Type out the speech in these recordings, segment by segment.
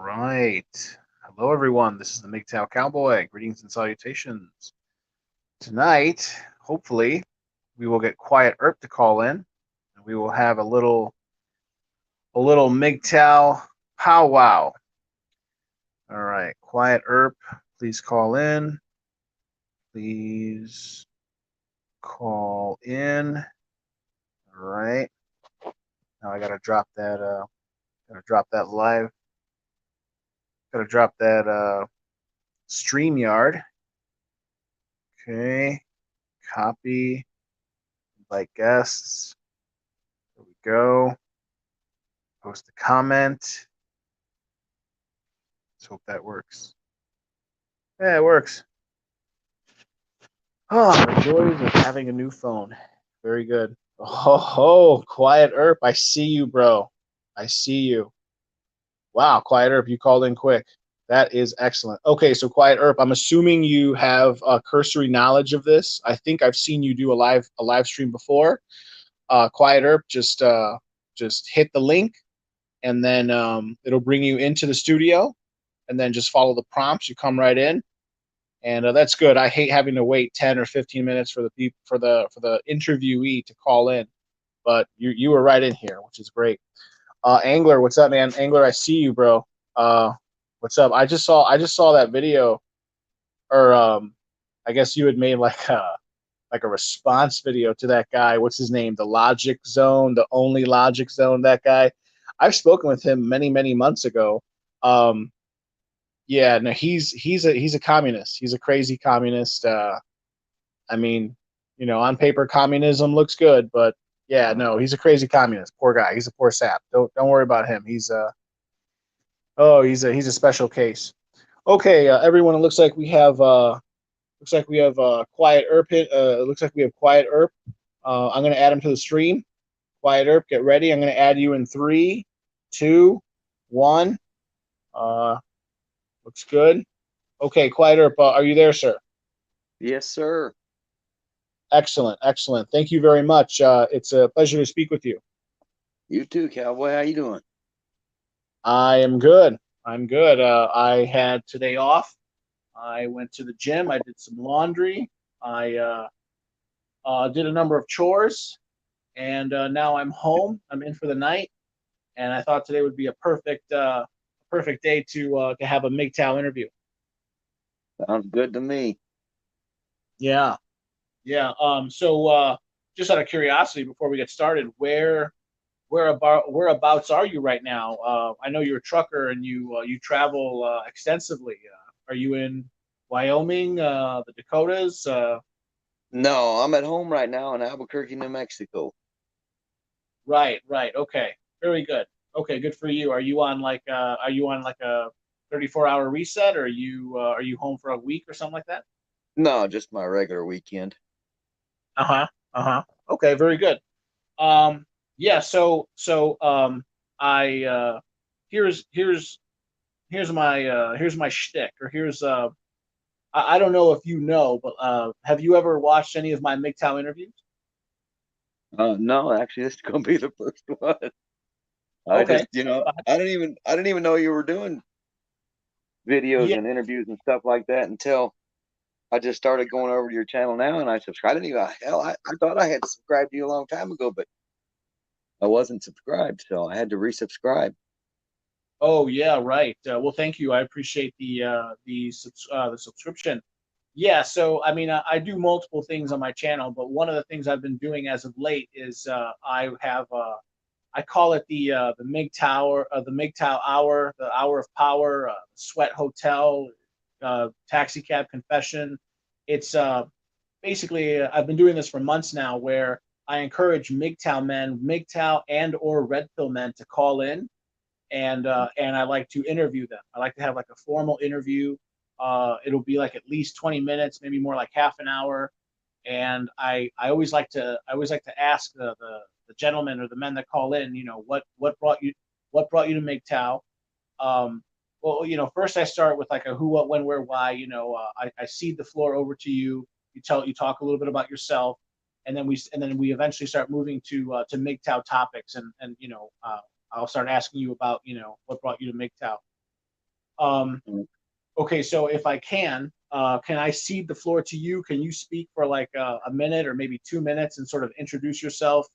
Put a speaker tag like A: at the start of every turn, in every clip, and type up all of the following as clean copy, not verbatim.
A: right. Hello, everyone. This is the Mgtow Cowboy. Greetings and salutations. Tonight, hopefully, we will get Quiet Earp to call in, and we will have a little Mgtow powwow. All right, Quiet Earp, please call in. Please call in. All right. Now I gotta drop that. Gotta drop that live. Gotta drop that StreamYard. Okay. Copy. Invite guests. There we go. Post a comment. Let's hope that works. Yeah, it works. Oh, the joys of having a new phone. Very good. Oh, Quiet Earp. I see you, bro. I see you. Wow, Quiet Earp, you called in quick. That is excellent. Okay, so Quiet Earp, I'm assuming you have cursory knowledge of this. I think I've seen you do a live stream before. Quiet Earp, just hit the link, and then it'll bring you into the studio, and then just follow the prompts. You come right in, and that's good. I hate having to wait 10 or 15 minutes for the interviewee to call in, but you were right in here, which is great. Angler, what's up, man? Angler, I see you, bro. What's up? I just saw that video, or I guess you had made like a response video to that guy. What's his name? The Logic Zone, the only Logic Zone. That guy. I've spoken with him many months ago. Yeah, no, he's a communist. He's a crazy communist. I mean, on paper, communism looks good, but yeah, no, he's a crazy communist. Poor guy. He's a poor sap. Don't worry about him. He's a special case. Okay, everyone. It looks like we have Quiet Earp. It looks like we have Quiet Earp. I'm gonna add him to the stream. Quiet Earp, get ready. I'm gonna add you in 3, 2, 1. Uh, Looks good. Okay, Quiet Earp, are you there, sir?
B: Yes, sir.
A: Excellent, excellent. Thank you very much. It's a pleasure to speak with you.
B: You too, cowboy. How you doing?
A: I am good. I'm good. I had today off. I went to the gym. I did some laundry. I did a number of chores, and now I'm home. I'm in for the night, and I thought today would be a perfect day to have a Mgtow interview.
B: Sounds good to me.
A: Yeah, yeah. So just out of curiosity, before we get started, whereabouts are you right now? I know you're a trucker and you travel extensively. Are you in Wyoming, the Dakotas?
B: No, I'm at home right now in Albuquerque, New Mexico.
A: Right, right. Okay, very good. Okay, good for you. Are you on like a 34-hour reset, or are you home for a week or something like that?
B: No, just my regular weekend.
A: Uh huh. Uh huh. Okay, very good. Yeah. So I here's my shtick, or I don't know if you know, but have you ever watched any of my MGTOW interviews?
B: No, actually, this is gonna be the first one. I
A: Okay.
B: just, I didn't even know you were doing videos
A: Yeah.
B: and interviews and stuff like that until I just started going over to your channel now, and I subscribed. I didn't even, hell, I thought I had subscribed to you a long time ago, but I wasn't subscribed, so I had to resubscribe.
A: Oh yeah. Right. Well, thank you. I appreciate the subscription. Yeah. So I mean, I do multiple things on my channel, but one of the things I've been doing as of late is I call it the MGTOW hour, the hour of power, sweat hotel, taxi cab confession. It's basically I've been doing this for months now, where I encourage MGTOW men, MGTOW and or red pill men to call in, and I like to interview them. I like to have like a formal interview. It'll be like at least 20 minutes, maybe more like half an hour, and I always like to ask the gentlemen or the men that call in, what brought you to MGTOW. Well, first I start with like a who, what, when, where, why. I cede the floor over to you. You talk a little bit about yourself, and then we eventually start moving to MGTOW topics, and I'll start asking you about what brought you to MGTOW.
B: Mm.
A: Okay, so if I can I cede the floor to you? Can you speak for like a minute or maybe 2 minutes and sort of introduce yourself?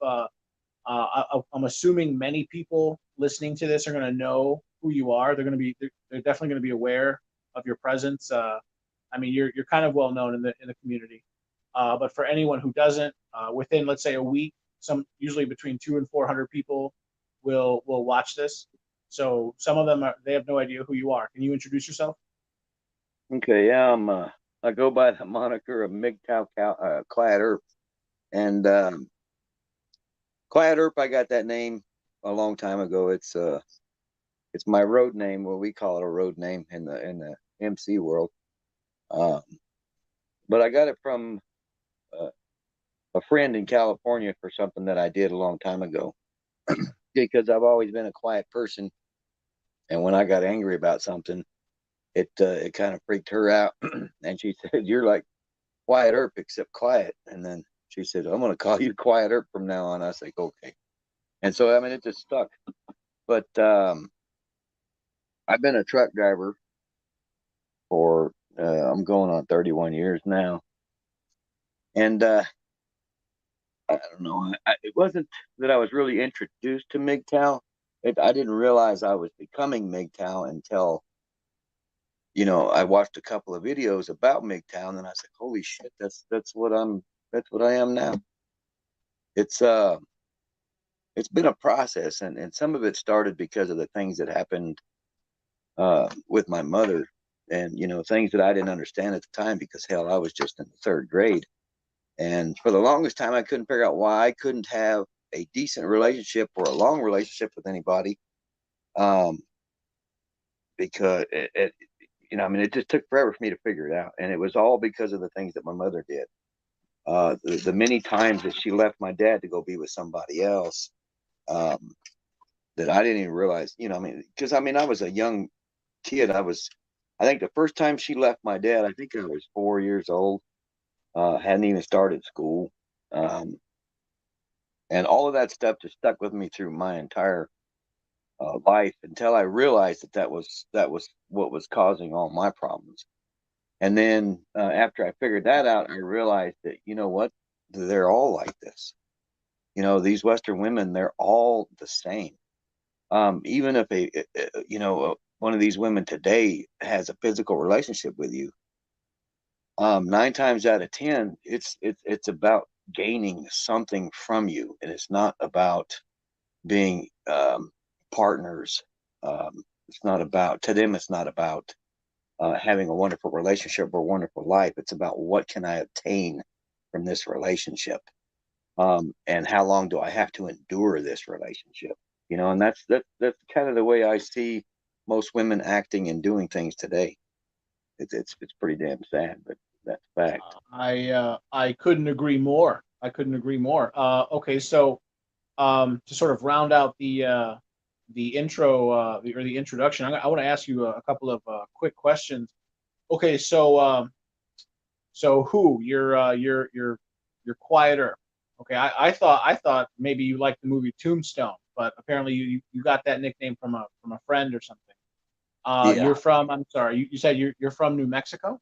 A: I'm assuming many people listening to this are going to know who you are. They're definitely going to be aware of your presence. I mean, you're kind of well known in the community. But for anyone who doesn't, within let's say a week, some usually between 200 and 400 people will watch this. So some of them they have no idea who you are. Can you introduce yourself?
B: Okay, yeah, I go by the moniker of Mgtow Quiet Earp, and Quiet Earp. I got that name a long time ago. It's my road name. Well, we call it a road name in the MC world. Um, but I got it from uh, a friend in California for something that I did a long time ago. Because I've always been a quiet person, and when I got angry about something, it kind of freaked her out, and she said, "You're like Quiet Earp except quiet." And then she said, "I'm going to call you Quiet Earp from now on." I was like, "Okay." And so I mean, it just stuck. But I've been a truck driver for I'm going on 31 years now, and I don't know. It wasn't that I was really introduced to Mgtow. I didn't realize I was becoming Mgtow until I watched a couple of videos about Mgtow, and then I was like, "Holy shit, that's what I am now." It's uh it's been a process, and some of it started because of the things that happened with my mother, and things that I didn't understand at the time because hell, I was just in the third grade. And for the longest time, I couldn't figure out why I couldn't have a decent relationship or a long relationship with anybody. Um, because I mean, it just took forever for me to figure it out. And it was all because of the things that my mother did. The many times that she left my dad to go be with somebody else, um, that I didn't even realize, I mean, because I mean, I was a young kid. I think the first time she left my dad, I think I was 4 years old, hadn't even started school. Um, and all of that stuff just stuck with me through my entire life until I realized that was what was causing all my problems. And then after I figured that out, I realized that what, they're all like this. These Western women, they're all the same. Even if one of these women today has a physical relationship with you, 9 times out of 10, it's about gaining something from you, and it's not about being partners. It's not about to them. It's not about having a wonderful relationship or a wonderful life. It's about what can I obtain from this relationship, and how long do I have to endure this relationship? And that's kind of the way I see most women acting and doing things today. It's pretty damn sad, but that's fact.
A: I couldn't agree more. I couldn't agree more. Okay, so to sort of round out the intro or the introduction, I want to ask you a couple of quick questions. Okay, so who you're quieter. Okay, I thought maybe you liked the movie Tombstone, but apparently you got that nickname from a friend or something.
B: Yeah,
A: You're from, I'm sorry, you said you're from New Mexico?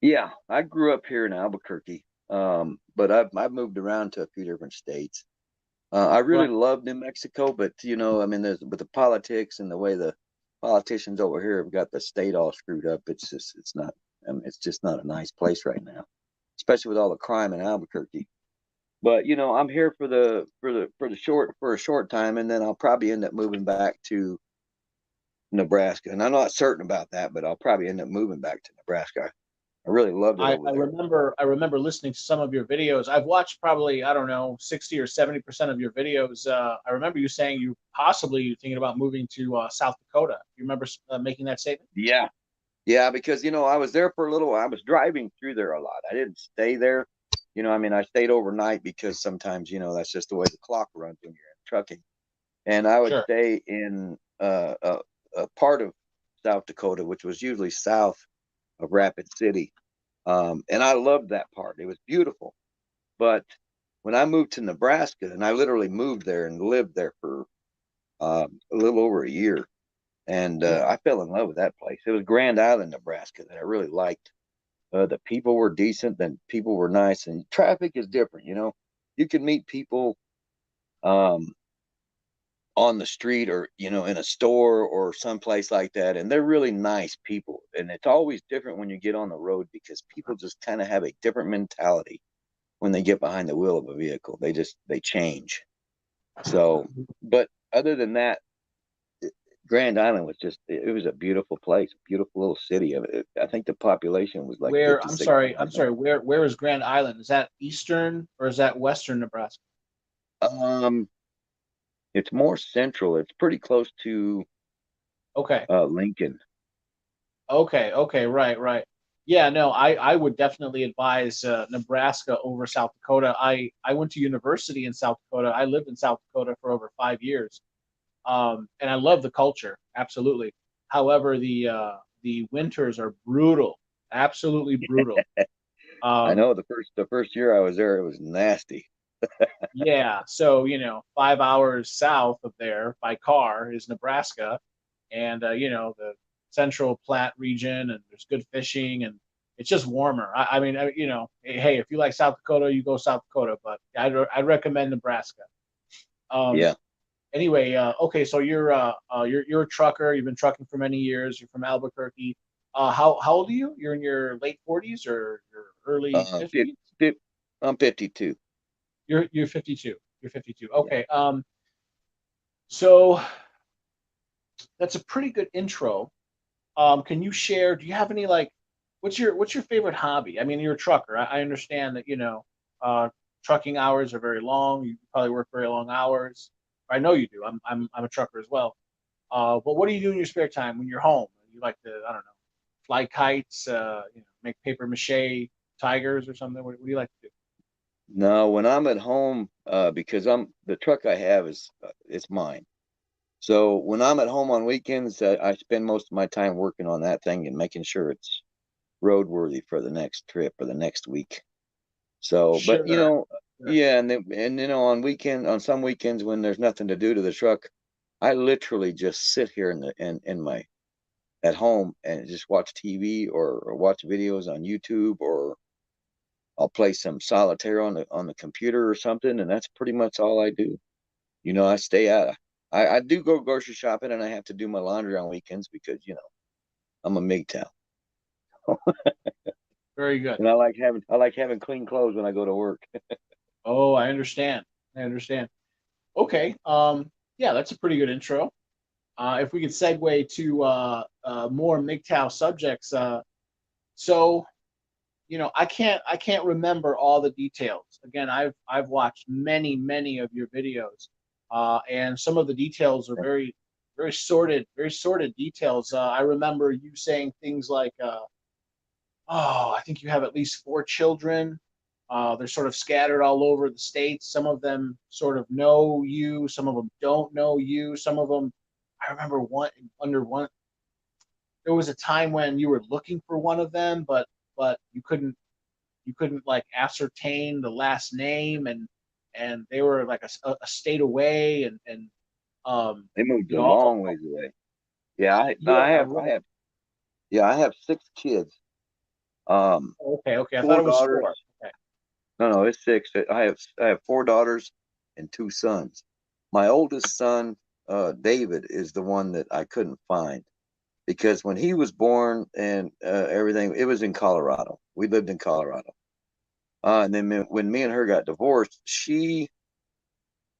B: yeah. I grew up here in Albuquerque, but I've moved around to a few different states. I really
A: Right.
B: love New Mexico, but I mean, there's with the politics and the way the politicians over here have got the state all screwed up. It's not. I mean, it's just not a nice place right now, especially with all the crime in Albuquerque. But I'm here for a short time, and then I'll probably end up moving back to Nebraska. And I'm not certain about that, but I'll probably end up moving back to Nebraska. I really loved it
A: I,
B: over
A: I
B: there.
A: remember I remember listening to some of your videos. I've watched probably, I don't know, 60 or 70% of your videos. I remember you saying you possibly thinking about moving to South Dakota. You remember making that statement?
B: Yeah, yeah, because I was there for a little while. I was driving through there a lot. I didn't stay there. I mean, I stayed overnight because sometimes that's just the way the clock runs when you're in trucking. And I would
A: Sure.
B: stay in a part of South Dakota, which was usually south of Rapid City. And I loved that part. It was beautiful. But when I moved to Nebraska, and I literally moved there and lived there for a little over a year, And
A: Okay.
B: I fell in love with that place. It was Grand Island, Nebraska, that I really liked. The people were decent, and people were nice, and traffic is different. You can meet people um, on the street, or in a store or someplace like that, and they're really nice people. And it's always different when you get on the road, because people just kind of have a different mentality when they get behind the wheel of a vehicle. They change. So, but other than that, Grand Island was it was a beautiful place, a beautiful little city of it. I think the population was like
A: Where, I'm sorry,
B: 5,600.
A: where is Grand Island? Is that eastern or is that western Nebraska?
B: Um, it's more central. It's pretty close to
A: Okay.
B: Lincoln.
A: Okay, right. Yeah, no, I would definitely advise Nebraska over South Dakota. I went to university in South Dakota. I lived in South Dakota for over 5 years, and I love the culture, absolutely. However, the winters are brutal, absolutely brutal.
B: I
A: Um,
B: know the first year I was there, it was nasty.
A: yeah, so 5 hours south of there by car is Nebraska, and the central Platte region, and there's good fishing, and it's just warmer. I mean, hey, if you like South Dakota, you go South Dakota, but I'd recommend Nebraska. Um,
B: Yeah.
A: anyway, okay, so you're a trucker. You've been trucking for many years. You're from Albuquerque. How old are you? You're in your late 40s or your early
B: Uh, fif-
A: 50s?
B: I'm 52.
A: You're 52. You're 52.
B: Yeah.
A: Okay. So that's a pretty good intro. Can you share? Do you have any like, what's your favorite hobby? I mean, you're a trucker. I understand that uh, trucking hours are very long. You probably work very long hours. I know you do. I'm a trucker as well. But what do you do in your spare time when you're home? You like to, I don't know, fly kites, make paper mache tigers or something. What do you like to do?
B: No, when I'm at home, because the truck I have it's mine. So when I'm at home on weekends, I spend most of my time working on that thing and making sure it's roadworthy for the next trip or the next week. So, but
A: Sure. Sure.
B: yeah, and on some weekends when there's nothing to do to the truck, I literally just sit here in my at home and just watch TV, or watch videos on YouTube, or I'll play some solitaire on the computer or something, and that's pretty much all I do. I stay out. I do go grocery shopping, and I have to do my laundry on weekends because I'm a Mgtow,
A: Very good.
B: and I like having clean clothes when I go to work.
A: Oh, I understand. I understand. Okay. Yeah, that's a pretty good intro. If we could segue to more MGTOW subjects, so I can't remember all the details. Again, I've watched many of your videos, and some of the details are very sorted details. I remember you saying things like, "Oh, I think you have at least 4 children. They're sort of scattered all over the states. Some of them sort of know you, some of them don't know you. Some of them, I remember one. There was a time when you were looking for one of them, but you couldn't like ascertain the last name, and they were like a state away, and um,
B: They moved
A: you
B: a
A: know,
B: long ways away. Yeah, no,
A: yeah,
B: I have,
A: right.
B: yeah, I have 6 kids. Um,
A: Okay. I thought
B: Four
A: it was
B: daughters.
A: 4. Okay,
B: No, it's 6. I have 4 daughters and 2 sons. My oldest son, David, is the one that I couldn't find, because when he was born and everything, it was in Colorado. We lived in Colorado. And then when me and her got divorced, she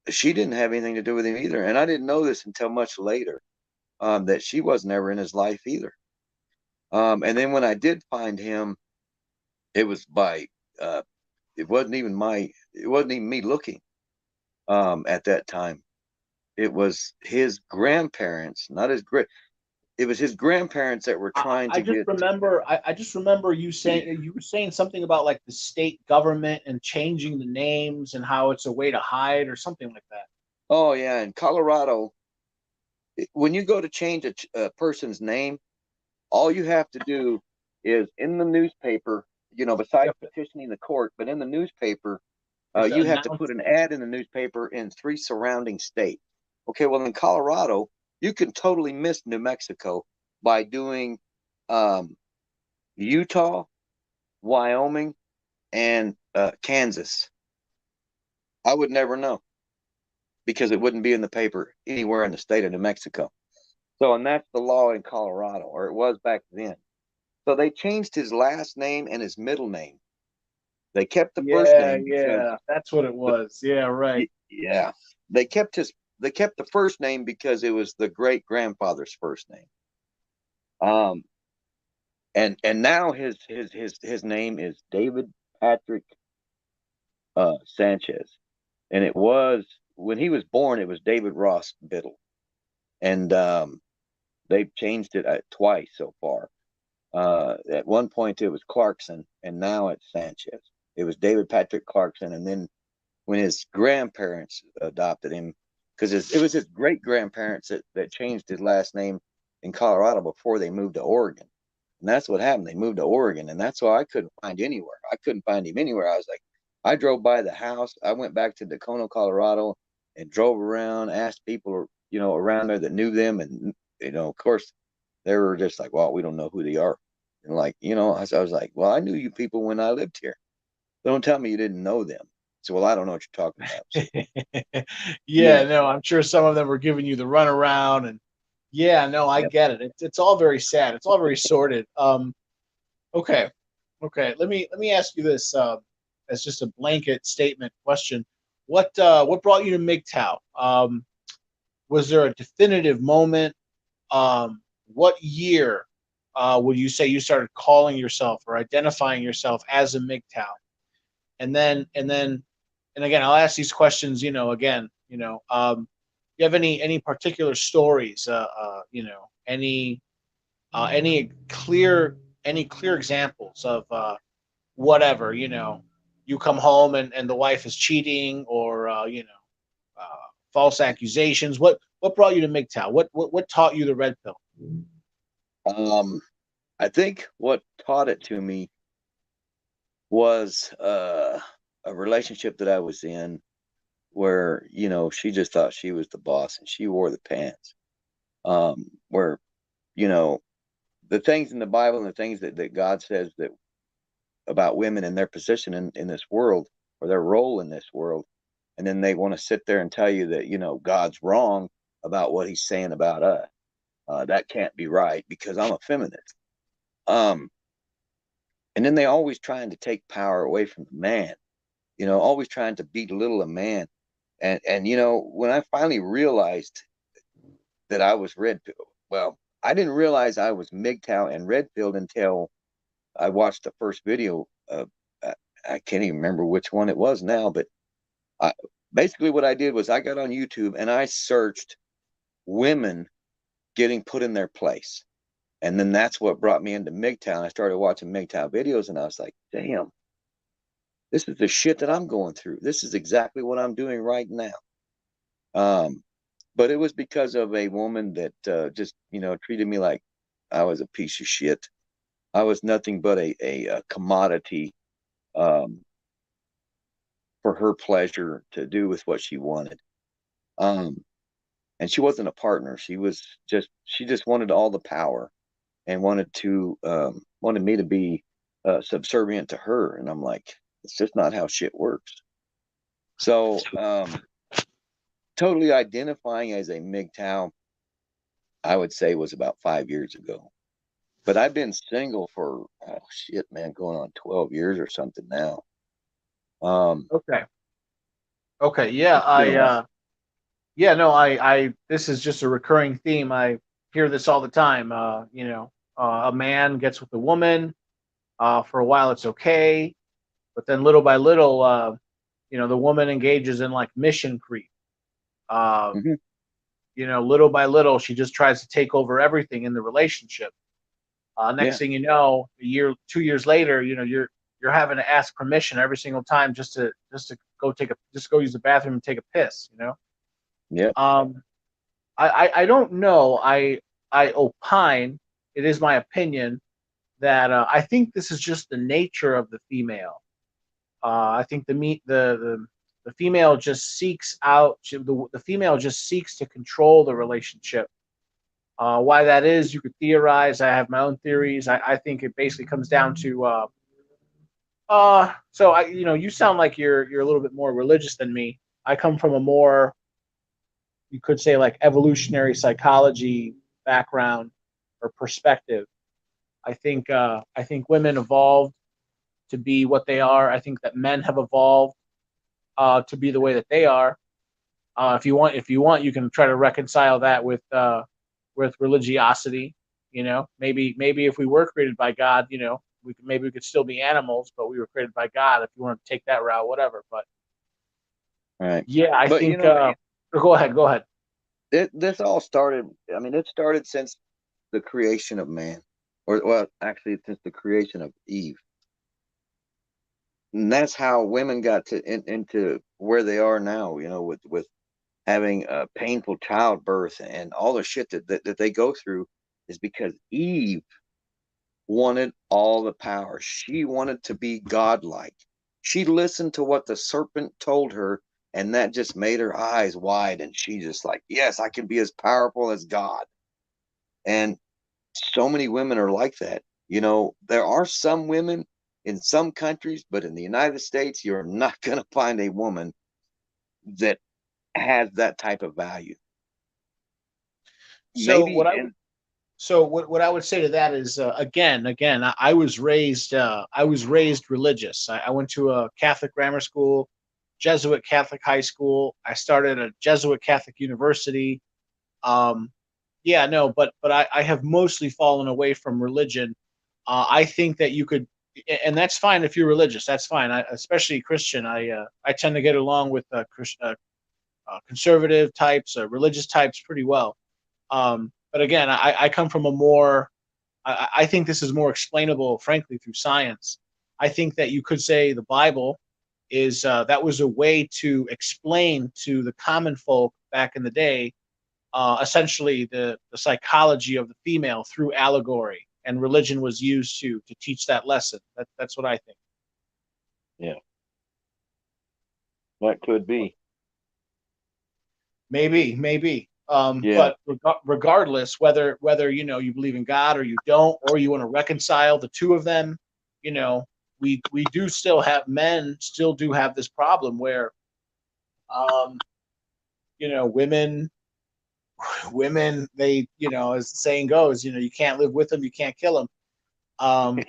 B: didn't have anything to do with him either. And I didn't know this until much later, that she wasn't ever in his life either. And then when I did find him, it was by uh, it wasn't even me looking. At that time, it was his grandparents, not his great. It was his grandparents that were trying
A: I
B: to
A: just
B: get.
A: remember I just remember you were saying something about like the state government and changing the names and how it's a way to hide or something like that.
B: Oh yeah, in Colorado, when you go to change a person's name, all you have to do is in the newspaper.
A: You
B: Besides
A: have to,
B: petitioning the court, but in the newspaper,
A: you have to
B: you have to put
A: announce
B: an
A: it.
B: ad in the newspaper in 3 surrounding states. Okay, well in Colorado, you can totally miss New Mexico by doing Utah, Wyoming, and Kansas. I would never know because it wouldn't be in the paper anywhere in the state of New Mexico. So, and that's the law in Colorado, or it was back then. So they changed his last name and his middle name. They kept the first
A: Yeah,
B: name because,
A: yeah, that's what it was. Yeah, right.
B: yeah, they kept his they kept the first name because it was the great grandfather's first name. Um, and now his name is David Patrick Sanchez, and it was when he was born it was David Ross Biddle, and they've changed it twice so far. At one point it was Clarkson, and now it's Sanchez. It was David Patrick Clarkson, and then when his grandparents adopted him, because it was his great grandparents that changed his last name in Colorado before they moved to Oregon. And that's what happened. They moved to Oregon, and that's why I couldn't find anywhere. I couldn't find him anywhere. I was like, I drove by the house. I went back to Dacono, Colorado, and drove around, asked people, around there that knew them, and of course, they were just like, "Well, we don't know who they are." And like, I was like, "Well, I knew you people when I lived here. Don't tell me you didn't know them." So, well, I don't know what you're talking about. So,
A: Yeah, no, I'm sure some of them were giving you the runaround, and yeah, no, I
B: yep.
A: get it. It's all very sad. It's all very sordid. Okay, okay. Let me ask you this as just a blanket statement question. What brought you to Mgtow? Was there a definitive moment? What year would you say you started calling yourself or identifying yourself as a Mgtow? And again, I'll ask these questions. Again, you have any particular stories? Any clear examples of whatever? You come home and the wife is cheating, or false accusations. What brought you to Mgtow? What taught you the red pill?
B: I think what taught it to me was a relationship that I was in where, she just thought she was the boss and she wore the pants. Where, you know, the things in the Bible and the things that God says that about women and their position in this world or their role in this world. And then they want to sit there and tell you that, God's wrong about what he's saying about us. That can't be right because I'm a feminist. Um, and then they always trying to take power away from the man, always trying to belittle a man. And when I finally realized that I was red pill, well, I didn't realize I was MGTOW and red pilled until I watched the first video. I can't even remember which one it was now, but I, basically what I did was I got on YouTube and I searched women getting put in their place. And then that's what brought me into MGTOW. I started watching MGTOW videos and I was like, damn, this is the shit that I'm going through. This is exactly what I'm doing right now. But it was because of a woman that just, treated me like I was a piece of shit. I was nothing but a commodity um, for her pleasure to do with what she wanted. Um, and she wasn't a partner. She just wanted all the power and wanted me to be subservient to her. And I'm like, it's just not how shit works. So totally identifying as a MGTOW, I would say was about 5 years ago. But I've been single for shit, man, going on 12 years or something now.
A: Okay. Okay. Yeah.
B: It's been a while.
A: Yeah. No. I. This is just a recurring theme. I hear this all the time. A man gets with a woman. For a while, it's okay, but then little by little, the woman engages in like mission creep. Uh,
B: Mm-hmm.
A: Little by little, she just tries to take over everything in the relationship. Next
B: Yeah.
A: thing you know, a year, 2 years later, you're having to ask permission every single time just to go use the bathroom and take a piss.
B: Yeah.
A: Um, I don't know. I opine. It is my opinion that I think this is just the nature of the female. I think the female just seeks out the female just seeks to control the relationship Why that is, you could theorize. I have my own theories. I think it basically comes down to so I, you sound like you're a little bit more religious than me. I come from a more, you could say, like evolutionary psychology background or perspective. I think women evolved to be what they are. I think that men have evolved to be the way that they are. If you want, you can try to reconcile that with religiosity. Maybe if we were created by God, maybe we could still be animals, but we were created by God. If you want to take that route, whatever. But
B: Right.
A: yeah, I
B: But
A: think. Go ahead. Go ahead.
B: this all started. I mean, it started since the creation of man, or well, actually, since the creation of Eve, and that's how women got into where they are now. With having a painful childbirth and all the shit that they go through, is because Eve wanted all the power. She wanted to be godlike. She listened to what the serpent told her, and that just made her eyes wide. And she just like, yes, I can be as powerful as God. And so many women are like that. There are some women in some countries, but in the United States, you're not going to find a woman that has that type of value.
A: So
B: Maybe
A: what I
B: in
A: what I would say to that is again I was raised religious. I went to a Catholic grammar school, Jesuit Catholic high school. I started a Jesuit Catholic university. Um, yeah, no, but I have mostly fallen away from religion. I think that you could, and that's fine if you're religious. That's fine. Especially Christian. I tend to get along with conservative types, religious types pretty well. But again, I come from a more, I think this is more explainable, frankly, through science. I think that you could say the Bible is that was a way to explain to the common folk back in the day, essentially the psychology of the female through allegory, and religion was used to teach that lesson. That's what I think.
B: Yeah, that could be.
A: Maybe.
B: Yeah.
A: But regardless, whether you believe in God or you don't, or you want to reconcile the two of them, you know, we do still have men still do have this problem where, um, women they as the saying goes, you can't live with them, you can't kill them. Um,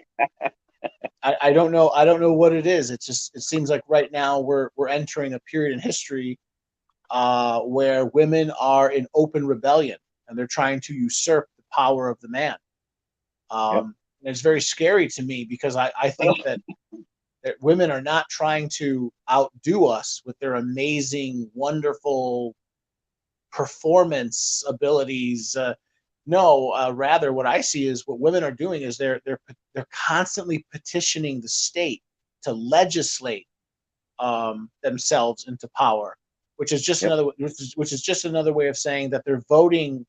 A: I don't know what it is. It seems like right now we're entering a period in history where women are in open rebellion and they're trying to usurp the power of the man.
B: Yep.
A: And it's very scary to me because I think that women are not trying to outdo us with their amazing, wonderful performance abilities. No, rather, what I see is what women are doing is they're constantly petitioning the state to legislate themselves into power, which is just
B: Yep.
A: which is just another way of saying that they're voting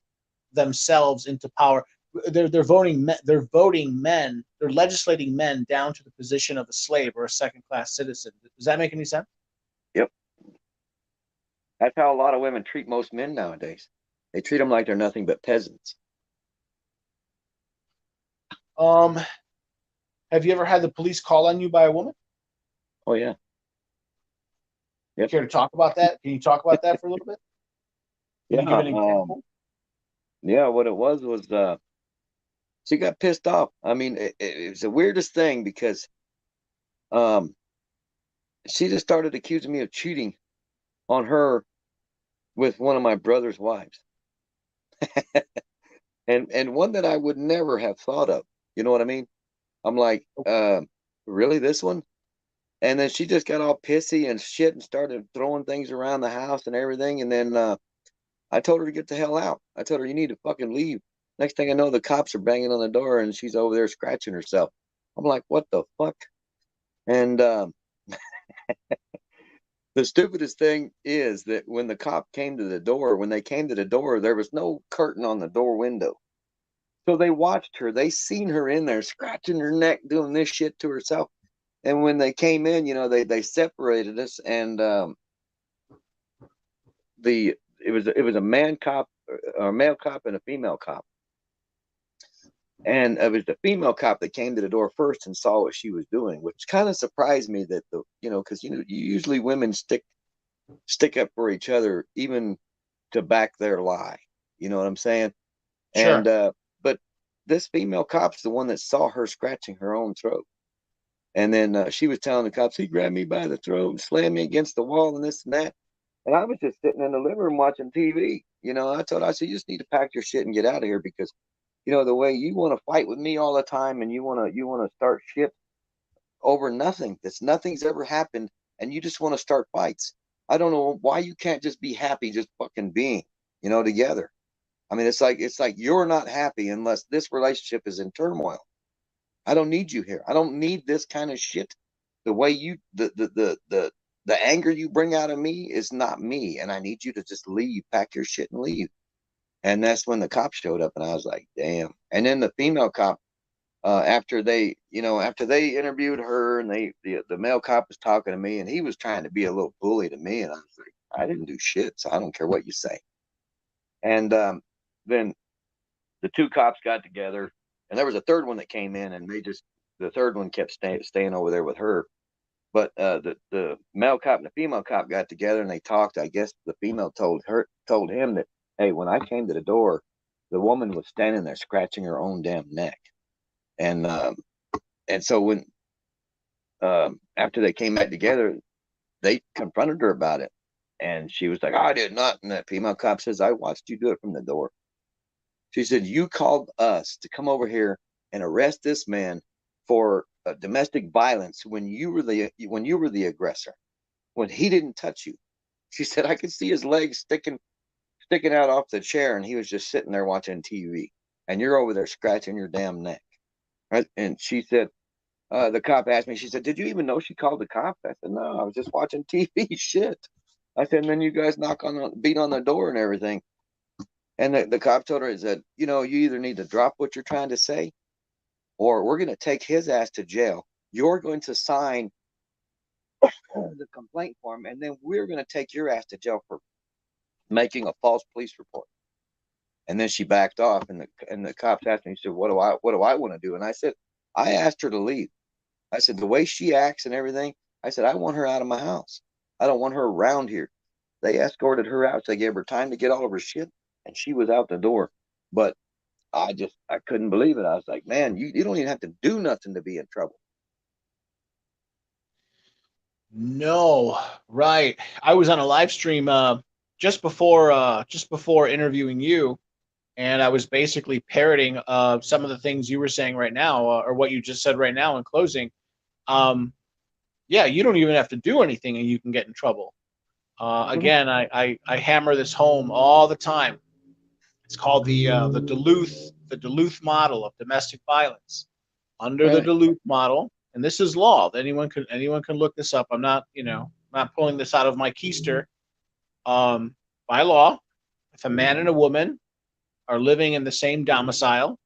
A: themselves into power. They're voting men, they're legislating men down to the position of a slave or a second class citizen. Does that make any sense?
B: Yep. That's how a lot of women treat most men nowadays. They treat them like they're nothing but peasants.
A: Um, have you ever had the police call on you by a woman?
B: Oh yeah. Yep.
A: Care to talk about that? Can you talk about that for a little bit? Can
B: Yeah.
A: you give an example?
B: Yeah. What it was she got pissed off. I mean, it was the weirdest thing because um she just started accusing me of cheating on her with one of my brother's wives, and one that I would never have thought of. You know what I mean? I'm like, really, this one? And then she just got all pissy and shit and started throwing things around the house and everything. And then I told her to get the hell out. I told her, you need to fucking leave. Next thing I know, the cops are banging on the door and she's over there scratching herself. I'm like, what the fuck? And the stupidest thing is that when the cop came to the door, when they came to the door, there was no curtain on the door window. So they watched her. They seen her in there scratching her neck, doing this shit to herself. And when they came in, they separated us, and the it was a man cop a male cop and a female cop. And it was the female cop that came to the door first and saw what she was doing, which kind of surprised me that because usually women stick up for each other even to back their lie. You know what I'm saying?
A: Sure.
B: And but this female cop's the one that saw her scratching her own throat. And then she was telling the cops, he grabbed me by the throat and slammed me against the wall and this and that. And I was just sitting in the living room watching TV. I said, you just need to pack your shit and get out of here because, the way you want to fight with me all the time and you want to start shit over nothing. Nothing's ever happened. And you just want to start fights. I don't know why you can't just be happy, just fucking being, together. I mean, it's like you're not happy unless this relationship is in turmoil. I don't need you here. I don't need this kind of shit. The way the anger you bring out of me is not me, and I need you to just leave, pack your shit and leave. And that's when the cop showed up, and I was like, damn. And then the female cop, after they interviewed her, and the male cop was talking to me, and he was trying to be a little bully to me, and I was like, I didn't do shit, so I don't care what you say. And then the two cops got together, and there was a third one that came in, and the third one kept staying over there with her. But the male cop and the female cop got together and they talked. I guess the female told him that, hey, when I came to the door, the woman was standing there scratching her own damn neck. And so when after they came back together, they confronted her about it. And she was like, I did not. And that female cop says, I watched you do it from the door. She said, you called us to come over here and arrest this man for domestic violence when you were the aggressor, when he didn't touch you. She said, I could see his legs sticking out off the chair, and he was just sitting there watching TV, and you're over there scratching your damn neck. Right? And she said, the cop asked me, she said, did you even know she called the cops? I said, no, I was just watching TV. Shit. I said, and then you guys beat on the door and everything. And the cop told her, he said, you either need to drop what you're trying to say, or we're going to take his ass to jail. You're going to sign the complaint form, and then we're going to take your ass to jail for making a false police report. And then she backed off, and the cops asked me, he said, what do I want to do? And I said, I asked her to leave. I said, the way she acts and everything, I said, I want her out of my house. I don't want her around here. They escorted her out. So they gave her time to get all of her shit, and she was out the door. But I couldn't believe it. I was like, man, you don't even have to do nothing to be in trouble.
A: No, right. I was on a live stream just before interviewing you, and I was basically parroting some of the things you were saying right now, or what you just said right now in closing. Yeah, you don't even have to do anything, and you can get in trouble. Again, I hammer this home all the time. It's called the Duluth model of domestic violence. Under the Duluth model, and this is law. Anyone can look this up. I'm not not pulling this out of my keister. By law, if a man and a woman are living in the same domicile,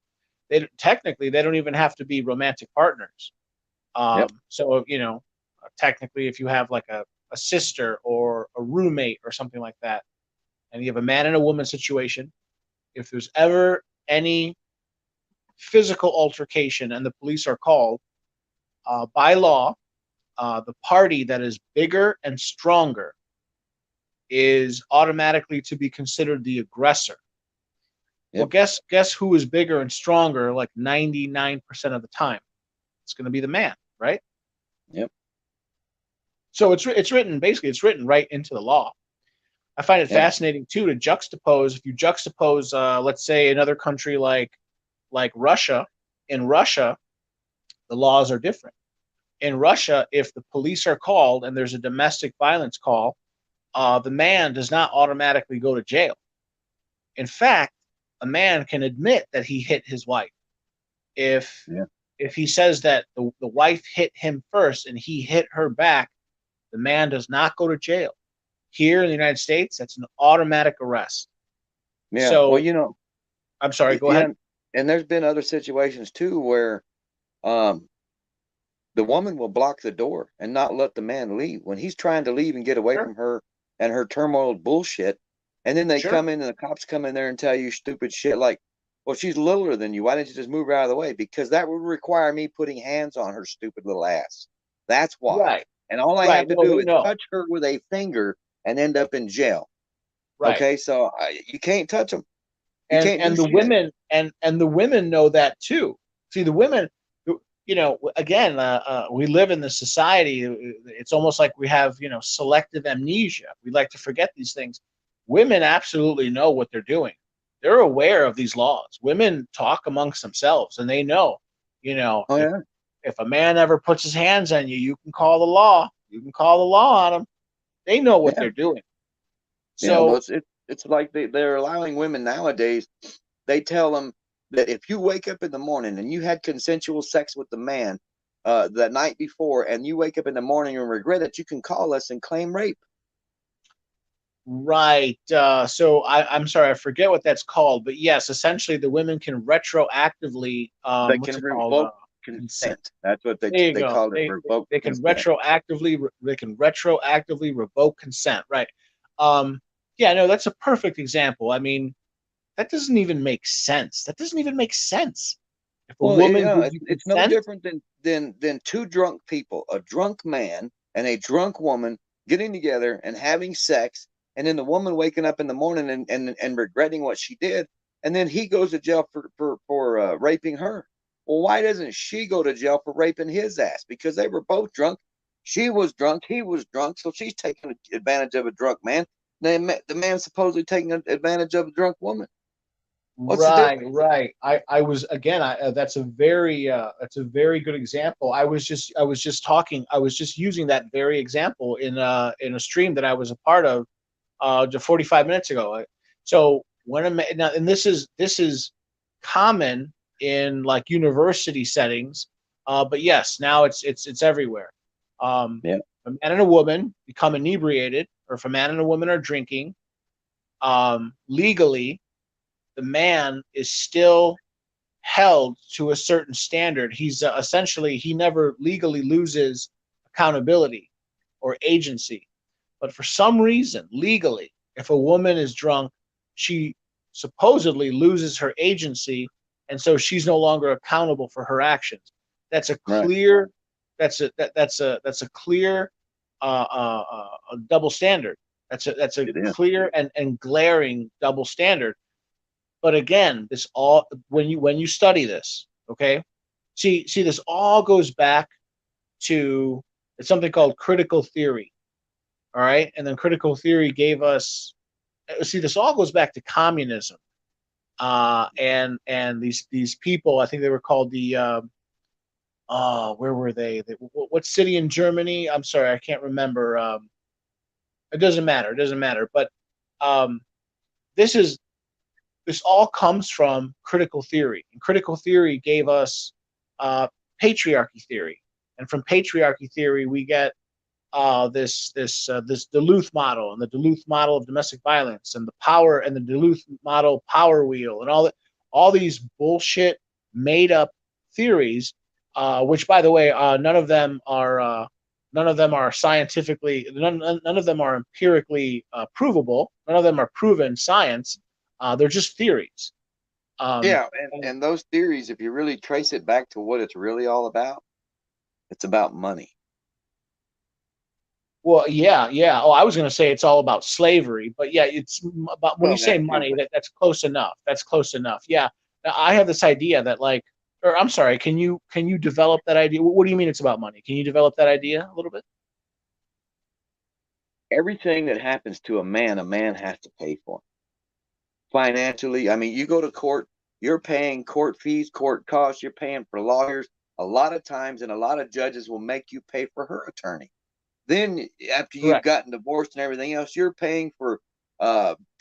A: they don't even have to be romantic partners. So technically, if you have like a sister or a roommate or something like that, and you have a man and a woman situation, if there's ever any physical altercation and the police are called, by law, the party that is bigger and stronger is automatically to be considered the aggressor. Well, guess who is bigger and stronger like 99% of the time? It's going to be the man, right?
B: Yep.
A: So it's written right into the law. I find it fascinating too to juxtapose. If you juxtapose, let's say another country like Russia. In Russia, the laws are different. In Russia, if the police are called and there's a domestic violence call, the man does not automatically go to jail. In fact, a man can admit that he hit his wife. If he says that the wife hit him first and he hit her back, the man does not go to jail. Here in the United States, that's an automatic arrest.
B: Yeah.
A: So,
B: well,
A: I'm sorry, go ahead.
B: And there's been other situations too where the woman will block the door and not let the man leave. When he's trying to leave and get away from her and her turmoil bullshit, And then they
A: Sure.
B: come in and the cops come in there and tell you stupid shit like, well, she's littler than you. Why didn't you just move her out of the way? Because that would require me putting hands on her stupid little ass. That's why.
A: Right.
B: And all I
A: Right.
B: have to
A: No.
B: do is
A: No.
B: touch her with a finger and end up in jail.
A: Right.
B: Okay, so you can't touch them. You
A: and
B: can't do
A: and the
B: shit.
A: women and the women know that too. See, the women, again, we live in this society. It's almost like we have, selective amnesia. We like to forget these things. Women absolutely know what they're doing. They're aware of these laws. Women talk amongst themselves, and they know,
B: Oh yeah,
A: if a man ever puts his hands on you, you can call the law. You can call the law on them. They know what
B: yeah,
A: they're doing.
B: yeah. Well,
A: So
B: it's like they're allowing women nowadays. They tell them that if you wake up in the morning and you had consensual sex with the man the night before, and you wake up in the morning and regret it, you can call us and claim rape.
A: right. So I'm sorry, I forget what that's called, but yes, essentially the women can retroactively,
B: They
A: what's
B: can
A: it called?
B: revoke
A: Consent.
B: consent. That's what
A: There you
B: they
A: go.
B: call it, revoke
A: They can
B: consent.
A: retroactively revoke consent. Right. Yeah, no, that's a perfect example. I mean, that doesn't even make sense. That doesn't even make sense. If a
B: Well,
A: woman
B: yeah,
A: gives you
B: it's no
A: consent,
B: different than two drunk people, a drunk man and a drunk woman getting together and having sex, and then the woman waking up in the morning and regretting what she did, and then he goes to jail for raping her. Well, why doesn't she go to jail for raping his ass? Because they were both drunk. She was drunk, he was drunk, so she's taking advantage of a drunk man. The man's supposedly taking advantage of a drunk woman. What's the
A: right,
B: difference?
A: right. I was again. That's a very good example. I was just using that very example in a stream that I was a part of just 45 minutes ago. So when a man, now, and this is common in like university settings, but yes, now it's everywhere.
B: Yeah,
A: A man and a woman become inebriated, or if a man and a woman are drinking, legally the man is still held to a certain standard. He's essentially, he never legally loses accountability or agency. But for some reason, legally, if a woman is drunk, she supposedly loses her agency, and so she's no longer accountable for her actions. That's a
B: right.
A: clear, that's a clear double standard. That's a
B: It is.
A: clear and glaring double standard. But again, this all when you study this, okay, see this all goes back to, it's something called critical theory. All right, and then critical theory gave us, see, this all goes back to communism, and these people, I think they were called the where were they? What city in Germany? I'm sorry, I can't remember. It doesn't matter. It doesn't matter. But um, this is this all comes from critical theory, and critical theory gave us uh, patriarchy theory, and from patriarchy theory we get this Duluth model, and the Duluth model of domestic violence, and the power, and the Duluth model power wheel, and all these bullshit made up theories, which by the way, none of them are scientifically, none of them are empirically provable. None of them are proven science. They're just theories. Um,
B: Yeah,
A: and,
B: and those theories, if you really trace it back to what it's really all about, it's about money.
A: well, yeah, yeah. Oh, I was going to say it's all about slavery, but yeah, it's about, when you
B: Well,
A: say
B: that too,
A: money,
B: but
A: that's close enough. That's close enough. Yeah, I have this idea that like, or I'm sorry, can you develop that idea? What do you mean it's about money? Can you develop that idea a little bit?
B: everything that happens to a man has to pay for financially. I mean, you go to court, you're paying court fees, court costs, you're paying for lawyers. A lot of times, and a lot of judges will make you pay for her attorney. Then, after you've
A: Correct.
B: gotten divorced and everything else, you're paying for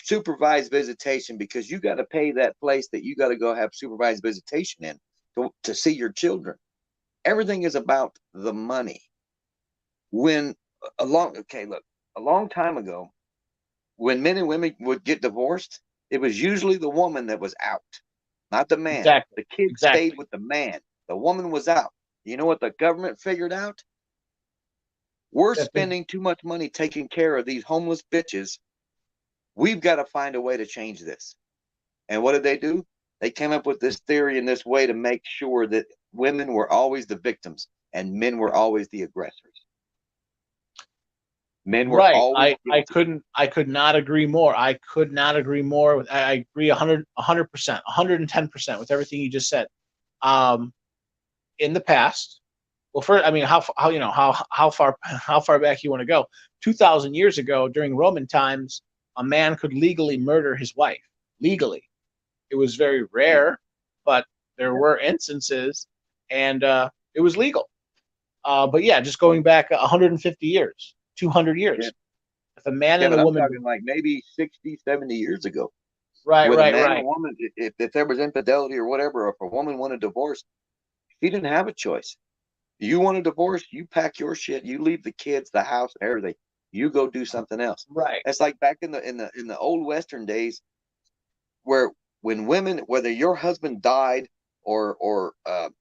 B: supervised visitation because you got to pay that place that you got to go have supervised visitation in to see your children. Everything is about the money. When okay, look, a long time ago, when men and women would get divorced, it was usually the woman that was out, not the man.
A: Exactly.
B: The kid stayed
A: Exactly.
B: with the man. The woman was out. You know what the government figured out? We're
A: That the
B: spending too much money taking care of these homeless bitches We've got to find a way to change this. And what did they do? They came up with this theory and this way to make sure that women were always the victims and men were always the aggressors. Men were
A: Right.
B: always
A: I could not agree more. I could not agree more. I agree 100%, 110% with everything you just said. In the past, well, first, I mean, how you know how far back you want to go? 2,000 years ago, during Roman times, a man could legally murder his wife. Legally, it was very rare, but there were instances, and it was legal. But yeah, just going back 150 years, 200
B: yeah,
A: years, if a man
B: yeah,
A: and a
B: but I'm
A: woman,
B: talking like maybe 60, 70 years ago.
A: right,
B: With a
A: right,
B: man and a
A: right,
B: woman, if there was infidelity or whatever, or if a woman wanted divorce, she didn't have a choice. You want a divorce, you pack your shit, you leave the kids, the house, and everything. You go do something else.
A: right.
B: It's like back in the old Western days, where when women, whether your husband died or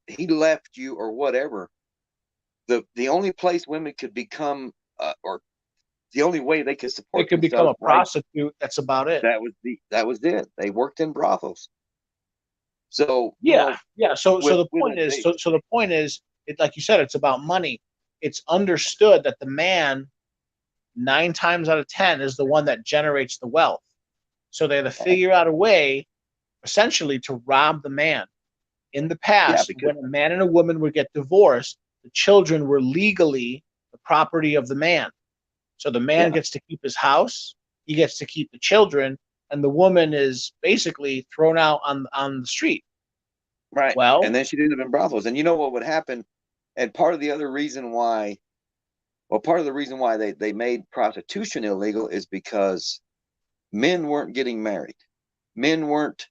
B: he left you or whatever, the only place women could become or the only way they could
A: They
B: support
A: could become
B: themselves,
A: a
B: like
A: prostitute. That's about it.
B: that was it. They worked in brothels. So
A: Yeah, yeah. So the
B: with
A: point
B: a
A: is,
B: they
A: so the point is, it like you said, it's about money. It's understood that the man, 9 times out of 10, is the one that generates the wealth. So they have to figure out a way, essentially, to rob the man. In the
B: yeah,
A: past,
B: because
A: when a man and a woman would get divorced, the children were legally the property of the man. So the man
B: yeah,
A: gets to keep his house, he gets to keep the children, and the woman is basically thrown out on the street.
B: right.
A: Well,
B: And then she'd end up in brothels. And you know what would happen? And part of the other reason why, well, part of the reason why they made prostitution illegal is because men weren't getting married. Men weren't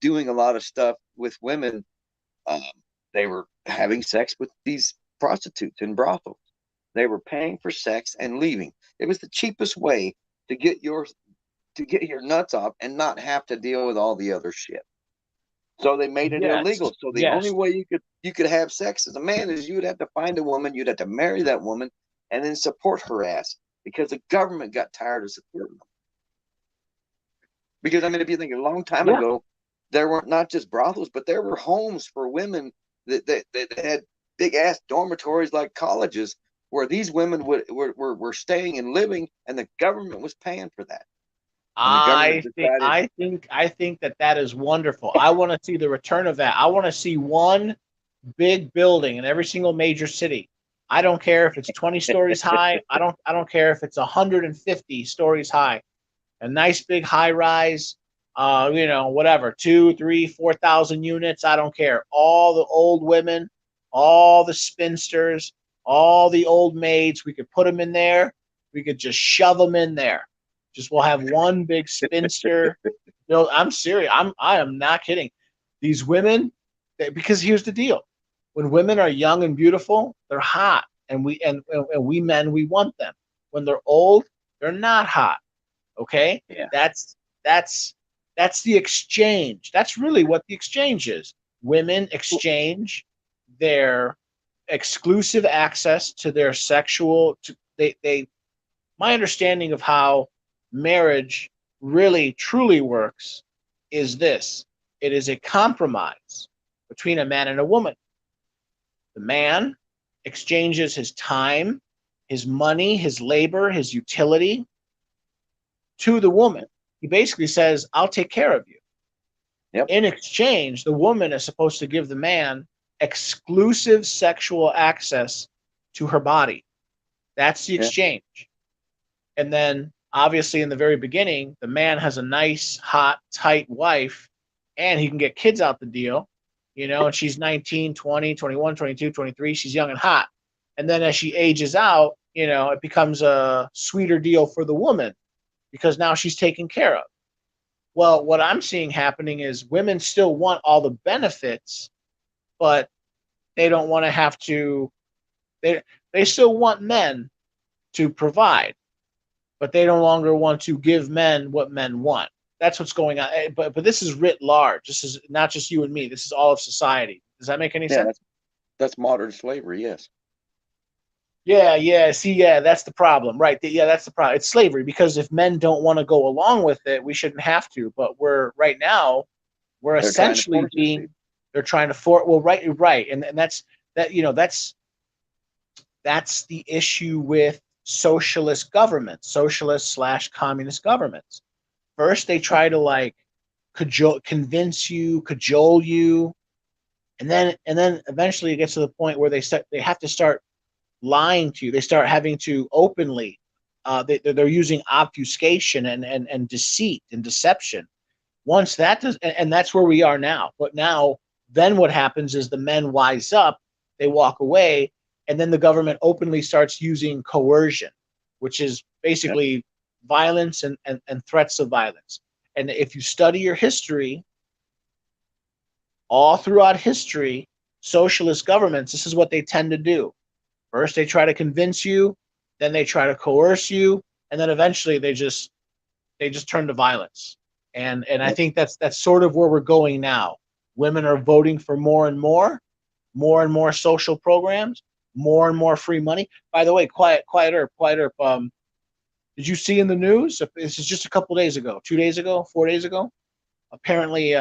B: doing a lot of stuff with women. Um, they were having sex with these prostitutes in brothels. They were paying for sex and leaving. It was the cheapest way to get your nuts off and not have to deal with all the other shit. So they made it
A: yes,
B: illegal. So the only
A: yes.
B: way you could have sex as a man is you would have to find a woman, you'd have to marry that woman, and then support her ass because the government got tired of supporting them. Because I mean, if you think a long time
A: Yeah,
B: ago, there weren't not just brothels, but there were homes for women that had big ass dormitories like colleges where these women were staying and living, and the government was paying for that. And the government decided,
A: I think that that is wonderful. I want to see the return of that. I want to see one big building in every single major city. I don't care if it's 20 stories high. I don't care if it's 150 stories high. A nice big high rise, whatever, 2, 3, 4,000 units. I don't care. All the old women, all the spinsters, all the old maids. We could put them in there. We could just shove them in there. Just we'll have one big spinster. I'm serious. I am not kidding. These women, because here's the deal: when women are young and beautiful, they're hot, and we men we want them. When they're old, they're not hot. Okay,
B: yeah,
A: that's that's that's the exchange. That's really what the exchange is. Women exchange their exclusive access to their sexual. They my understanding of how marriage really truly works is this: it is a compromise between a man and a woman. The man exchanges his time, his money, his labor, his utility to the woman. He basically says, I'll take care of you.
B: yep,
A: In exchange, the woman is supposed to give the man exclusive sexual access to her body. That's the
B: yeah,
A: exchange. And then, obviously, in the very beginning, the man has a nice, hot, tight wife, and he can get kids out the deal, and she's 19, 20, 21, 22, 23. She's young and hot. And then as she ages out, it becomes a sweeter deal for the woman because now she's taken care of. Well, what I'm seeing happening is women still want all the benefits, but they don't want to have to. They still want men to provide, but they no longer want to give men what men want. That's what's going on. But this is writ large. This is not just you and me. This is all of society. Does that make any
B: yeah.
A: sense?
B: That's modern slavery. Yes.
A: Yeah, yeah. See, yeah, that's the problem, right? Yeah, that's the problem. It's slavery because if men don't want to go along with it, we shouldn't have to. But we're right now, we're
B: They're trying to
A: essentially
B: force us to.
A: being. They're trying to for well, right, right, and that's that. That's the issue with socialist governments, socialist slash communist governments. First, they try to like convince you, cajole you, and then eventually it gets to the point where they have to start lying to you. They start having to openly. They're using obfuscation and deceit and deception. Once that does, and that's where we are now. But now, then what happens is the men wise up, they walk away, and then the government openly starts using coercion, which is
B: Yeah.
A: basically violence and threats of violence. And if you study your history, all throughout history, socialist governments, this is what they tend to do. First, they try to convince you, then they try to coerce you, and then eventually they just turn to violence. And I
B: Yep.
A: think that's sort of where we're going now. Women are voting for more and more social programs, more and more free money. By the way, quiet Earp. Did you see in the news? This is just a couple days ago, 2 days ago, 4 days ago. Apparently,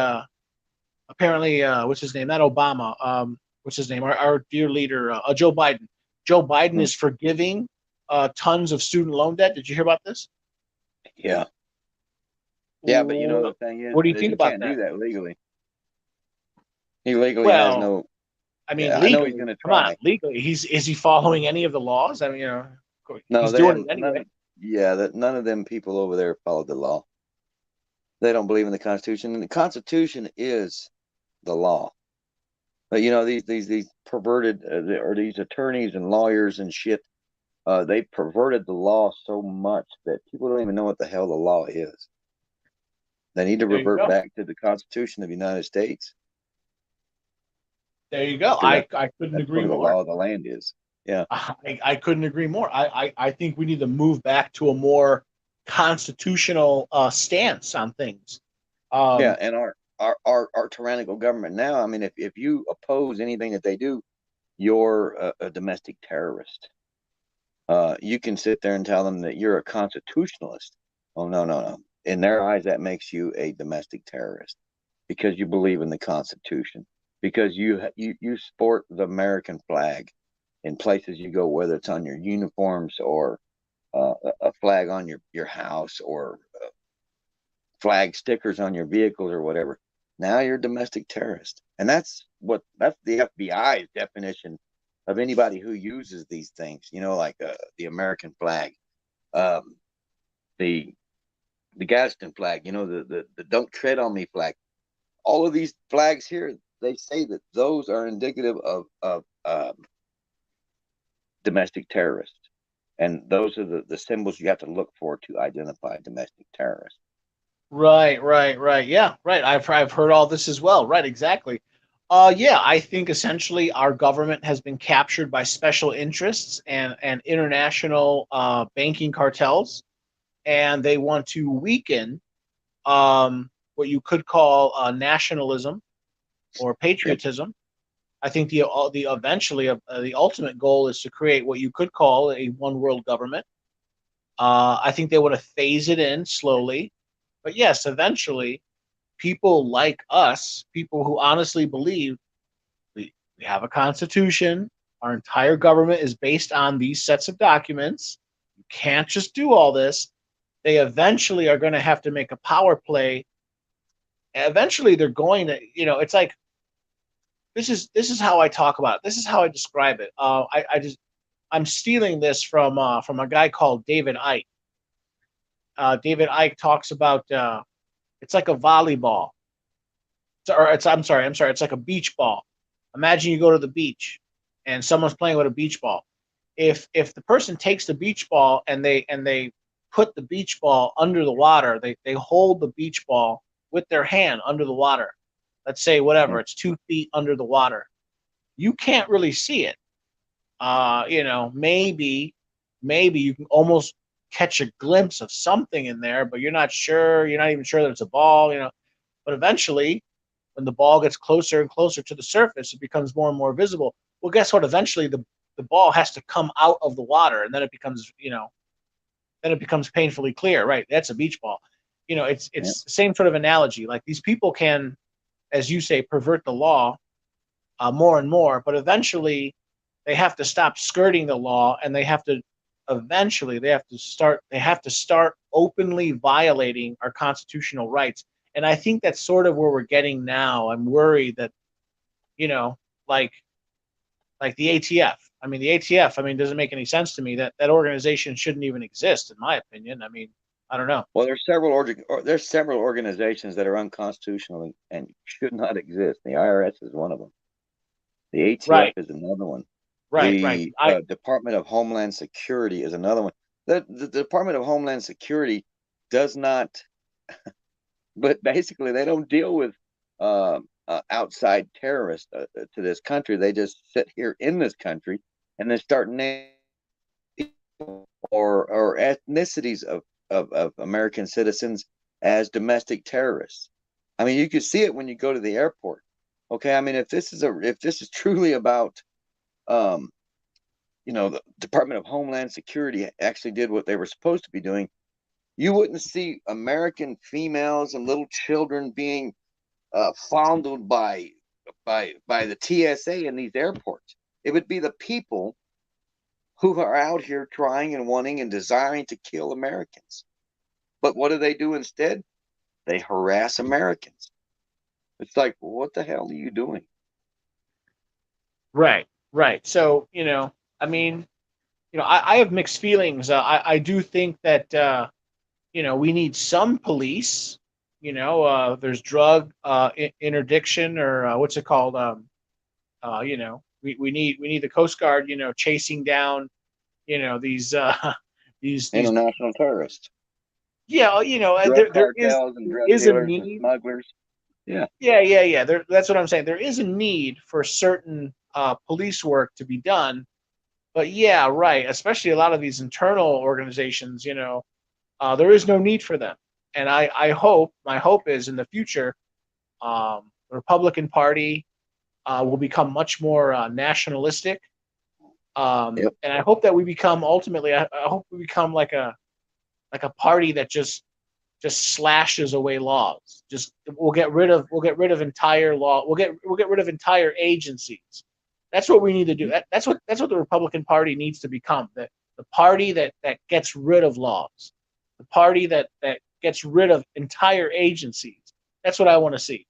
A: what's his name? Not Obama. What's his name? Our dear leader, Joe Biden. Joe Biden
B: Mm.
A: is forgiving tons of student loan debt. Did you hear about this?
B: Yeah. Yeah, but you know the thing
A: What do you
B: is
A: think
B: he
A: about
B: can't do
A: that?
B: that legally. He legally has
A: Well,
B: no.
A: I mean,
B: Yeah, I know he's
A: legally,
B: going to
A: come on,
B: try.
A: legally, is he following any of the laws? I mean,
B: No,
A: he's
B: they
A: doing
B: have
A: it
B: none
A: anyway.
B: of. Yeah, that none of them people over there follow the law. They don't believe in the Constitution, and the Constitution is the law. But you know these perverted or these attorneys and lawyers and shit. They perverted the law so much that people don't even know what the hell the law is. They need to
A: There you
B: revert
A: go.
B: back to the Constitution of the United States
A: There you go.
B: because
A: I couldn't
B: that's
A: agree
B: where the
A: more.
B: law of the land is. Yeah,
A: I couldn't agree more. I think we need to move back to a more constitutional stance on things.
B: yeah,
A: Um,
B: and our tyrannical government now. I mean, if you oppose anything that they do, you're a domestic terrorist. You can sit there and tell them that you're a constitutionalist. Oh no, no, no. In their eyes, that makes you a domestic terrorist because you believe in the Constitution, because you sport the American flag in places you go, whether it's on your uniforms or a flag on your house or flag stickers on your vehicles or whatever. Now you're a domestic terrorist, and that's the FBI's definition of anybody who uses these things. You know, like the American flag, um, the the Gadsden flag. You know, the "Don't Tread on Me" flag. All of these flags here, they say that those are indicative of domestic terrorists. And those are the symbols you have to look for to identify domestic terrorists.
A: right, right, right. Yeah, right. I've heard all this as well. Right, exactly. Yeah, I think essentially our government has been captured by special interests and international banking cartels, and they want to weaken what you could call nationalism or
B: Yep.
A: patriotism. I think the eventually the ultimate goal is to create what you could call a one world government. I think they want to phase it in slowly, but yes, eventually, people like us, people who honestly believe we have a constitution, our entire government is based on these sets of documents. You can't just do all this. They eventually are going to have to make a power play. Eventually, they're going to, it's like this is how I talk about it. This is how I describe it. I'm stealing this from a guy called David Icke. David Icke talks about it's like a volleyball. I'm sorry, it's like a beach ball. Imagine you go to the beach and someone's playing with a beach ball. If the person takes the beach ball and they put the beach ball under the water, they hold the beach ball with their hand under the water. Let's say whatever, it's 2 feet under the water. You can't really see it. Maybe you can almost catch a glimpse of something in there, but you're not sure. You're not even sure that it's a ball. But eventually, when the ball gets closer and closer to the surface, it becomes more and more visible. Well, guess what? Eventually, the the ball has to come out of the water, and then it becomes, then it becomes painfully clear, right? That's a beach ball.
B: Yeah.
A: It's the same sort of analogy. Like these people can, as you say, pervert the law more and more, but eventually they have to stop skirting the law, and they have to start openly violating our constitutional rights. And I think that's sort of where we're getting now. I'm worried that, you know, like the ATF. I mean, the ATF. I mean, doesn't make any sense to me. That organization shouldn't even exist, in my opinion. I mean, I don't know.
B: Well, there's several organizations that are unconstitutional and should not exist. The IRS is one of them. The ATF
A: Right,
B: is another one.
A: right.
B: The Department of Homeland Security is another one. The Department of Homeland Security does not, but basically they don't deal with outside terrorists to this country. They just sit here in this country and then start naming or ethnicities of American citizens as domestic terrorists. I mean, you can see it when you go to the airport. Okay, I mean, if this is truly about, the Department of Homeland Security actually did what they were supposed to be doing, you wouldn't see American females and little children being fondled by the TSA in these airports. It would be the people who are out here trying and wanting and desiring to kill Americans. But what do they do instead? They harass Americans. It's like, what the hell are you doing?
A: Right. So, I mean, I have mixed feelings. I do think that we need some police. There's drug interdiction, or what's it called? We need the Coast Guard, chasing down, these these
B: International terrorists,
A: yeah,
B: drug
A: there is
B: cartels, and
A: there
B: drug
A: is a
B: dealers and
A: need.
B: smugglers. Yeah,
A: Yeah. That's what I'm saying. There is a need for certain police work to be done, but yeah, right. Especially a lot of these internal organizations, there is no need for them. And my hope is in the future, the Republican Party will become much more nationalistic.
B: yep,
A: And I hope that we become ultimately, I hope we become like a party that just slashes away laws. Just we'll get rid of entire law. We'll get rid of entire agencies. That's what we need to do. That's what the Republican Party needs to become. The party that gets rid of laws. The party that gets rid of entire agencies. That's what I want to see.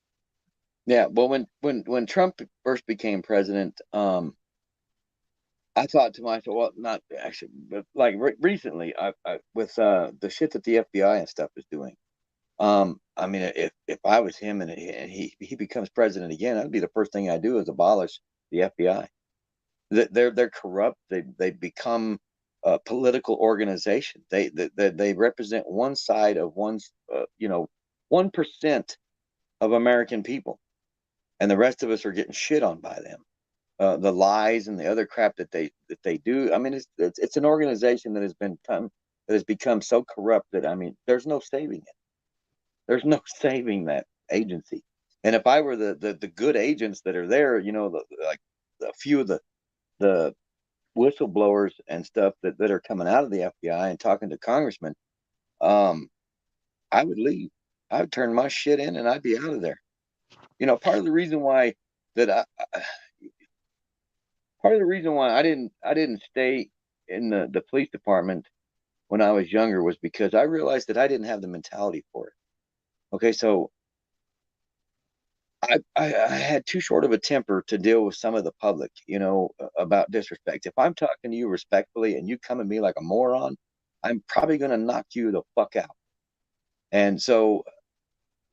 B: yeah. Well, when Trump first became president, I thought to myself, well, not actually, but like recently, I with the shit that the FBI and stuff is doing. I mean, if I was him and he becomes president again, that'd be the first thing I do is abolish the FBI. They're corrupt. They become a political organization. They represent one side of 1% of American people, and the rest of us are getting shit on by them. The lies and the other crap that they do. I mean, it's an organization that has become so corrupt that, I mean, there's no saving it. There's no saving that agency. And if I were the good agents that are there, like a few of the whistleblowers and stuff that are coming out of the FBI and talking to congressmen, um, I would leave. I would turn my shit in and I'd be out of there. Part of the reason why that part of the reason why I didn't stay in the police department when I was younger was because I realized that I didn't have the mentality for it. Okay, so I had too short of a temper to deal with some of the public, about disrespect. If I'm talking to you respectfully and you come at me like a moron, I'm probably going to knock you the fuck out. And so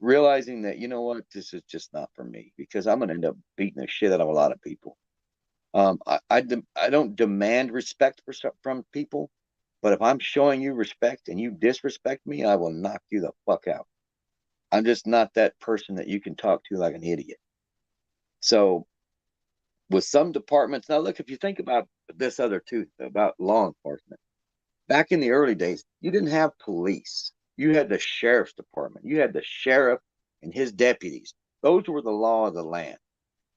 B: realizing that, you know what, this is just not for me because I'm going to end up beating the shit out of a lot of people. I don't demand respect from people, but if I'm showing you respect and you disrespect me, I will knock you the fuck out. I'm just not that person that you can talk to like an idiot. So with some departments, now look, if you think about this other too, about law enforcement, back in the early days, you didn't have police. You had the sheriff's department. You had the sheriff and his deputies. Those were the law of the land.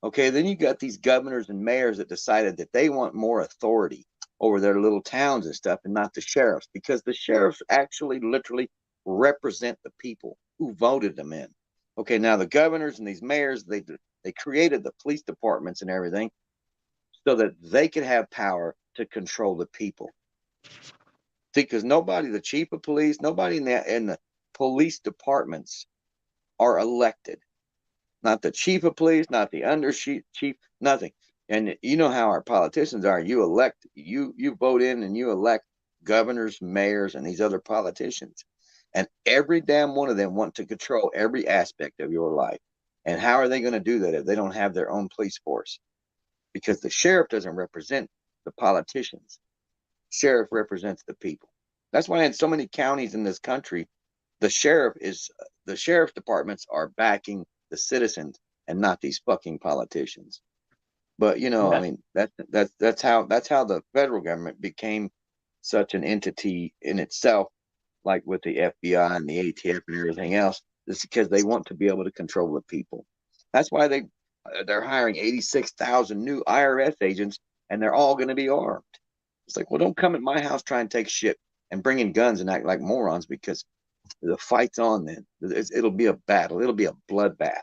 B: Okay, then you got these governors and mayors that decided that they want more authority over their little towns and stuff, and not the sheriffs, because the sheriffs actually literally represent the people who voted them in. Okay, now the governors and these mayors, they created the police departments and everything so that they could have power to control the people. See, because nobody, the chief of police, nobody in the police departments are elected. Not the chief of police, not the under chief, nothing. And you know how our politicians are. You elect, you vote in and you elect governors, mayors, and these other politicians. And every damn one of them want to control every aspect of your life. And how are they going to do that if they don't have their own police force? Because the sheriff doesn't represent the politicians. Sheriff represents the people. That's why in so many counties in this country, the sheriff's departments are backing the citizens and not these fucking politicians. But you know, I
A: Yeah.
B: mean, that's how the federal government became such an entity in itself, like with the FBI and the ATF and everything else. It's because they want to be able to control the people. That's why they're hiring 86,000 new IRS agents, and they're all going to be armed. It's like, well, don't come at my house try and take shit and bring in guns and act like morons, because the fight's on. Then it'll be a battle. It'll be a bloodbath.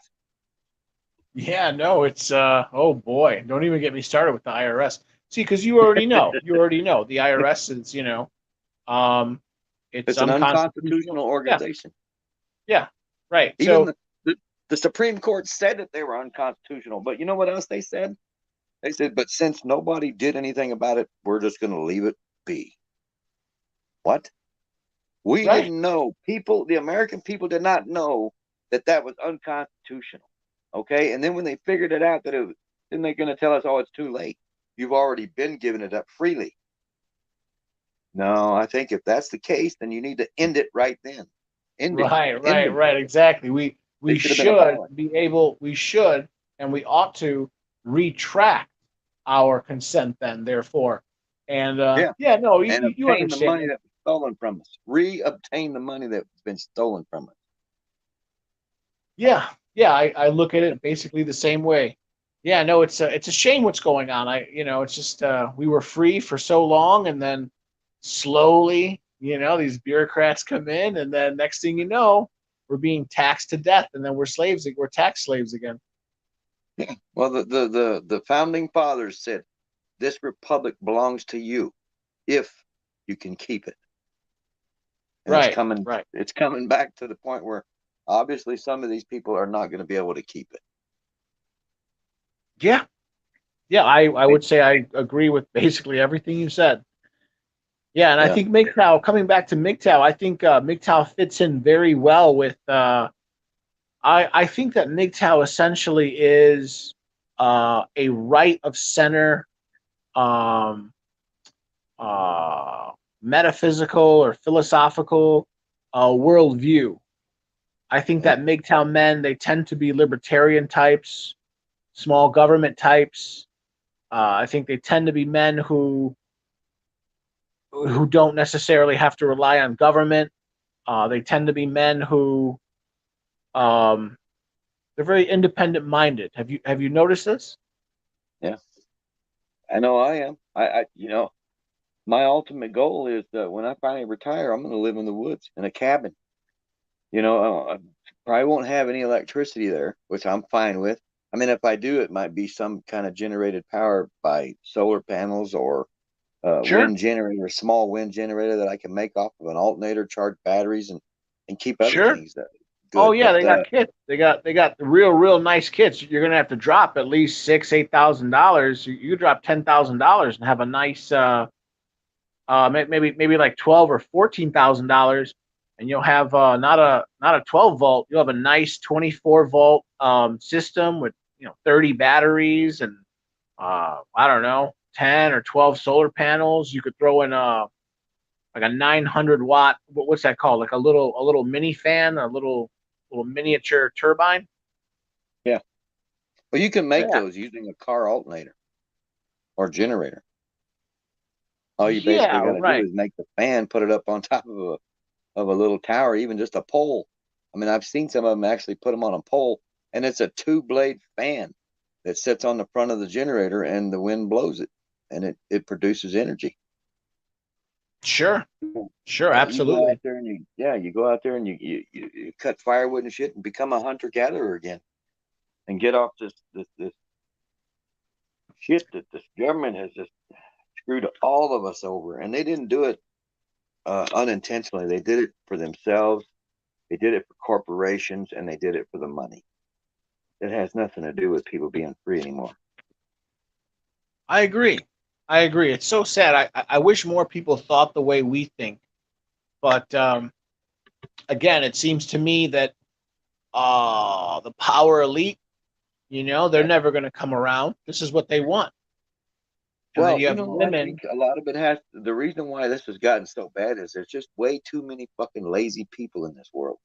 A: Yeah, no, it's oh boy, don't even get me started with the IRS. See, because you already know the IRS is, um, it's
B: It's an
A: unconstitutional.
B: unconstitutional
A: Yeah,
B: organization.
A: yeah, right.
B: Even
A: So
B: the Supreme Court said that they were unconstitutional. But you know what else they said? They said, but since nobody did anything about it, we're just going to leave it be. What? We
A: right,
B: didn't know. People, the American people did not know that that was unconstitutional. Okay. And then when they figured it out, then they're going to tell us, oh, it's too late. You've already been giving it up freely. No, I think if that's the case, then you need to end it right then. End it.
A: right,
B: End
A: right,
B: them.
A: right. Exactly. We
B: They
A: we
B: should have been
A: should
B: abolished.
A: be able. We should, and we ought to retract our consent. Then, therefore, and
B: Yeah.
A: yeah, no,
B: And
A: you
B: obtain the
A: understand
B: money
A: it.
B: that was stolen from us. Re-obtain the money that's been stolen from us.
A: Yeah, yeah. I look at it basically the same way. Yeah, no, it's a shame what's going on. It's just we were free for so long, and then slowly, these bureaucrats come in, and then next thing you know, we're being taxed to death, and then we're slaves. We're tax slaves again.
B: Well, the founding fathers said this republic belongs to you if you can keep it. And
A: Right, right.
B: it's coming back to the point where obviously some of these people are not going to be able to keep it.
A: Yeah, yeah. I would say I agree with basically everything you said. Yeah, and I
B: Yeah.
A: think Mgtow, coming back to Mgtow, I think Mgtow fits in very well with. I think that Mgtow essentially is a right of center um, uh, metaphysical or philosophical worldview. I think
B: Yeah.
A: that Mgtow men, they tend to be libertarian types, small government types. I think they tend to be men who don't necessarily have to rely on government. They tend to be men who um, they're very independent minded. Have you noticed this?
B: Yeah. I know I am. My ultimate goal is that when I finally retire, I'm going to live in the woods in a cabin. I probably won't have any electricity there, which I'm fine with. I mean, if I do, it might be some kind of generated power by solar panels or
A: Sure,
B: wind generator, small wind generator that I can make off of an alternator, charge batteries, and keep other
A: sure.
B: things that
A: Oh
B: good.
A: yeah,
B: But
A: they got kits. They got real nice kits. You're gonna have to drop at least $6,000-8,000. You drop $10,000 and have a nice maybe like 12 or 14,000 dollars, and you'll have not a 12 volt. You'll have a nice 24 volt system with 30 batteries and I don't know 10 or 12 solar panels. You could throw in like a 900 watt. What's that called? Like a little mini fan, a little miniature turbine.
B: yeah, well, you can make
A: Yeah,
B: those using a car alternator or generator. All you basically
A: yeah,
B: got to do
A: right.
B: is make the fan, put it up on top of a little tower, even just a pole. I mean, I've seen some of them actually put them on a pole, and it's a two blade fan that sits on the front of the generator, and the wind blows it, and it produces energy.
A: Sure. Sure.
B: You go out
A: Absolutely.
B: there and you go out there and you cut firewood and shit and become a hunter gatherer again, and get off this shit that this government has just screwed all of us over. And they didn't do it unintentionally. They did it for themselves. They did it for corporations, and they did it for the money. It has nothing to do with people being free anymore.
A: I agree. I agree. It's so sad. I wish more people thought the way we think. But again, it seems to me that the power elite, they're never going to come around. This is what they want. And then
B: Well,
A: you have
B: I
A: women.
B: think a lot of it has the reason why this has gotten so bad is there's just way too many fucking lazy people in this world.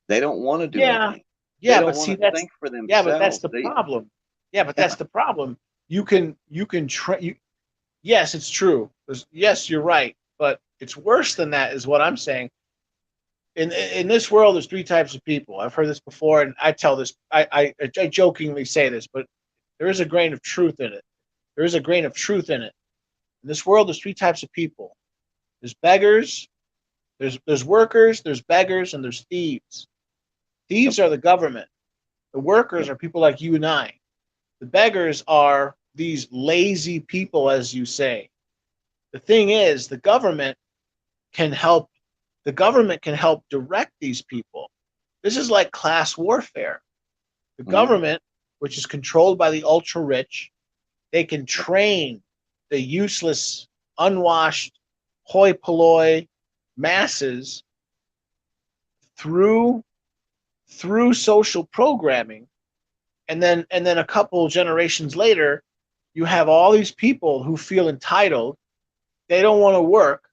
B: They don't want to do
A: Yeah,
B: anything. They
A: yeah,
B: don't
A: but
B: want
A: see,
B: to
A: that's
B: think for
A: yeah, but that's
B: themselves.
A: the
B: They
A: problem. Yeah, but that's the problem. You can yes, it's true. Yes, you're right, but it's worse than that, is what I'm saying. In this world, there's three types of people. I've heard this before, and I tell this. I jokingly say this, but there is a grain of truth in it. There is a grain of truth in it. In this world, there's three types of people. There's beggars, there's workers, there's beggars, and there's thieves.
B: Yep.
A: Thieves are the government. The workers
B: Yep.
A: are people like you and I. The beggars are these lazy people, as you say. The thing is, can help. The government can help direct these people. This is like class warfare. The
B: Mhm.
A: government, which is controlled by the ultra rich, they can train the useless, unwashed, hoi polloi masses through social programming, and then a couple generations later, you have all these people who feel entitled. They don't want to work.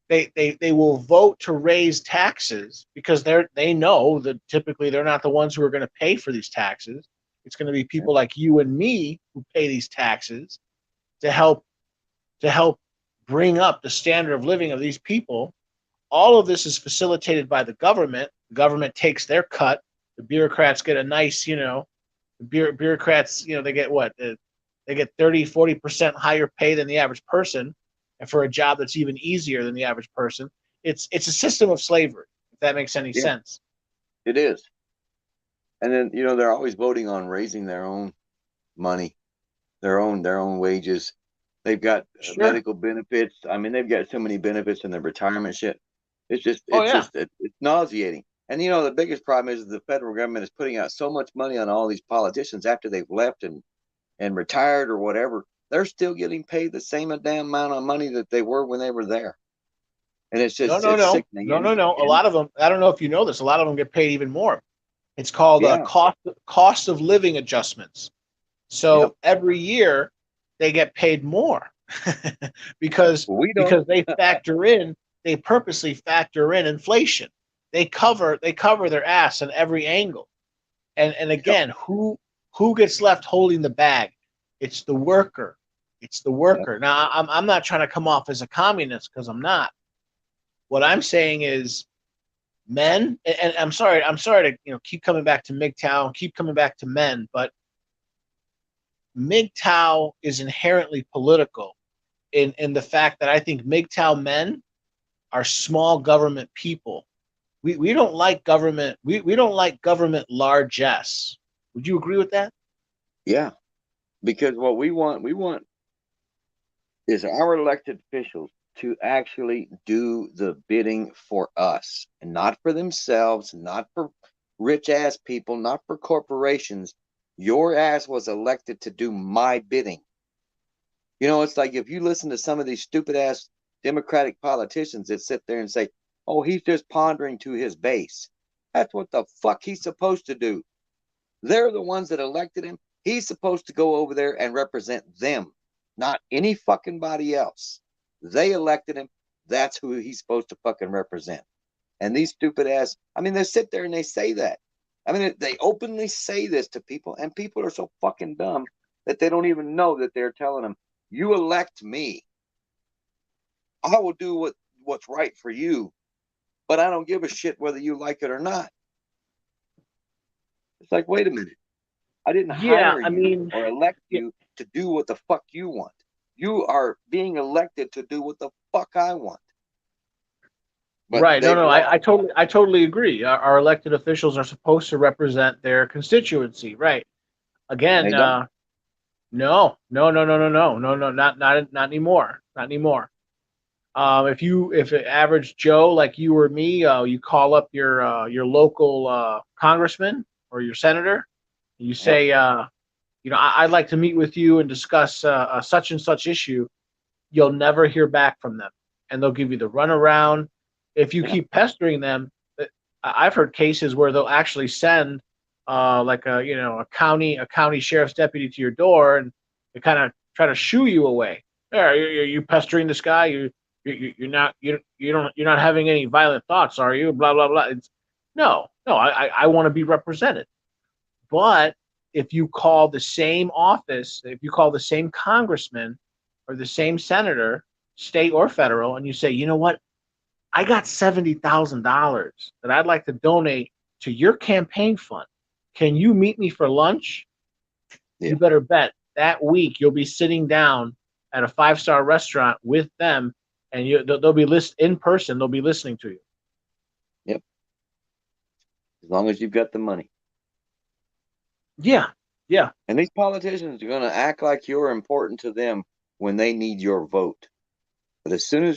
A: They will vote to raise taxes because they know that typically they're not the ones who are going to pay for these taxes. It's going to be people like you and me who pay these taxes to help bring up the standard of living of these people. All of this is facilitated by the government. The government takes their cut. The bureaucrats get a nice, the bureaucrats, they get what? They get 30-40% higher pay than the average person, and for a job that's even easier than the average person. It's a system of slavery, if that makes any
B: Yeah,
A: sense.
B: it is. And then they're always voting on raising their own money, their own wages. They've got
A: Sure.
B: medical benefits. I mean, they've got so many benefits in their retirement shit. It's just
A: Oh
B: it's
A: yeah.
B: just it's nauseating. And the biggest problem is the federal government is putting out so much money on all these politicians after they've left and retired or whatever. They're still getting paid the same damn amount of money that they were when they were there. And it's
A: No,
B: just
A: no,
B: it's
A: no,
B: sickening.
A: no, no, no. A
B: And
A: lot of them. I don't know if you know this. A lot of them get paid even more. It's called
B: yeah,
A: cost of living adjustments.
B: yep.
A: So every year they get paid more because
B: Well, we don't.
A: because they purposely factor in inflation. They cover their ass in every angle. And
B: Yep.
A: again, who gets left holding the bag? It's the worker. It's the
B: Yep.
A: worker. Now I'm not trying to come off as a communist because I'm not. What I'm saying is men, and I'm sorry to keep coming back to Mgtow and keep coming back to men, but Mgtow is inherently political in the fact that I think Mgtow men are small government people. We don't like government. We don't like government largesse. Would you agree with that?
B: Yeah. Because what we want is our elected officials to actually do the bidding for us and not for themselves, not for rich ass people, not for corporations. Your ass was elected to do my bidding. It's like if you listen to some of these stupid ass Democratic politicians that sit there and say, oh, he's just pondering to his base. That's what the fuck he's supposed to do. They're the ones that elected him. He's supposed to go over there and represent them, not any fucking body else. They elected him. That's who he's supposed to fucking represent. And these stupid ass, I mean, they sit there and they say that. I mean, they openly say this to people, and people are so fucking dumb that they don't even know that they're telling them, you elect me. I will do what's right for you, but I don't give a shit whether you like it or not. It's like, wait a minute. I didn't
A: Yeah,
B: hire
A: I
B: you
A: mean,
B: or elect
A: yeah,
B: you to do what the fuck you want. You are being elected to do what the fuck I want. But
A: right. No,
B: they've
A: no,
B: lost.
A: I totally agree. Our elected officials are supposed to represent their constituency, right?
B: And
A: Again,
B: they don't.
A: no, no, no, no, no, no, no, no, not anymore, not anymore. If an average Joe like you or me, you call up your local congressman or your senator, you
B: Yep.
A: say, I'd like to meet with you and discuss a such and such issue. You'll never hear back from them, and they'll give you the runaround. If you
B: Yeah.
A: keep pestering them, I've heard cases where they'll actually send like a county sheriff's deputy to your door, and they kind of try to shoo you away. Are you pestering this guy? You're not you're not having any violent thoughts, are you? Blah blah blah. No. I want to be represented. But if you call the same office, if you call the same congressman or the same senator, state or federal, and you say, you know what, I got $70,000 that I'd like to donate to your campaign fund. Can you meet me for lunch?
B: Yeah.
A: You better bet that week you'll be sitting down at a five-star restaurant with them, and they'll be in person. They'll be listening to you.
B: Yep. As long as you've got the money.
A: Yeah, yeah,
B: And these politicians are going to act like you're important to them when they need your vote. But as soon
A: right,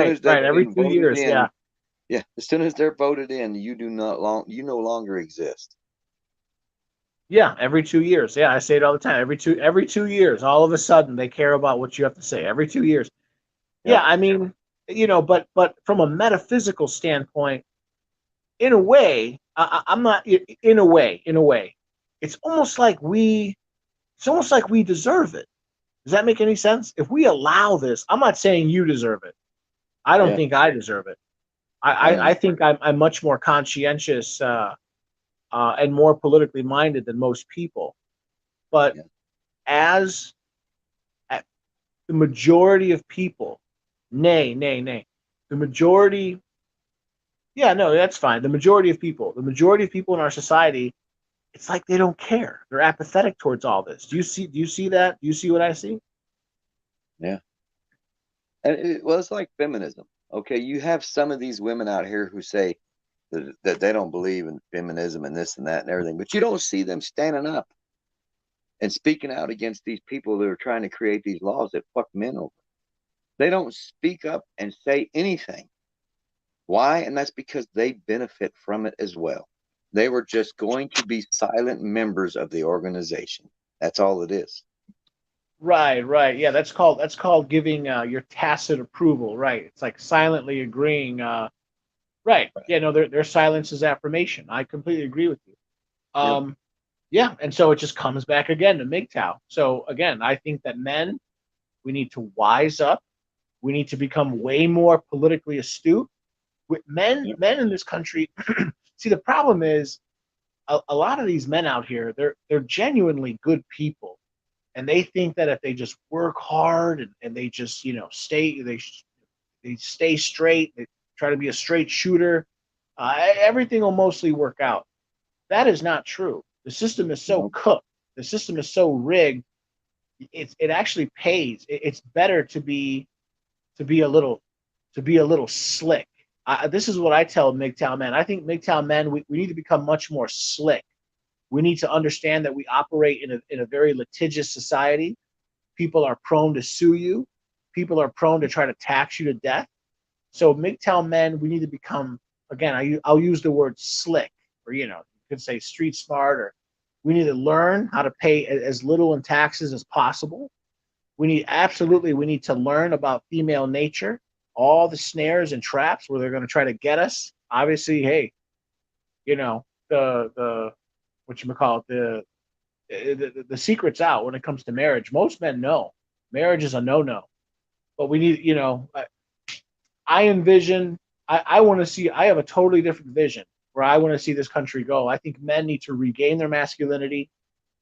B: as they've
A: right. Every
B: been
A: two
B: voted
A: years,
B: in,
A: yeah.
B: yeah, as soon as they're voted in, you no longer exist.
A: Yeah, every 2 years. Yeah, I say it all the time. Every 2 years, all of a sudden they care about what you have to say. Every 2 years. Yeah,
B: Yep.
A: I mean, but from a metaphysical standpoint, in a way, I'm not. In a way, it's almost like we deserve it. Does that make any sense? If we allow this, I'm not saying you deserve it. I don't
B: Yeah.
A: think I deserve it. I
B: I
A: I,
B: know.
A: I think I'm much more conscientious and more politically minded than most people. But
B: Yeah.
A: as the majority of people, nay, the majority, yeah, no, that's fine. The majority of people in our society, it's like they don't care. They're apathetic towards all this. Do you see that? Do you see what I see?
B: Yeah. Well, it's like feminism. Okay, you have some of these women out here who say that they don't believe in feminism and this and that and everything, but you don't see them standing up and speaking out against these people that are trying to create these laws that fuck men over. They don't speak up and say anything. Why? And that's because they benefit from it as well. They were just going to be silent members of the organization. That's all it is.
A: Right, right. Yeah, that's called giving your tacit approval. Right. It's like silently agreeing. Right. Yeah. No, their silence is affirmation. I completely agree with you.
B: Yep.
A: Um, yeah, and so it just comes back again to Mgtow. So again, I think that men, we need to wise up. We need to become way more politically astute. With men,
B: Yep.
A: men in this country, see the problem is a lot of these men out here, they're genuinely good people, and they think that if they just work hard and they just they stay straight, they try to be a straight shooter, everything will mostly work out. That is not true. The system is so
B: Nope.
A: cooked. The system is so rigged. It actually pays. It's better to be a little slick. This is what I tell Mgtow men. I think Mgtow men, we need to become much more slick. We need to understand that we operate in a very litigious society. People are prone to sue you. People are prone to try to tax you to death. So Mgtow men, we need to become, again, I'll use the word slick, or you could say street smart, or we need to learn how to pay as little in taxes as possible. We need to learn about female nature, all the snares and traps where they're going to try to get us. Obviously, hey, the what you call it, the secret's out when it comes to marriage. Most men know marriage is a no-no, but we need, I envision, I want to see, I have a totally different vision where I want to see this country go. I think men need to regain their masculinity.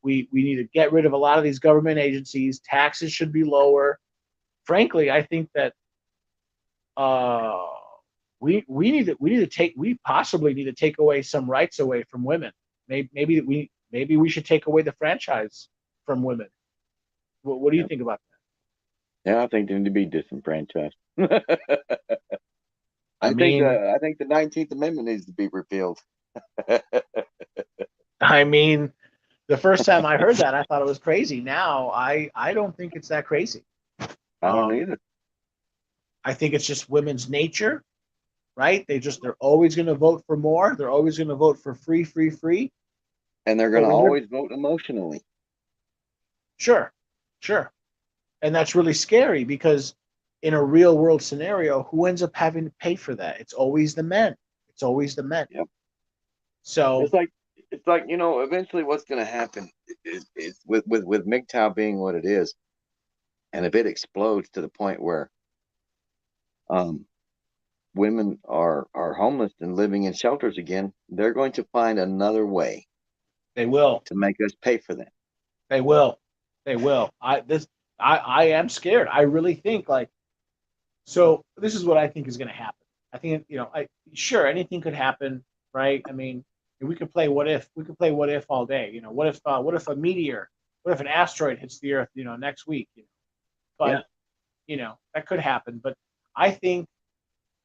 A: We need to get rid of a lot of these government agencies. Taxes should be lower. Frankly, I think that uh, we possibly need to take away some rights away from women. Maybe maybe we should take away the franchise from women. What do you
B: Yeah,
A: think about
B: yeah, I think they need to be disenfranchised.
A: that? I mean,
B: I think the 19th Amendment needs to be repealed. I
A: I mean, the first time I heard that, I thought it was crazy. Now, I don't think it's that crazy.
B: don't
A: Um,
B: either.
A: I think it's just women's nature, right? They're always going to vote for more. They're always going to vote for free, free, free.
B: And they're
A: But
B: going to
A: when you're
B: always vote emotionally.
A: sure, sure, and that's really scary because in a real world scenario, who ends up having to pay for that? It's always the men. It's always the men.
B: Yep.
A: So
B: It's like eventually what's going to happen is with Mgtow being what it is, and if it explodes to the point where um, women are homeless and living in shelters again, they're going to find another way
A: they will.
B: to make us pay for them.
A: They will. They will. I am scared. I really think like so this is what I think is going to happen. I think I sure anything could happen, right? I mean, we could play what if. We could play what if all day. What if a meteor, what if an asteroid hits the earth, next week,
B: Yeah.
A: But, that could happen, but I think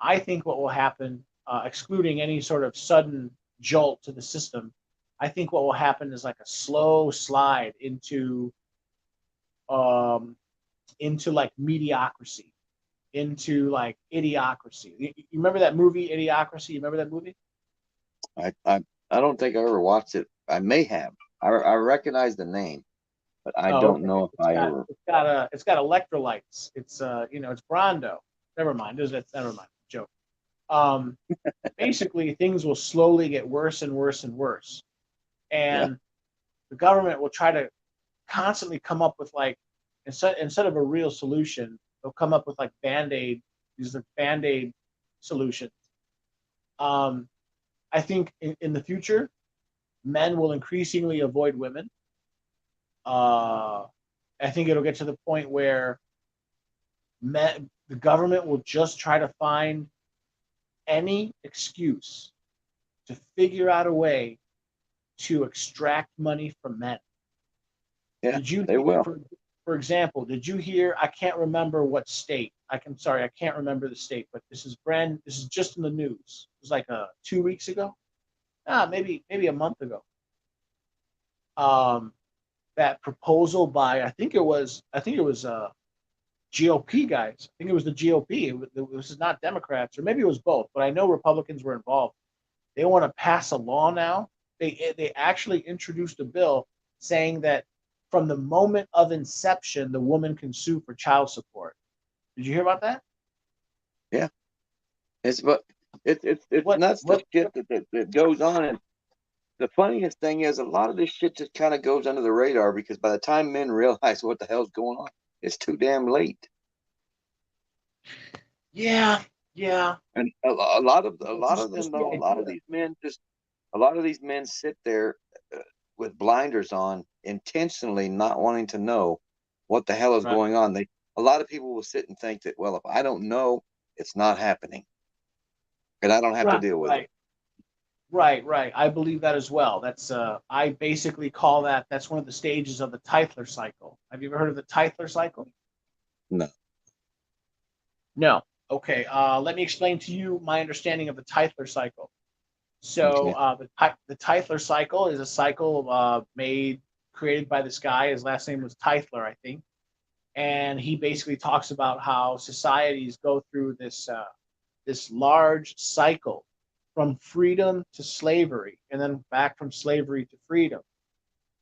A: I think what will happen, excluding any sort of sudden jolt to the system, I think what will happen is like a slow slide um, into like mediocrity, into like idiocracy. You remember that movie, Idiocracy? You remember that movie?
B: I, I I don't think I ever watched it. I may have. I recognize the name, but I
A: Oh,
B: don't
A: okay.
B: know if I ever.
A: It's got electrolytes. It's Brondo. Never mind. Never mind. Joke. Um, Basically, things will slowly get worse and worse and worse,
B: Yeah.
A: and the government will try to constantly come up with like instead of a real solution, they'll come up with like band-aid, these are band-aid solutions. Um, I think in the future, men will increasingly avoid women. I think it'll get to the point where the government will just try to find any excuse to figure out a way to extract money from men.
B: Yeah,
A: Did you,
B: they will.
A: for example, did you hear? I can't remember what state. Sorry, I can't remember the state, but this is just in the news. It was like 2 weeks ago. Maybe a month ago. Um, that proposal by I think it was GOP guys. I think it was the GOP. This is not Democrats, or maybe it was both, but I know Republicans were involved. They want to pass a law now. They actually introduced a bill saying that from the moment of inception, the woman can sue for child support. Did you hear about that?
B: Yeah. It's but it's
A: What
B: nuts the
A: what
B: shit that goes on. And the funniest thing is a lot of this shit just kind of goes under the radar because by the time men realize what the hell's going on, it's too damn late.
A: Yeah, yeah.
B: And a lot of them
A: Just the
B: though,
A: idea.
B: a lot of these men sit there with blinders on, intentionally not wanting to know what the hell is
A: Right,
B: going on. They A lot of people will sit and think that, well, if I don't know, it's not happening, and I don't have to
A: right,
B: deal with it.
A: right. Right. I believe that as well. I basically call that's one of the stages of the Tytler cycle. Have you ever heard of the Tytler cycle?
B: No.
A: No. Okay. Let me explain to you my understanding of the Tytler cycle. So
B: Okay.
A: the Tytler cycle is a cycle created by this guy. His last name was Tytler, I think, and he basically talks about how societies go through this large cycle from freedom to slavery, and then back from slavery to freedom.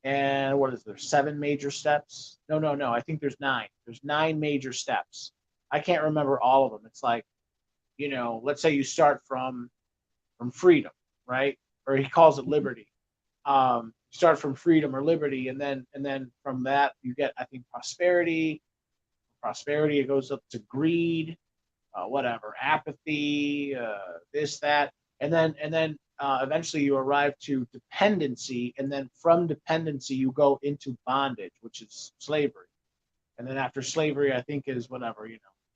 A: And what is there? 7 major steps? No. I think there's 9. There's 9 major steps. I can't remember all of them. It's like, let's say you start from freedom, right? Or he calls it liberty. Start from freedom or liberty, and then from that you get, I think, prosperity. Prosperity, it goes up to greed, whatever, apathy, this, that, and then eventually you arrive to dependency, and then from dependency you go into bondage, which is slavery, and then after slavery, I think is whatever,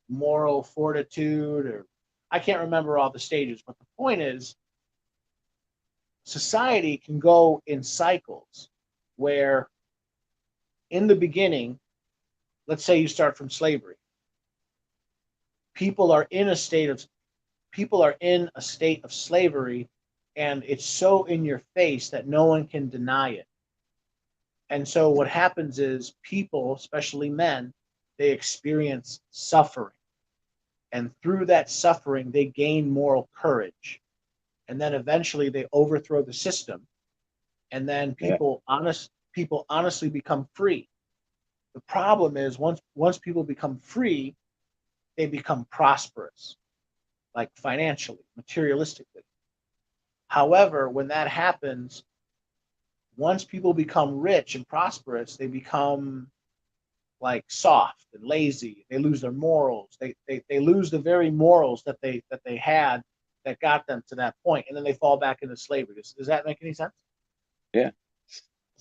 A: moral fortitude, or I can't remember all the stages, but the point is, society can go in cycles. where in the beginning, let's say you start from slavery, people are in a state of slavery, and it's so in your face that no one can deny it. And so what happens is people, especially men, they experience suffering. And through that suffering, they gain moral courage. And then eventually they overthrow the system. And then
B: Yeah.
A: people honestly become free. The problem is once people become free, they become prosperous, like financially, materialistically. However, when that happens, once people become rich and prosperous, they become like soft and lazy. They lose their morals. They lose the very morals that they had that got them to that point, and then they fall back into slavery. Does that make any sense?
B: Yeah.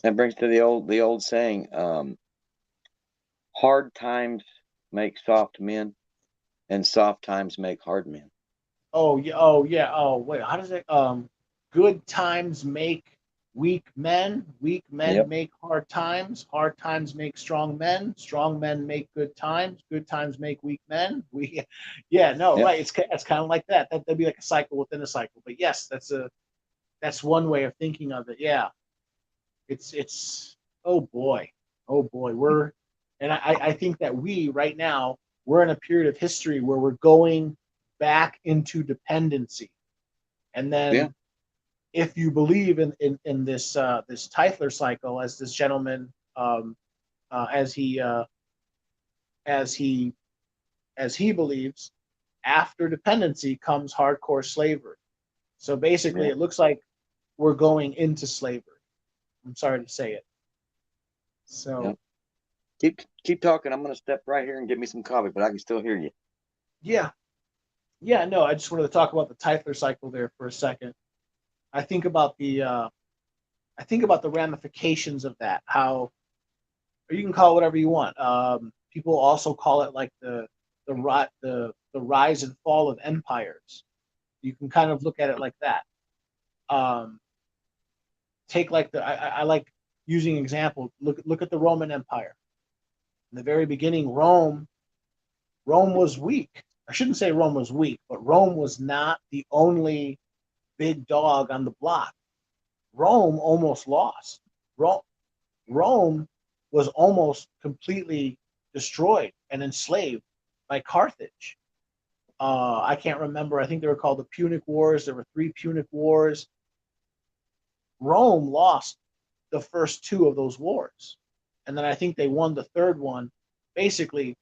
B: That brings to the old saying, hard times make soft men, and soft times make hard men.
A: Oh yeah. Oh yeah. Oh wait. How does it? Good times make weak men. Weak men
B: Yep.
A: make hard times. Hard times make strong men. Strong men make good times. Good times make weak men. Yeah. No.
B: Yep.
A: Right. It's kind of like that. That'd be like a cycle within a cycle. But yes, that's one way of thinking of it. Yeah. It's. Oh boy. Oh boy. I think that we right now we're in a period of history where we're going back into dependency. And
B: Yeah.
A: then if you believe in this this Typhler cycle, as this gentleman as he as he as he believes, after dependency comes hardcore slavery. So basically,
B: Yeah.
A: it looks like we're going into slavery. I'm sorry to say it. So
B: Yep. Keep talking. I'm gonna step right here and get me some coffee, but I can still hear you.
A: yeah, yeah, no, I just wanted to talk about the Typhler cycle there for a second. I think about the ramifications of that. How, or you can call it whatever you want. People also call it like the rise and fall of empires. You can kind of look at it like that. Um, take like I like using example. Look at the Roman Empire. In the very beginning, Rome was weak. I shouldn't say Rome was weak, but Rome was not the only big dog on the block. Rome almost lost. Rome, Rome was almost completely destroyed and enslaved by Carthage. I can't remember. I think they were called the Punic Wars. There were 3 Punic Wars. Rome lost the first 2 of those wars, and then I think they won the third one. Basically,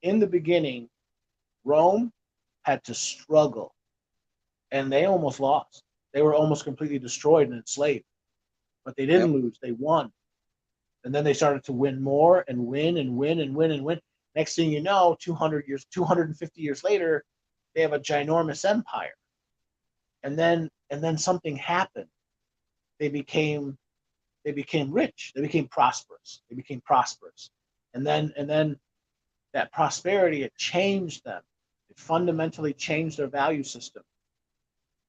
A: in the beginning, Rome had to struggle, and they almost lost. They were almost completely destroyed and enslaved, but they
B: Yep.
A: didn't lose. They won. And then they started to win more and win and win and win and win. Next thing you know, 200 years, 250 years later, they have a ginormous empire. And then something happened. They became they became rich. They became prosperous. They became prosperous. And then that prosperity, it changed them. It fundamentally changed their value system.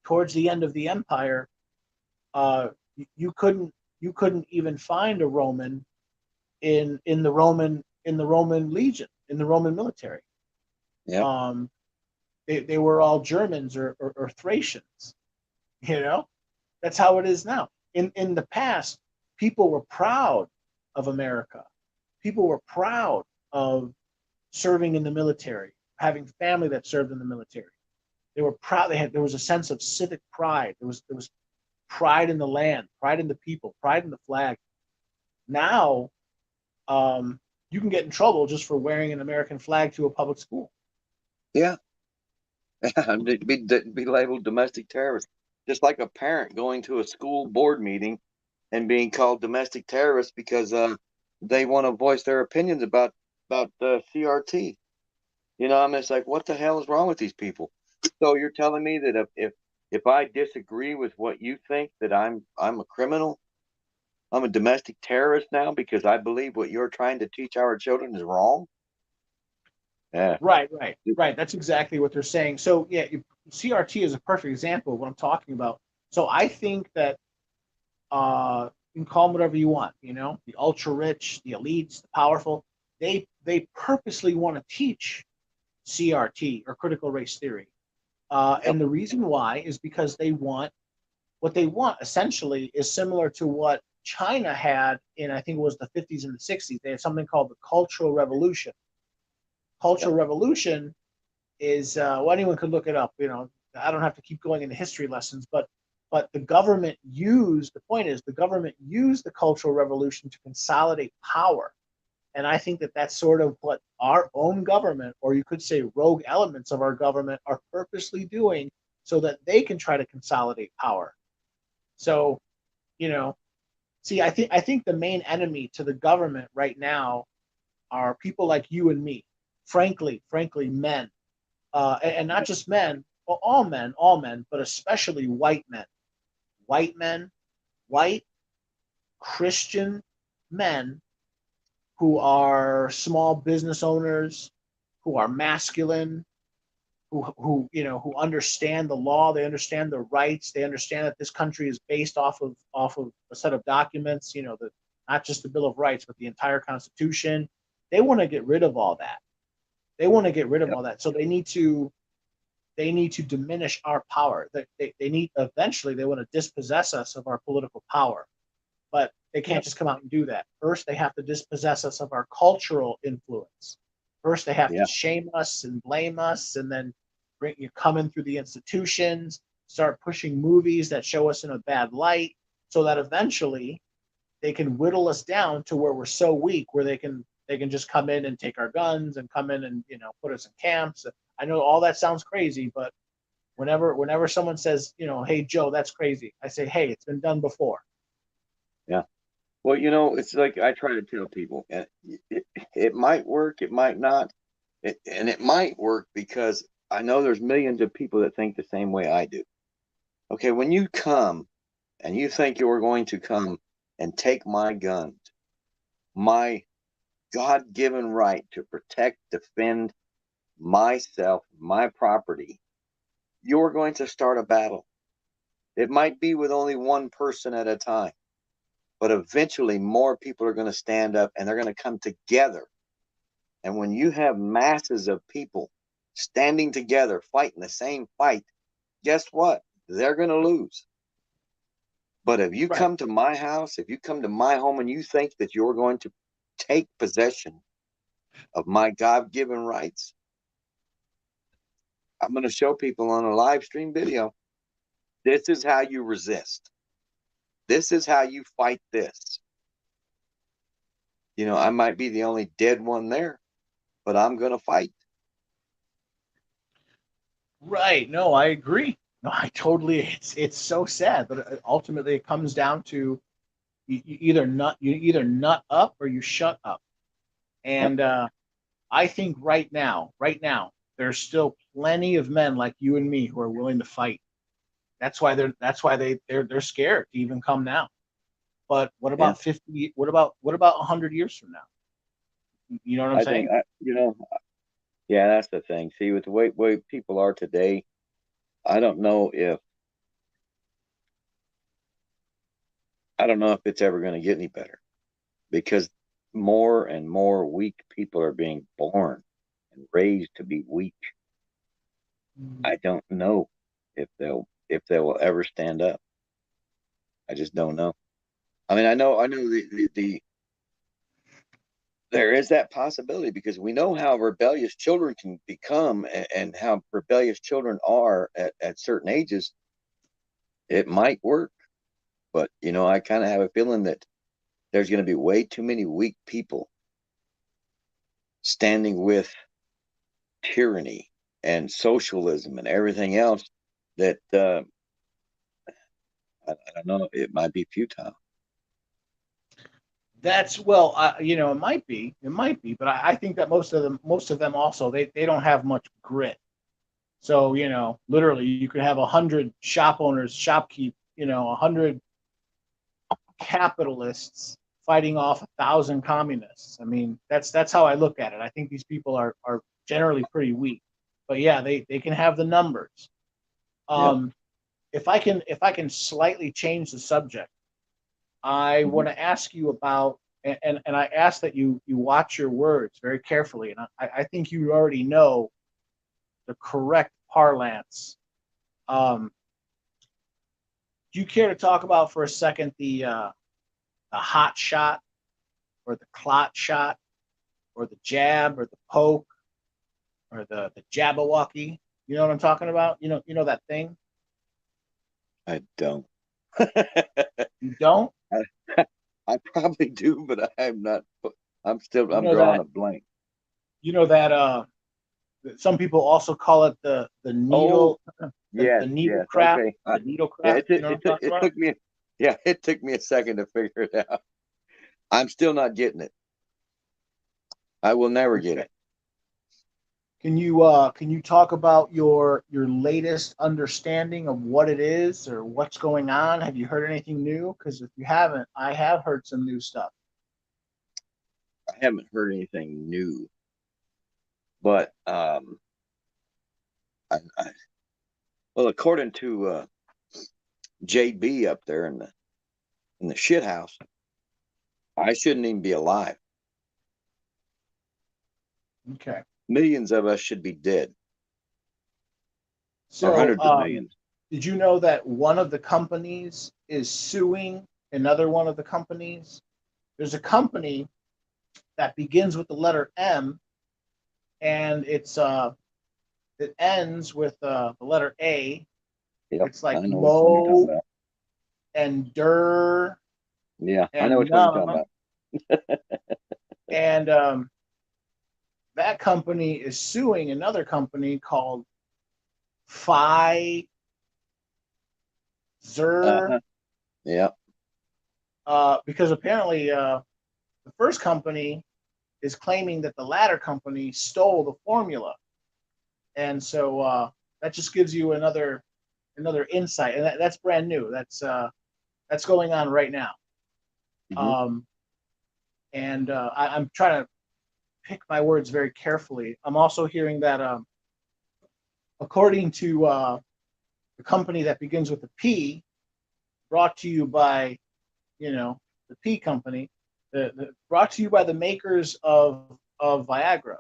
A: Towards the end of the empire, uh, you couldn't even find a Roman in the Roman legion, in the Roman military.
B: Yep.
A: Um, they were all Germans or Thracians. You know, that's how it is now. In the past, people were proud of America. People were proud of serving in the military, having family that served in the military. They were proud. There was a sense of civic pride. There was pride in the land, pride in the people, pride in the flag. Now, you can get in trouble just for wearing an American flag to a public school.
B: Yeah. Be labeled domestic terrorist, just like a parent going to a school board meeting and being called domestic terrorist because they want to voice their opinions about the CRT. I mean, it's like, what the hell is wrong with these people? So you're telling me that if I disagree with what you think, that I'm a criminal, I'm a domestic terrorist now because I believe what you're trying to teach our children is wrong? Yeah.
A: Right. That's exactly what they're saying. So yeah, CRT is a perfect example of what I'm talking about. So I think that you can call them whatever you want, you know, the ultra rich, the elites, the powerful. They purposely want to teach CRT or critical race theory.
B: Yep.
A: And the reason why is because they want what they want essentially is similar to what China had in, I think it was the 50s and the 60s. They had something called the Cultural Revolution.
B: Yep.
A: Cultural Revolution is, well, anyone could look it up. You know, I don't have to keep going into history lessons, but the government used, the point is the government used the Cultural Revolution to consolidate power. And I think that that's sort of what our own government, or you could say rogue elements of our government, are purposely doing so that they can try to consolidate power. So, you know, see, I think the main enemy to the government right now are people like you and me. Frankly, men, and not just men, well, all men, but especially white men, white Christian men who are small business owners, who are masculine, who understand the law, they understand the rights, they understand that this country is based off of a set of documents, you know, the not just the Bill of Rights, but the entire Constitution. They want to get rid of all that. They want to get rid of
B: Yep.
A: all that. So they need to diminish our power. They need eventually they want to dispossess us of our political power, but they can't
B: Yep.
A: just come out and do that. First, they have to dispossess us of our cultural influence. First, they have to
B: Yeah.
A: shame us and blame us, and then bring you come in through the institutions, start pushing movies that show us in a bad light, so that eventually they can whittle us down to where we're so weak, where they can just come in and take our guns and come in and put us in camps. I know all that sounds crazy, but whenever someone says, hey Joe, that's crazy, I say, hey, it's been done before.
B: Yeah. Well, it's like I try to tell people, and it might work, it might not, and it might work because I know there's millions of people that think the same way I do. Okay, when you come and you think you're going to come and take my guns, my God given right to protect, defend myself, my property, you're going to start a battle. It might be with only one person at a time, but eventually more people are going to stand up and they're going to come together. And when you have masses of people standing together, fighting the same fight, guess what? They're going to lose. But if you
A: Right.
B: come to my house, if you come to my home and you think that you're going to take possession of my God given rights, I'm going to show people on a live stream video. This is how you resist. This is how you fight this. I might be the only dead one there, but I'm going to fight.
A: Right. No, I agree. No, I totally. It's so sad, but ultimately it comes down to you either nut up or you shut up.
B: Yep.
A: And I think right now, there's still plenty of men like you and me who are willing to fight. That's why they're scared to even come now. But what
B: Yeah.
A: about 50? What about 100 years from now? You know what I'm
B: I think,
A: saying?
B: yeah, that's the thing. See, with the way people are today, I don't know if it's ever going to get any better because more and more weak people are being born and raised to be weak. I don't know if they will ever stand up. I just don't know. I mean, I know there is that possibility because we know how rebellious children can become and how rebellious children are at certain ages. It might work, but I kind of have a feeling that there's going to be way too many weak people standing with tyranny and socialism and everything else that I don't know. It might be futile.
A: That's well, it might be, but I think that most of them also they don't have much grit. So literally, you could have 100 shop owners, shopkeep, 100 capitalists fighting off 1,000 communists. I mean, that's how I look at it. I think these people are generally pretty weak, but yeah, they can have the numbers.
B: Yep.
A: Um, if I can slightly change the subject, I want to ask you about, and I ask that you watch your words very carefully, and I think you already know the correct parlance. Um, do you care to talk about for a second the hot shot or the clot shot or the jab or the poke or the jabberwocky? You know what I'm talking about? You know that thing?
B: I don't.
A: You don't?
B: I probably do, but I'm not.
A: You
B: I'm
A: know
B: drawing
A: that
B: a blank.
A: you know that some people also call it the
B: Oh,
A: needle the
B: yes,
A: needle
B: yes.
A: crap,
B: Okay.
A: the needle
B: Yeah,
A: crap. You know what I'm talking
B: it
A: about?
B: took me. Yeah, it took me a second to figure it out. I'm still not getting it. I will never get
A: Okay.
B: it.
A: Can you talk about your latest understanding of what it is or what's going on? Have you heard anything new? Because if you haven't, I have heard some new stuff.
B: I haven't heard anything new, but I well, according to JB up there in the shit house, I shouldn't even be alive.
A: Okay.
B: Millions of us should be dead, or
A: So,
B: hundreds of millions.
A: did you know that one of the companies is suing another one of the companies? There's a company that begins with the letter M, and it ends with the letter A.
B: Yep,
A: It's like
B: I know which one you're talking
A: Mo
B: about.
A: and Der
B: Yeah, I know
A: and
B: which one you're talking
A: Num,
B: about.
A: and that company is suing another company called Pfizer,
B: Uh-huh. Yeah,
A: because apparently the first company is claiming that the latter company stole the formula, and so that just gives you another insight, and that's brand new. That's going on right now.
B: hmm
A: Um, and I'm trying to pick my words very carefully. I'm also hearing that according to the company that begins with a P, brought to you by the P company, brought to you by the makers of Viagra.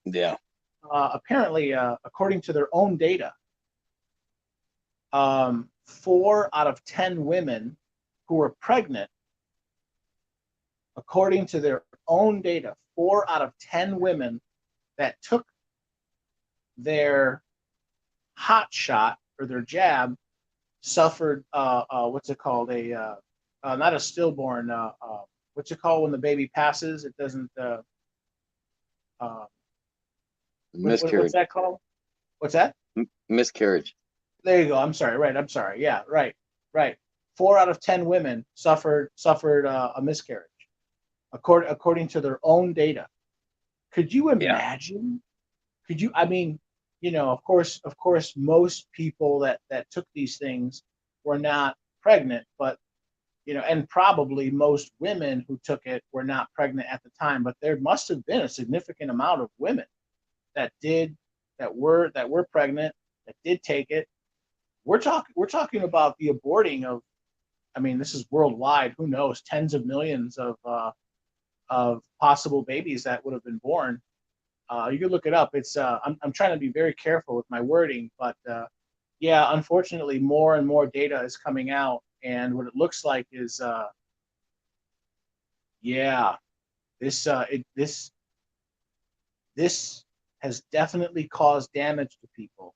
B: yeah.
A: Apparently, according to their own data, 4 out of 10 women who were pregnant, according to their own data, 4 out of 10 women that took their hot shot or their jab suffered what's it called not a stillborn what's it called when the baby passes it doesn't uh, what's
B: Miscarriage.
A: that called? What's that?
B: Miscarriage.
A: There you go. I'm sorry. Right. I'm sorry. Yeah. Right. Right. 4 out of 10 women suffered a miscarriage, according to their own data. Could you
B: Yeah.
A: imagine? Could you? I mean, of course, most people that took these things were not pregnant, but and probably most women who took it were not pregnant at the time. But there must have been a significant amount of women that were pregnant that did take it. We're talking about the aborting of. I mean, this is worldwide. Who knows? Tens of millions of possible babies that would have been born. You can look it up. I'm trying to be very careful with my wording, but yeah, unfortunately, more and more data is coming out, and what it looks like is yeah, this has definitely caused damage to people.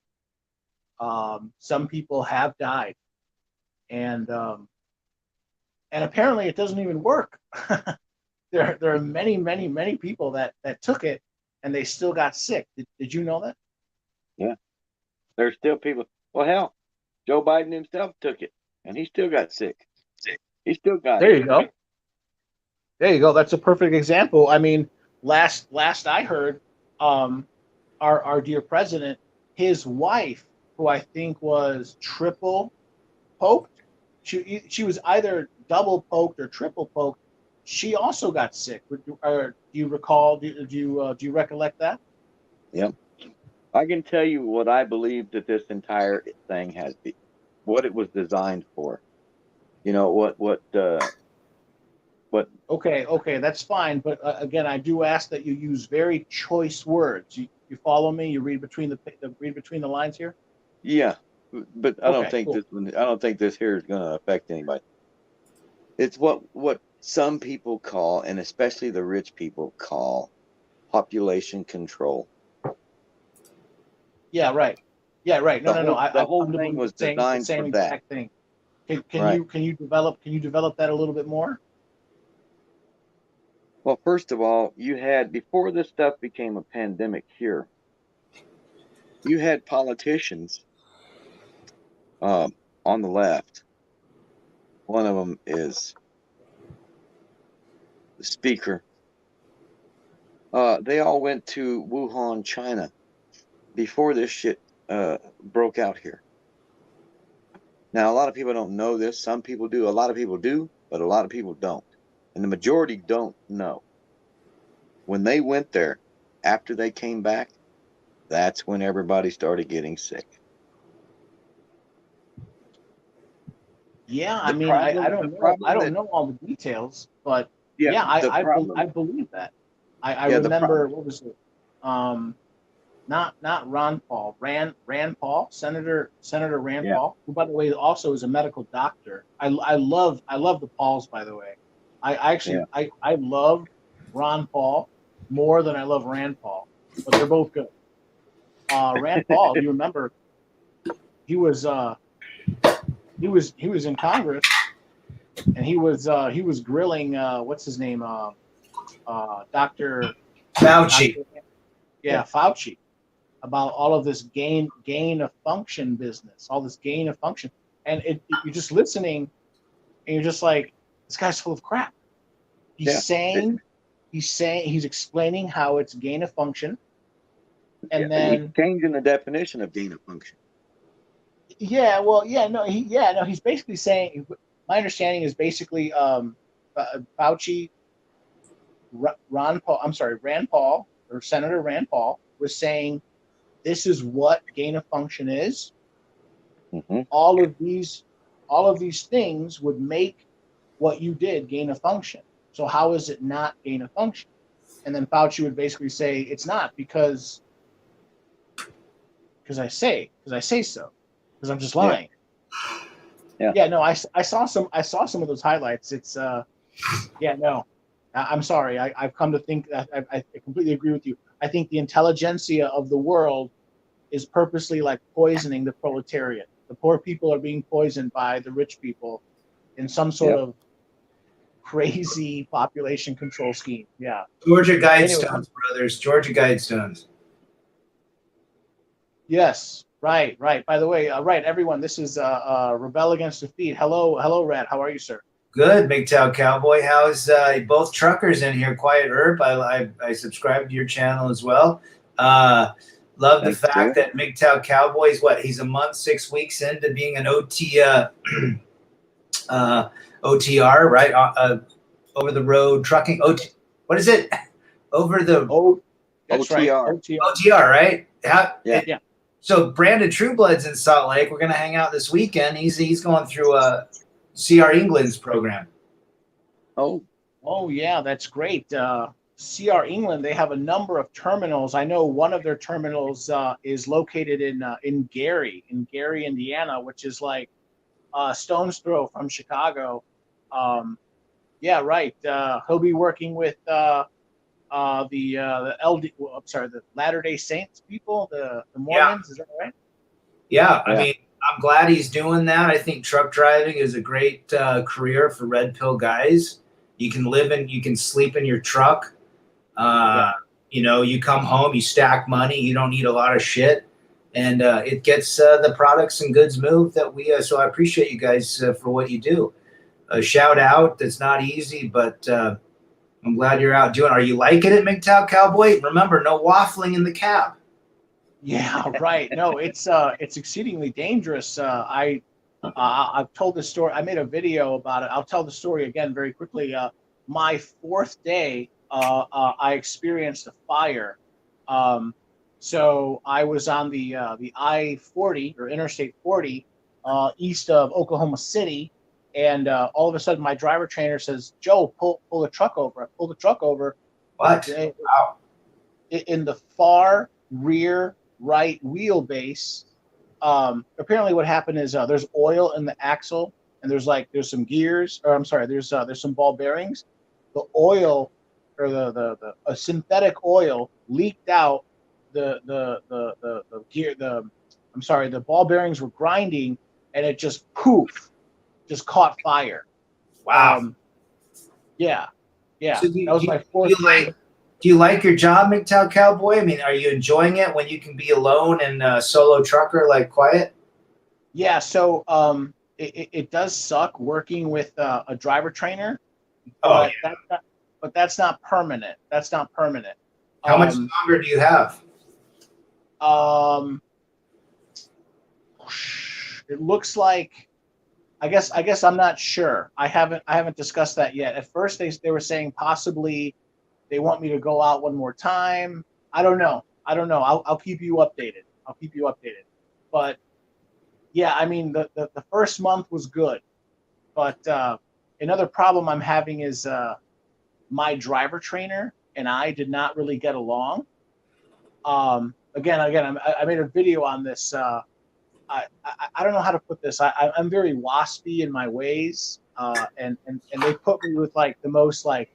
A: Some people have died, and apparently it doesn't even work. There are many people that took it and they still got sick. Did you know that?
B: Yeah. There's still people. Well, hell, Joe Biden himself took it, and he still got sick. He still got
A: There
B: it.
A: you go. There you go. That's a perfect example. I mean, last I heard, um, our dear president, his wife, who I think was triple poked, she was either double poked or triple poked. She also got sick. Or do you recall? Do you recollect that?
B: Yep. I can tell you what I believe that this entire thing has, what it was designed for. You know what?
A: Okay, that's fine. But again, I do ask that you use very choice words. You follow me? You read between read between the lines here.
B: Yeah, but I don't
A: Okay,
B: think
A: cool.
B: this one. I don't think this here is going to affect anybody. It's what some people call, and especially the rich people call, population control.
A: Yeah, right. Yeah, right. No,
B: The
A: no, no.
B: whole the
A: I've
B: whole
A: come to
B: thing
A: believe
B: was
A: the
B: designed
A: same
B: for that,
A: exact thing.
B: right?
A: Can you develop that a little bit more?
B: Well, first of all, you had before this stuff became a pandemic here, you had politicians um, on the left. One of them is the speaker. They all went to Wuhan, China, before this shit broke out here. Now, a lot of people don't know this. Some people do. A lot of people do, but a lot of people don't. And the majority don't know. When they went there, after they came back, that's when everybody started getting sick.
A: Yeah, I
B: The
A: mean, I
B: problem, the
A: don't know. I
B: problem
A: don't
B: that,
A: know all the details, but
B: yeah,
A: yeah,
B: the
A: I
B: problem,
A: believe that. I
B: yeah, the
A: remember
B: problem,
A: what was it? Um, not Ron Paul, Rand Paul, Senator Rand
B: yeah,
A: Paul, who by the way also is a medical doctor. I love the Pauls, by the way. I
B: yeah,
A: actually I love Ron Paul more than I love Rand Paul, but they're both good. Rand Paul, you remember he was he was in Congress and he was grilling what's his name Doctor
C: Fauci.
A: Doctor
B: yeah,
A: yeah Fauci about all of this gain of function business, all this gain of function, and you're just listening and you're just like, this guy's full of crap. He's
B: yeah.
A: saying he's explaining how it's gain of function,
B: Yeah,
A: and
B: he's
A: then
B: changing the definition of gain of function.
A: yeah, well, yeah, no, he's basically saying. My understanding is basically Fauci, Ron Paul. I'm sorry, Rand Paul or Senator Rand Paul was saying this is what gain of function is.
B: Hmm.
A: all of these all of these things would make what you did gain a function. So how is it not gain a function? And then Fauci would basically say it's not because I say so, because I'm just
B: Yeah,
A: lying.
B: yeah.
A: Yeah, no, I saw some of those highlights. It's yeah, no, I'm sorry. I've come to think that I completely agree with you. I think the intelligentsia of the world is purposely like poisoning the proletariat. The poor people are being poisoned by the rich people in some sort
B: Yep.
A: of crazy population control scheme. Yeah.
C: Georgia
A: Anyway,
C: Guidestones, brothers. Georgia Guidestones.
A: yes, right, right. By the way, right, everyone, this is Rebel Against Defeat. Hello, Red. How are you, sir?
C: Good, Mgtow Cowboy. How's both truckers in here? Quiet Herb. I subscribe to your channel as well. Love the
B: Thank you.
C: fact that Mgtow Cowboy is what? He's a month, 6 weeks into being an OTR, right? Over the road trucking. What is it? Over the
A: Oh, that's right.
B: OTR.
A: OTR.
C: OTR, right?
B: Yeah.
A: Yeah.
C: So Brandon Trueblood's in Salt Lake. We're gonna hang out this weekend. He's going through a CR England's program.
B: Oh,
A: Oh, yeah, that's great. CR England, they have a number of terminals. I know one of their terminals is located in Gary, Indiana, which is like stone's throw from Chicago. Um, yeah, right. He'll be working with the LD. Well, I'm sorry, the Latter Day Saints people, the
C: Yeah,
A: Mormons. Is that right?
C: yeah. I
B: yeah,
C: mean, I'm glad he's doing that. I think truck driving is a great career for red pill guys. You can you can sleep in your truck.
A: Yeah.
C: Uh, you come home, you stack money. You don't need a lot of shit, and it gets the products and goods moved that we. So I appreciate you guys for what you do. A shout out. That's not easy, but I'm glad you're out doing. Are you liking it, Mgtow Cowboy? Remember, no waffling in the cab.
A: Yeah, right. No, it's exceedingly dangerous. I've told this story. I made a video about it. I'll tell the story again very quickly. My fourth day, I experienced a fire. Um, so I was on the I-40 or Interstate 40 east of Oklahoma City, and all of a sudden my driver trainer says, "Joe, pull the truck over." I pull the truck over.
C: What? Wow.
A: In the far rear right wheelbase. Apparently, what happened is there's oil in the axle, and there's some gears, or I'm sorry, there's some ball bearings. The oil, or the a synthetic oil leaked out. The gear, I'm sorry, the ball bearings were grinding, and it just poof, just caught fire.
C: Wow.
A: Yeah, yeah.
C: So
A: That was my fourth day.
C: Do you like your job, Mgtow Cowboy? I mean, are you enjoying it when you can be alone and solo trucker like Quiet?
A: Yeah, so it does suck working with a driver trainer,
C: Oh,
A: but that's not permanent. That's not permanent.
C: how much longer do you have?
A: Um, it looks like I guess I'm not sure. I haven't discussed that yet. At first they were saying possibly they want me to go out one more time. I don't know. I'll keep you updated. But yeah, I mean the first month was good, but another problem I'm having is my driver trainer and I did not really get along. Again, I made a video on this. I don't know how to put this. I'm very waspy in my ways, and they put me with like the most like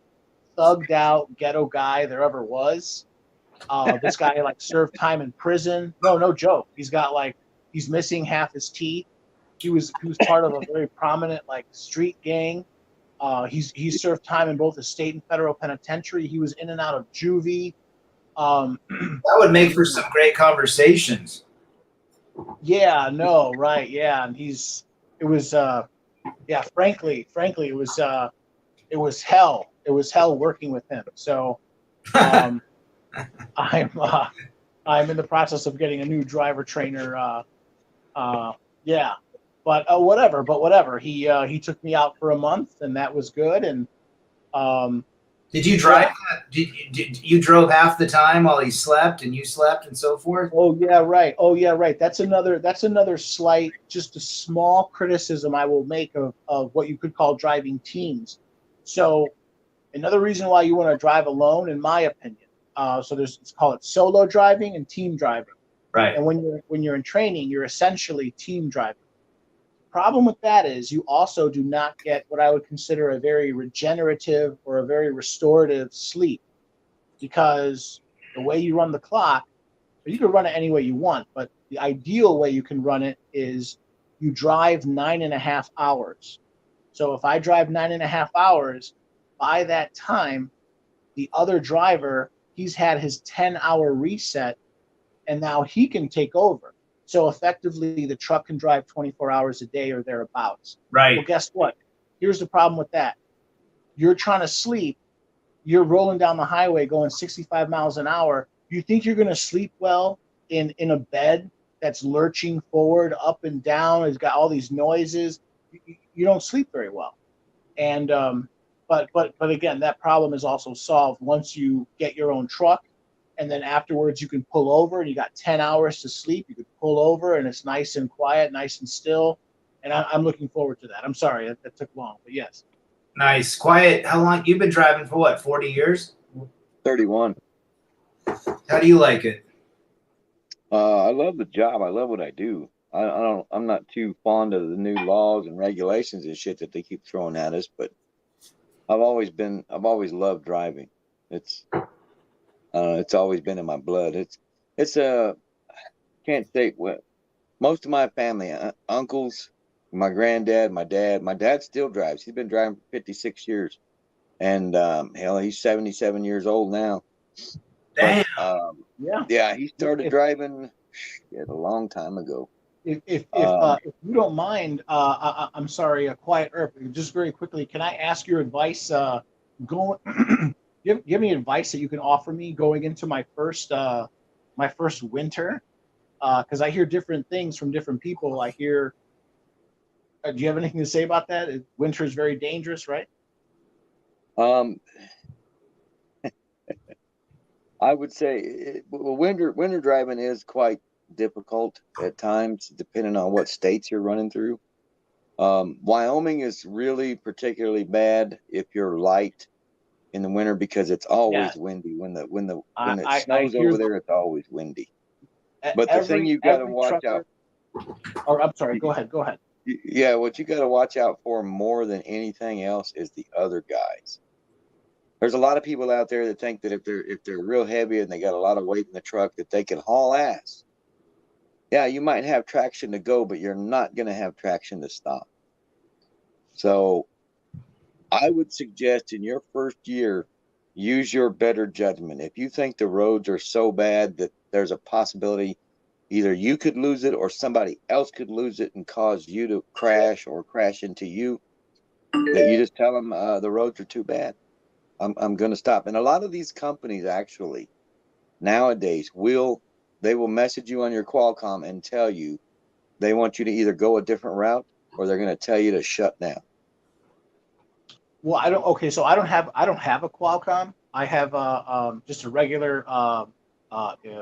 A: thugged out ghetto guy there ever was. This guy like served time in prison. No joke. He's missing half his teeth. He was part of a very prominent like street gang. He served time in both the state and federal penitentiary. He was in and out of juvie.
C: That would make for some great conversations.
A: Yeah, no, right, yeah, and frankly, it was hell. It was hell working with him. So, I'm I'm in the process of getting a new driver trainer. Yeah, but whatever. He took me out for a month, and that was good. And
C: did you drive? Did you drove half the time while he slept, and you slept, and so forth?
A: Oh yeah, right. That's another slight, just a small criticism I will make of what you could call driving teams. So another reason why you want to drive alone, in my opinion, let's call it solo driving and team driving.
C: Right.
A: And when you're in training, you're essentially team driving. Problem with that is you also do not get what I would consider a very regenerative or a very restorative sleep, because the way you run the clock, you can run it any way you want, but the ideal way you can run it is you drive 9.5 hours. So if I drive 9.5 hours, by that time, the other driver, he's had his 10-hour reset, and now he can take over. So effectively, the truck can drive 24 hours a day or thereabouts.
C: Right.
A: Well, guess what? Here's the problem with that. You're trying to sleep. You're rolling down the highway going 65 miles an hour. You think you're going to sleep well in a bed that's lurching forward, up and down? It's got all these noises. You don't sleep very well. And but again, that problem is also solved once you get your own truck, and then afterwards you can pull over and you got 10 hours to sleep. You could pull over and it's nice and quiet, nice and still. And I'm looking forward to that. I'm sorry that took long, but yes.
C: Nice. Quiet. How long? You've been driving for what, 40 years?
B: 31.
C: How do you like it?
B: I love the job. I love what I do. I'm not too fond of the new laws and regulations and shit that they keep throwing at us, but I've always loved driving. It's always been in my blood. Can't say what. Most of my family, uncles, my granddad, my dad still drives. He's been driving for 56 years. And hell, he's 77 years old now.
C: Damn.
B: But, yeah, he started driving a long time ago.
A: If you don't mind, I'm sorry, a quiet EARP. Just very quickly, can I ask your advice? Going, give me advice that you can offer me going into my first winter, because I hear different things from different people. I hear. Do you have anything to say about that? Winter is very dangerous, right?
B: I would say winter driving is quite difficult at times, depending on what states you're running through. Wyoming is really particularly bad if you're light in the winter because it's always
A: Yeah,
B: windy. When it
A: I
B: snows
A: hear
B: over there, it's always windy.
A: that
B: But the thing you got to
A: every
B: watch out,
A: trucker. Or I'm sorry. Go ahead. Go ahead.
B: yeah, what you got to watch out for more than anything else is the other guys. There's a lot of people out there that think that if they're real heavy and they got a lot of weight in the truck that they can haul ass. Yeah, you might have traction to go, but you're not going to have traction to stop. So I would suggest in your first year, use your better judgment. If you think the roads are so bad that there's a possibility either you could lose it or somebody else could lose it and cause you to crash or crash into you, that you just tell them the roads are too bad. I'm going to stop. And a lot of these companies actually nowadays they will message you on your Qualcomm and tell you they want you to either go a different route or they're going to tell you to shut down.
A: Well, I don't. Okay, so I don't have a Qualcomm. I have just a regular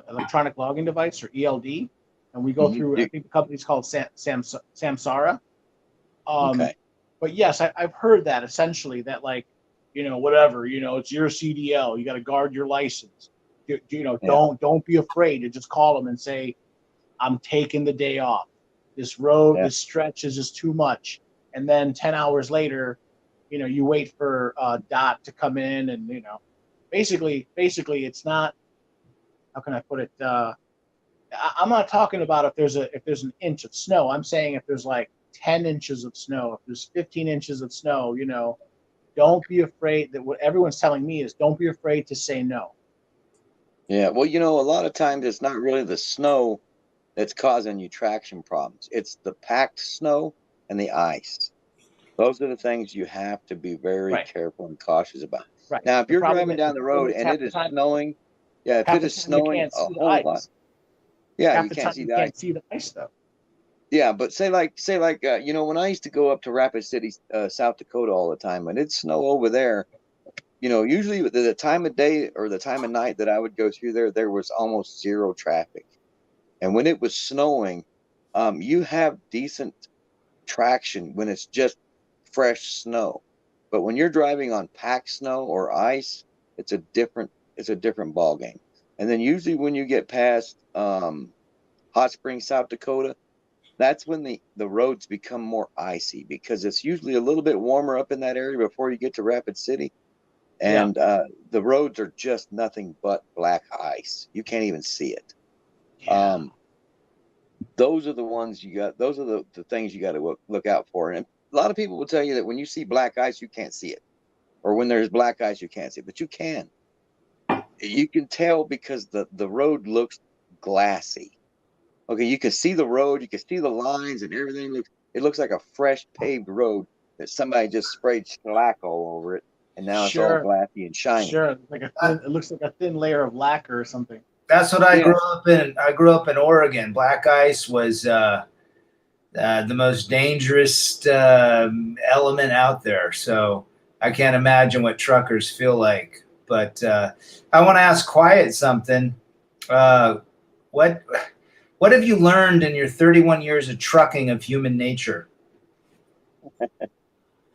A: electronic logging device, or ELD, and we go through. I think the company's called Samsara. Um,
B: Okay.
A: but yes, I've heard that essentially that, like, whatever, it's your CDL. You got to guard your license.
B: Yeah.
A: Don't be afraid to just call them and say, I'm taking the day off.
B: Yeah.
A: This stretch is just too much. And then 10 hours later, you wait for Dot to come in, and basically it's not. How can I put it? I'm not talking about if there's an inch of snow. I'm saying if there's like 10 inches of snow, if there's 15 inches of snow, don't be afraid. That what everyone's telling me is, don't be afraid to say no.
B: Yeah. Well, a lot of times it's not really the snow that's causing you traction problems. It's the packed snow and the ice. Those are the things you have to be very
A: Right,
B: careful and cautious about.
A: right.
B: Now, if
A: The
B: you're
A: problem
B: driving
A: is, the
B: down the
A: problem
B: road
A: is
B: and it is snowing, yeah, if
A: half
B: it
A: the
B: is
A: time you
B: snowing
A: can't
B: a
A: see the
B: whole lot,
A: ice.
B: yeah,
A: Half
B: you
A: the
B: can't
A: time
B: see
A: you
B: the ice.
A: can't see the ice though.
B: Yeah, but when I used to go up to Rapid City, South Dakota all the time, and it'd snow over there, usually the time of day or the time of night that I would go through there was almost zero traffic. And when it was snowing, you have decent traction when it's just fresh snow. But when you're driving on packed snow or ice, it's a different ball game. And then usually when you get past Hot Springs, South Dakota, that's when the roads become more icy because it's usually a little bit warmer up in that area before you get to Rapid City.
A: Yeah,
B: And the roads are just nothing but black ice. You can't even see it.
A: yeah.
B: Um, those are the ones those are the things you got to look out for. And a lot of people will tell you that when you see black ice, you can't see it. Or when there's black ice, you can't see it. But you can. You can tell because the road looks glassy. Okay, you can see the road, you can see the lines and everything. It looks like a fresh paved road that somebody just sprayed shellac all over it, and now it's all
A: Sure,
B: glassy and shiny.
A: sure. Like it looks like a thin layer of lacquer or something.
C: That's what I
B: Yeah,
C: grew up in. I grew up in Oregon. Black ice was the most dangerous element out there. So I can't imagine what truckers feel like. But I want to ask Quiet something. Uh, what what have you learned in your 31 years of trucking of human nature?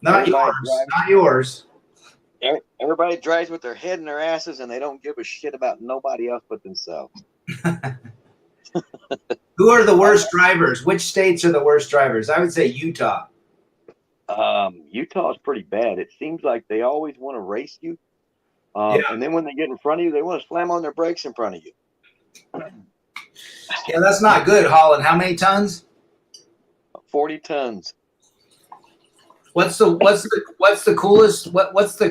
C: Not
B: everybody
C: yours.
B: drives.
C: Not yours.
B: Everybody drives with their head in their asses, and they don't give a shit about nobody else but themselves.
C: Who are the
B: I
C: worst drivers? Which states are the worst drivers? I would say Utah.
B: Utah is pretty bad. It seems like they always want to race you,
C: Yeah,
B: and then when they get in front of you, they want to slam on their brakes in front of you.
C: yeah, that's not good. Hauling how many tons?
B: 40 tons.
C: What's the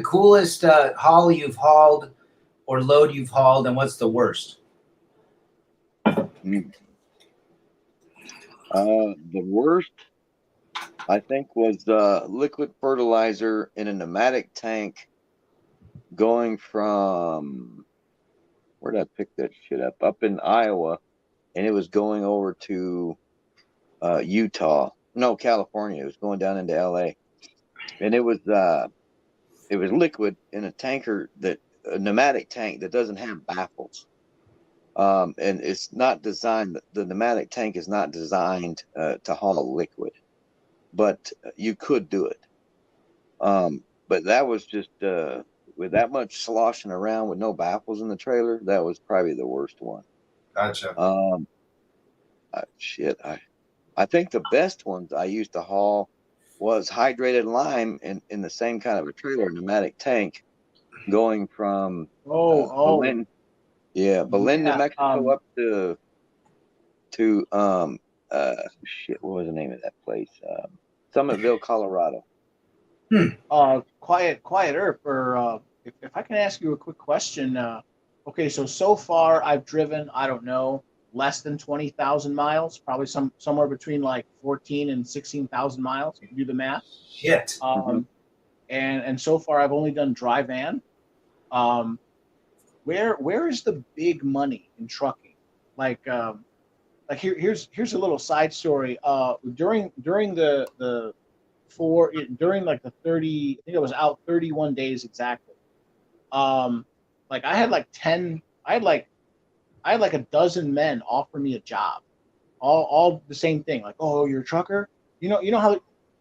C: coolest haul you've hauled or load you've hauled, and what's the worst?
B: Mm. The worst, I think, was liquid fertilizer in a pneumatic tank going from where did I pick that shit up? Up in Iowa, and it was going over to Utah. No, California. It was going down into LA, and it was liquid in a tanker a pneumatic tank that doesn't have baffles. And it's not designed. The pneumatic tank is not designed to haul liquid. but you could do it. But that was just with that much sloshing around with no baffles in the trailer, that was probably the worst one.
C: Gotcha.
B: Shit, I think the best ones I used to haul was hydrated lime in the same kind of a trailer, pneumatic tank, going from Belen, Belen, New
A: yeah.
B: Mexico up to shit, what was the name of that place? Summitville, Colorado.
A: Quiet EARP, or if I can ask you a quick question. Okay, so far I've driven, I don't know, less than 20,000 miles, probably somewhere between like 14 and 16,000 miles, if you do the math.
C: Shit.
A: And so far I've only done dry van. Where is the big money in trucking? Like here's a little side story. During like the 30, I think I was out 31 days exactly. Like I had like a dozen men offer me a job, all the same thing. Like, oh, you're a trucker. You know how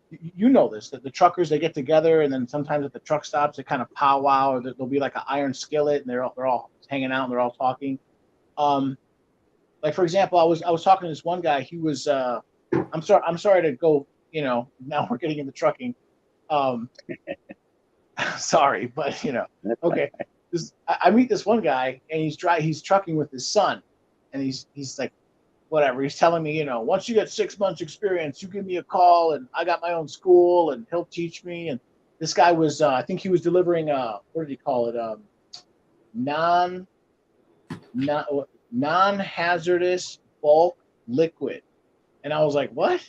A: you know this, that the truckers, they get together, and then sometimes at the truck stops they kind of powwow, or there'll be like an iron skillet, and they're all hanging out and they're all talking. Like for example, I was talking to this one guy. He was I'm sorry to go. Now we're getting into trucking. Um, sorry, but okay. I meet this one guy, and he's trucking with his son, and he's like, whatever. He's telling me, once you get 6 months experience, you give me a call, and I got my own school, and he'll teach me. And this guy was, I think he was delivering, what did he call it? Non non-hazardous bulk liquid. And I was like, what?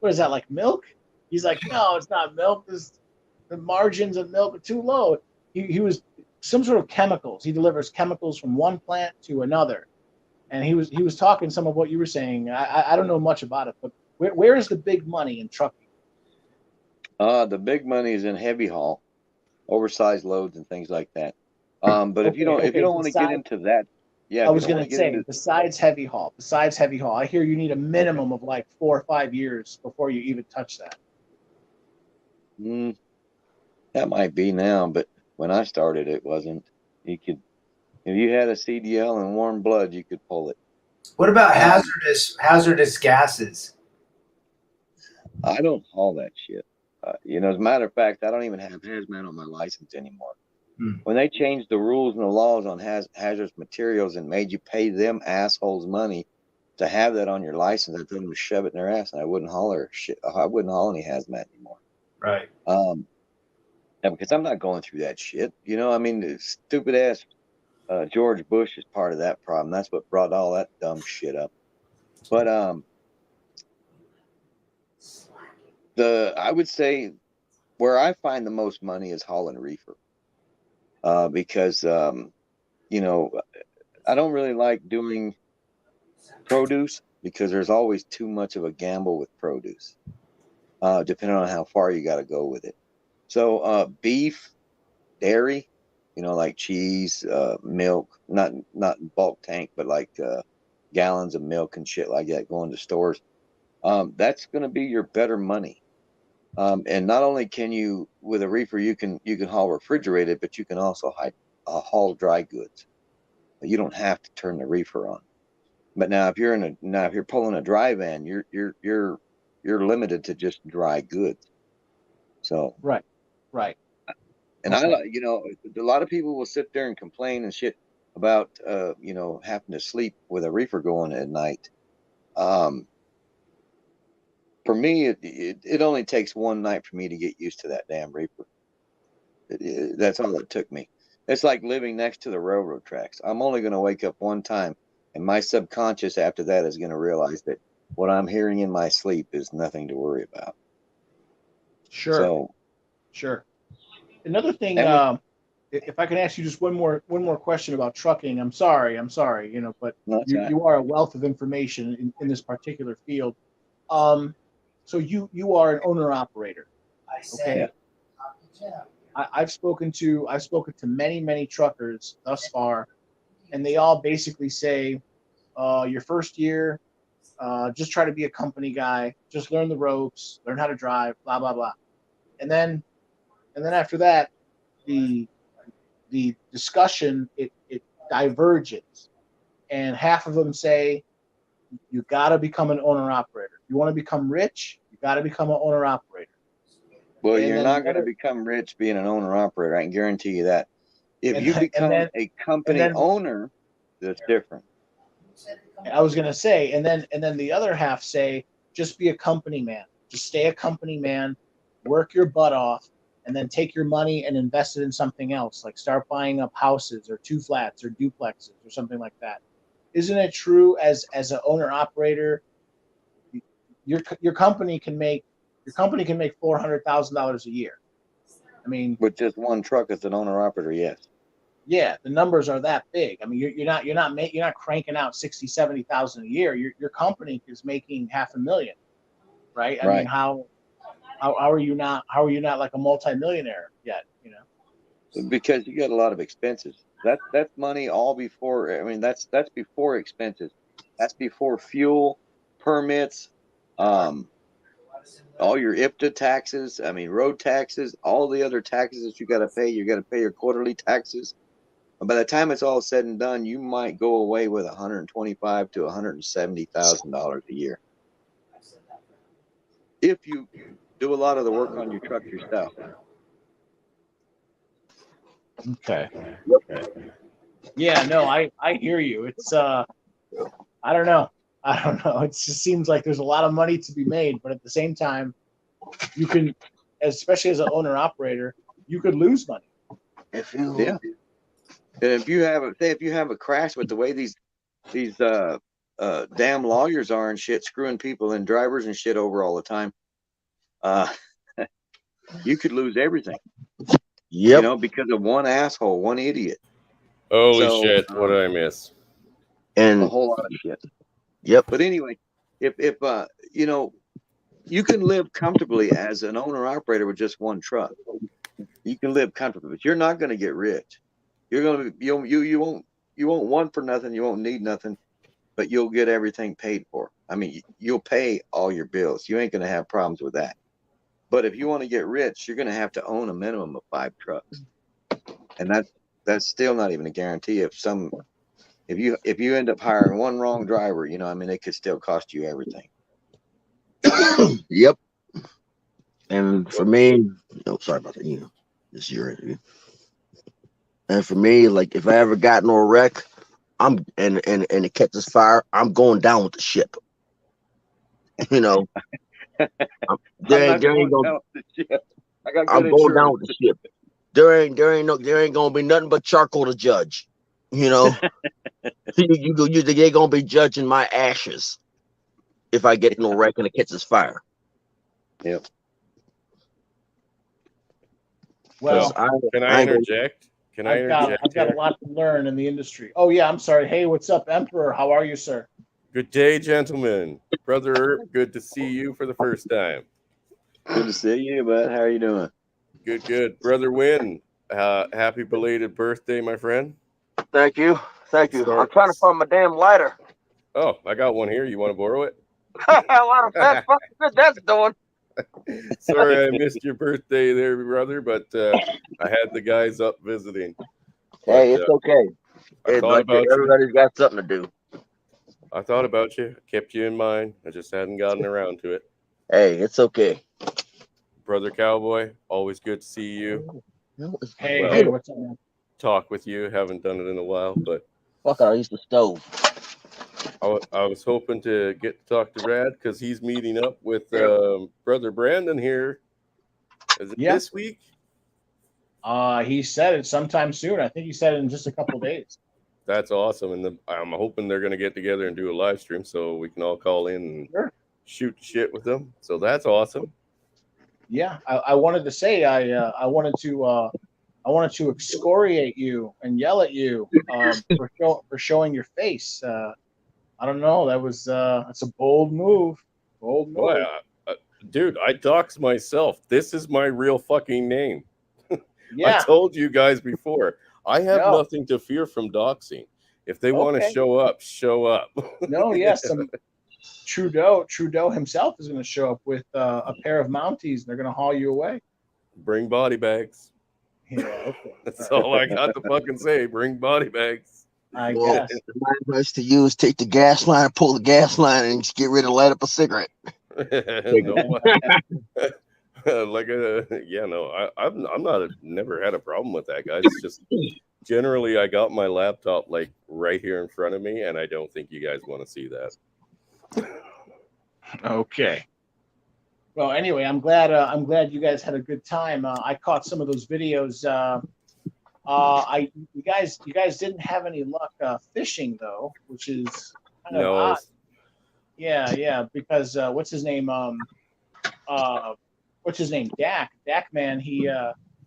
A: What is that, like milk? He's like, no, it's not milk. The margins of milk are too low. He was some sort of chemicals. He delivers chemicals from one plant to another. And he was talking some of what you were saying. I don't know much about it, but where is the big money in trucking?
B: The big money is in heavy haul, oversized loads and things like that. But if you don't want to get into that,
A: I was going to say, besides heavy haul, I hear you need a minimum of like 4 or 5 years before you even touch that.
B: That might be now, but when I started, it wasn't. You could, if you had a CDL and warm blood, you could pull it.
C: What about hazardous gases?
B: I don't haul that shit. As a matter of fact, I don't even have hazmat on my license anymore. When they changed the rules and the laws on hazardous materials and made you pay them assholes money to have that on your license, I told them to shove it in their ass, and I wouldn't haul any hazmat anymore.
C: Right.
B: Because I'm not going through that shit. I mean, the stupid ass George Bush is part of that problem. That's what brought all that dumb shit up. But I would say where I find the most money is hauling reefer. Because I don't really like doing produce because there's always too much of a gamble with produce, depending on how far you got to go with it. So beef, dairy, like cheese, milk, not in bulk tank, but like gallons of milk and shit like that going to stores. That's going to be your better money. And not only can you, with a reefer, you can haul refrigerated, but you can also haul dry goods. You don't have to turn the reefer on. But now if you're pulling a dry van, you're limited to just dry goods. So
A: right.
B: And okay. A lot of people will sit there and complain and shit about having to sleep with a reefer going at night. For me, it only takes one night for me to get used to that damn reefer. That's all it took me. It's like living next to the railroad tracks. I'm only going to wake up one time, and my subconscious after that is going to realize that what I'm hearing in my sleep is nothing to worry about.
A: Sure. Another thing, if I can ask you just one more question about trucking. I'm sorry, but you are a wealth of information in this particular field. So you are an owner operator. Okay. Yeah. I've spoken to many truckers thus far, and they all basically say, your first year, Just try to be a company guy. Just learn the ropes, learn how to drive, blah blah blah. And then after that, the discussion it diverges, and half of them say you got to become an owner operator. You want to become rich, you got to become an owner operator.
B: Well,
A: And
B: you're
A: then
B: not
A: the
B: going to
A: other-
B: become rich being an owner operator. I can guarantee you that. If
A: And
B: you
A: then-
B: become
A: and
B: a company
A: then-
B: owner, that's different.
A: I was gonna say, and then the other half say, just be a company man. Just stay a company man, work your butt off, and then take your money and invest it in something else, like start buying up houses or 2 flats or duplexes or something like that. Isn't it true as an owner operator, your company can make $400,000 a year? I mean,
B: With just one truck as an owner operator, yes.
A: yeah, the numbers are that big. I mean, you're not cranking out 60, 70,000 a year. Your company is making $500,000, right? I
B: Right.
A: mean, how are you not like a multimillionaire yet? You know,
B: Because you got a lot of expenses. That's money all before. I mean, that's before expenses. That's before fuel, permits, all your IPTA taxes. I mean, road taxes, all the other taxes that you got to pay. You got to pay your quarterly taxes. And by the time it's all said and done, you might go away with $125,000 to $170,000 a year if you do a lot of the work on your truck yourself.
A: okay. Yeah, no, I hear you. It's I don't know. It just seems like there's a lot of money to be made, but at the same time, you can, especially as an owner operator, you could lose money.
B: Yeah. And if you have a crash with the way these damn lawyers are and shit, screwing people and drivers and shit over all the time, you could lose everything.
D: Yep.
B: You know, because of one asshole, one idiot.
E: Holy
B: So,
E: shit! What did I miss?
B: A
D: And
B: whole lot of shit.
D: yep.
B: But anyway, if you know, you can live comfortably as an owner operator with just one truck. You can live comfortably, but you're not going to get rich. You're going to you won't want for nothing. You won't need nothing, but you'll get everything paid for. I mean, you'll pay all your bills. You ain't going to have problems with that. But if you want to get rich, you're going to have to own a minimum of 5 trucks, and that's still not even a guarantee. If you end up hiring one wrong driver, you know, I mean, it could still cost you everything.
D: Yep. And for me, oh, sorry about that. You know, this is your interview. And for me, like if I ever got in a wreck, and it catches fire, I'm going down with the ship. You know, there ain't gonna,
B: I got
D: I'm
B: good
D: going down
B: insurance.
D: with the ship. There ain't gonna be nothing but charcoal to judge. You know, they're gonna be judging my ashes if I get in a wreck and it catches fire.
B: Yep.
A: Well,
E: Can
D: I
E: I
D: ain't gonna-
E: interject? Can I
A: I've got
E: interject
A: a
E: here?
A: lot to learn in the industry. Oh yeah, I'm sorry. Hey, what's up, Emperor? How are you, sir?
E: Good day, gentlemen. Brother Earp, good to see you for the first time.
B: Good to see you, bud. How are you doing?
E: Good, good. Brother Wynn, happy belated birthday, my friend.
D: Thank you.
E: Sorry.
D: I'm trying to find my damn lighter.
E: Oh, I got one here. You want to borrow it?
D: A lot of fat fucking good that's doing.
E: Sorry, I missed your birthday there, brother, but I had the guys up visiting.
D: Hey,
E: But,
D: it's okay.
E: I thought
D: Like
E: about you.
D: everybody's got something to do.
E: I thought about you. Kept you in mind. I just hadn't gotten around to it.
D: Hey, it's okay.
E: Brother Cowboy, always good to see you.
A: Hey,
E: Well,
A: hey, what's up, man?
E: Talk with you. Haven't done it in a while, but
D: Fuck, I used the stove.
E: I was hoping to get to talk to Brad because he's meeting up with Brother Brandon here. Is it
A: Yeah.
E: this week?
A: He said it sometime soon. I think he said it in just a couple days.
E: That's awesome. And I'm hoping they're going to get together and do a live stream so we can all call in and
A: Sure.
E: shoot shit with them. So that's awesome.
A: Yeah, I wanted to say I wanted to excoriate you and yell at you for showing your face. I don't know. That's a bold move. Bold move.
E: Well, dude, I dox myself. This is my real fucking name. I
A: Yeah.
E: told you guys before. I have
A: No.
E: nothing to fear from doxing. If they want to
A: Okay.
E: show up, show up.
A: No. Yeah. Trudeau himself is going to show up with a pair of Mounties, and they're going to haul you away.
E: Bring body bags.
A: Yeah, okay.
E: That's all I got to fucking say. Bring body bags.
A: I
D: Well,
A: guess.
D: my advice to you is take the gas line, pull the gas line, and just get ready to light up a cigarette.
E: No, like I'm not never had a problem with that, guys. It's just generally I got my laptop like right here in front of me, and I don't think you guys want to see that.
A: Okay. Well, anyway, I'm glad you guys had a good time. I caught some of those videos. You guys didn't have any luck fishing though, which is kind of odd. Yeah, because what's his name? Dak man.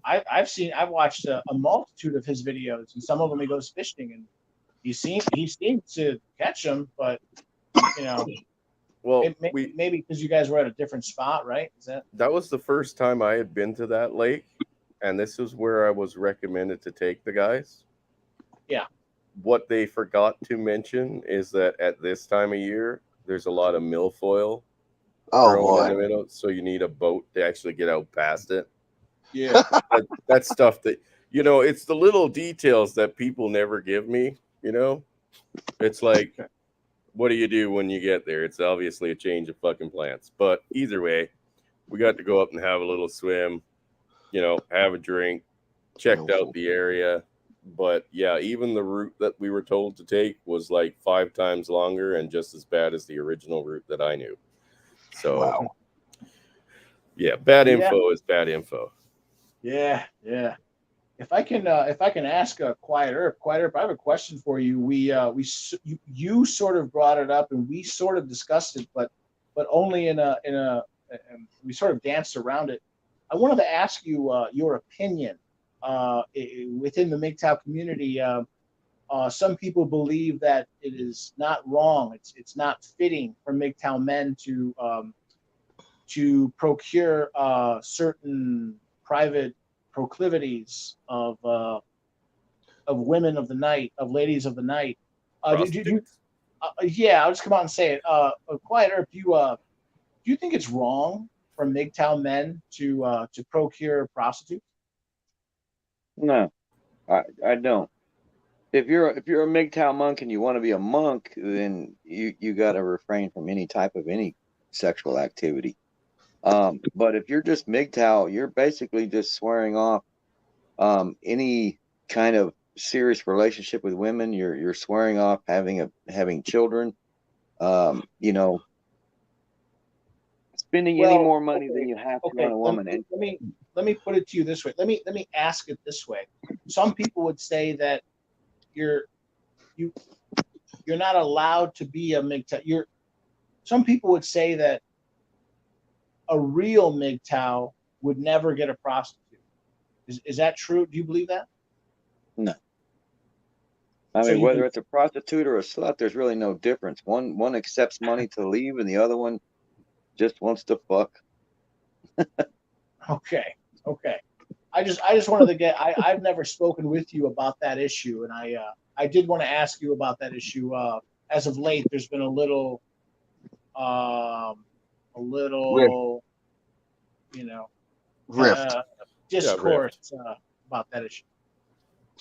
A: I've watched a multitude of his videos, and some of them he goes fishing, and he seemed to catch them, but you know.
E: Well,
A: maybe because you guys were at a different spot, right?
E: That was the first time I had been to that lake, and this is where I was recommended to take the guys.
A: Yeah.
E: What they forgot to mention is that at this time of year, there's a lot of milfoil thrown in the middle, so you need a boat to actually get out past it.
A: Yeah.
E: That's stuff that, it's the little details that people never give me, It's like, what do you do when you get there? It's obviously a change of fucking plans. But either way, we got to go up and have a little swim, have a drink, checked out the area. But yeah, even the route that we were told to take was like 5 times longer and just as bad as the original route that I knew. So, yeah, bad info is bad info.
A: Yeah. If I can ask a Quiet Earp, I have a question for you. You sort of brought it up, and we sort of discussed it, but only in a we sort of danced around it. I wanted to ask you your opinion within the Mgtow community. Some people believe that it is not wrong. It's not fitting for Mgtow men to procure certain private proclivities of women of the night, of ladies of the night. I'll just come out and say it. Quiet Earp, do you think it's wrong for Mgtow men to procure prostitutes?
B: No, I don't. If you're a Mgtow monk and you want to be a monk, then you got to refrain from any type of any sexual activity. But if you're just Mgtow, you're basically just swearing off any kind of serious relationship with women. You're swearing off having children. Spending any more money than you have to on a woman.
A: Let me put it to you this way. Let me ask it this way. Some people would say that you're not allowed to be a Mgtow. Some people would say that a real Mgtow would never get a prostitute. Is that true? Do you believe that?
B: No. I mean, whether it's a prostitute or a slut, there's really no difference. One accepts money to leave, and the other one just wants to fuck.
A: Okay. I just wanted to get. I've never spoken with you about that issue, and I did want to ask you about that issue. As of late, there's been a little, discourse about that issue.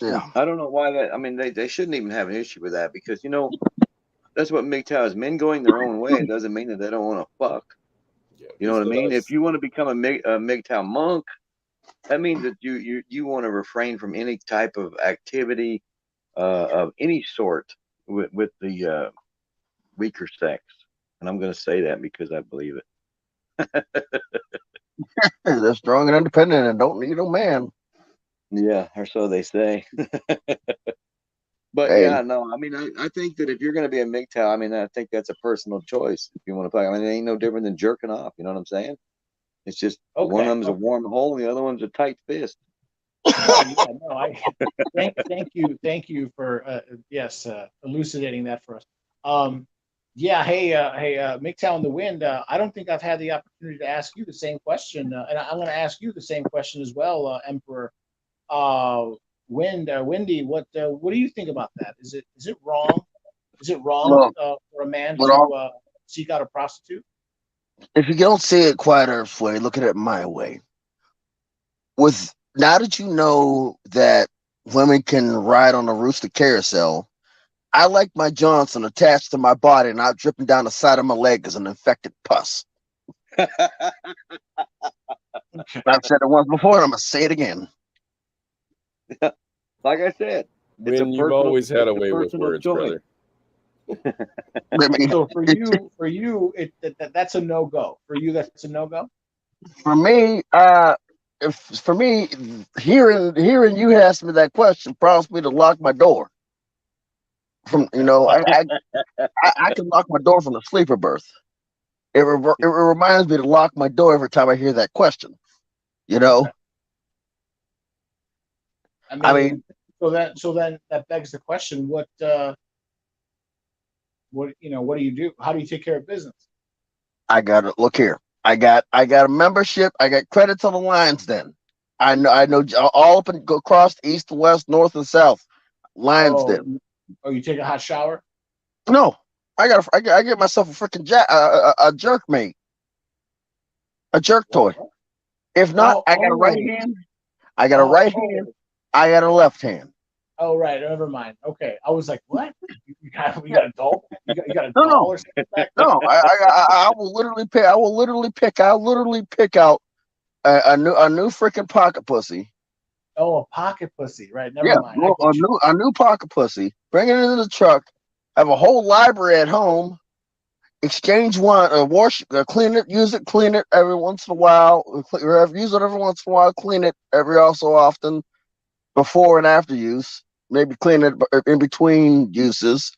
D: Yeah.
B: I don't know why that. I mean, they shouldn't even have an issue with that, because that's what Mgtow is. Men going their own way doesn't mean that they don't want to fuck.
E: Yeah,
B: you know what I mean? If you want to become a Mgtow monk, that means that you want to refrain from any type of activity of any sort with the weaker sex. And I'm going to say that because I believe it.
D: They're strong and independent and don't need no man.
B: Yeah, or so they say. But yeah, no, I mean, I think that if you're going to be a Mgtow, I mean, I think that's a personal choice. If you want to fuck, I mean, it ain't no different than jerking off. You know what I'm saying? It's just one of them's a warm hole, and the other one's a tight fist.
A: Thank you for elucidating that for us. Hey, Mgtow in the Wind. I don't think I've had the opportunity to ask you the same question, and I'm going to ask you the same question as well, Emperor. Wendy, what do you think about that? Is it wrong? Is it wrong for a man seek out a prostitute?
D: If you don't see it Quiet Earp's way, look at it my way. With now that you know that women can ride on a rooster carousel, I like my Johnson attached to my body, not dripping down the side of my leg as an infected pus. I've said it once before, and I'm gonna say it again.
B: Like I said, it's a
E: When you've
B: personal-
E: always had a
B: it's a
E: way with
B: personal
E: words,
B: choice.
E: brother.
D: I mean,
A: So for you, that's a no go. For you, that's a no go.
D: for me, hearing you ask me that question prompts me to lock my door. From I can lock my door from the sleeper berth. It reminds me to lock my door every time I hear that question. You know,
A: I mean, so then that begs the question: what do you do? How do you take care of business?
D: I got to look here. I got a membership. I got credits on the lines. Then I know all up and go across east, west, north, and south lines. Then
A: You take a hot shower?
D: no, I get myself a freaking a jerk mate, a jerk toy. If not, I got a right hand. I got a right hand. I got a left hand.
A: Oh right, never mind. Okay, I was like, what? You got a doll? You got a
D: No,
A: doll or something back there?
D: No, I will literally pick. I'll literally pick out a new freaking pocket pussy.
A: Oh, a pocket pussy, right? Never mind.
D: A new pocket pussy. Bring it into the truck. Have a whole library at home. Exchange one, wash, clean it, use it, clean it every once in a while. Use it every once in a while. Clean it every so often, before and after use. Maybe clean it in between uses.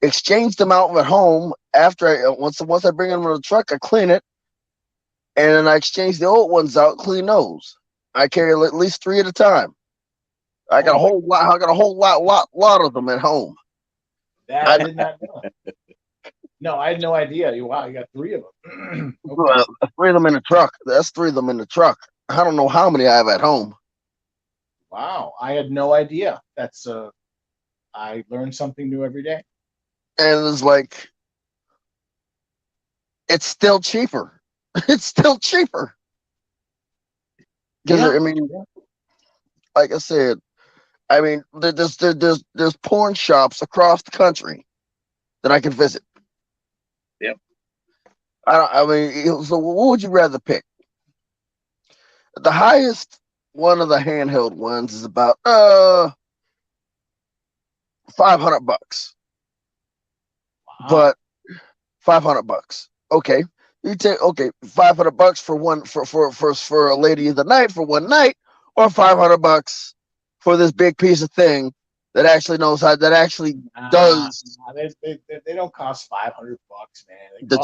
D: Exchange them out at home after once I bring them in the truck. I clean it, and then I exchange the old ones out. Clean those. I carry at least 3 at a time. I got a whole lot. I got a whole lot of them at home.
A: That I did not know. No, I had no idea. Wow, you got 3 of them. Okay.
D: 3 of them in the truck. That's 3 of them in the truck. I don't know how many I have at home.
A: Wow, I had no idea. That's I learn something new every day.
D: And it's like, it's still cheaper. It's still cheaper. Because I mean, like I said, I mean, there's porn shops across the country that I can visit.
B: Yep.
D: I mean, so what would you rather pick? The highest one of the handheld ones is about $500.
A: Wow.
D: But $500. Okay. You take $500 for one for a lady of the night for one night, or $500 for this big piece of thing that actually knows how does.
A: They don't cost $500, man.
D: The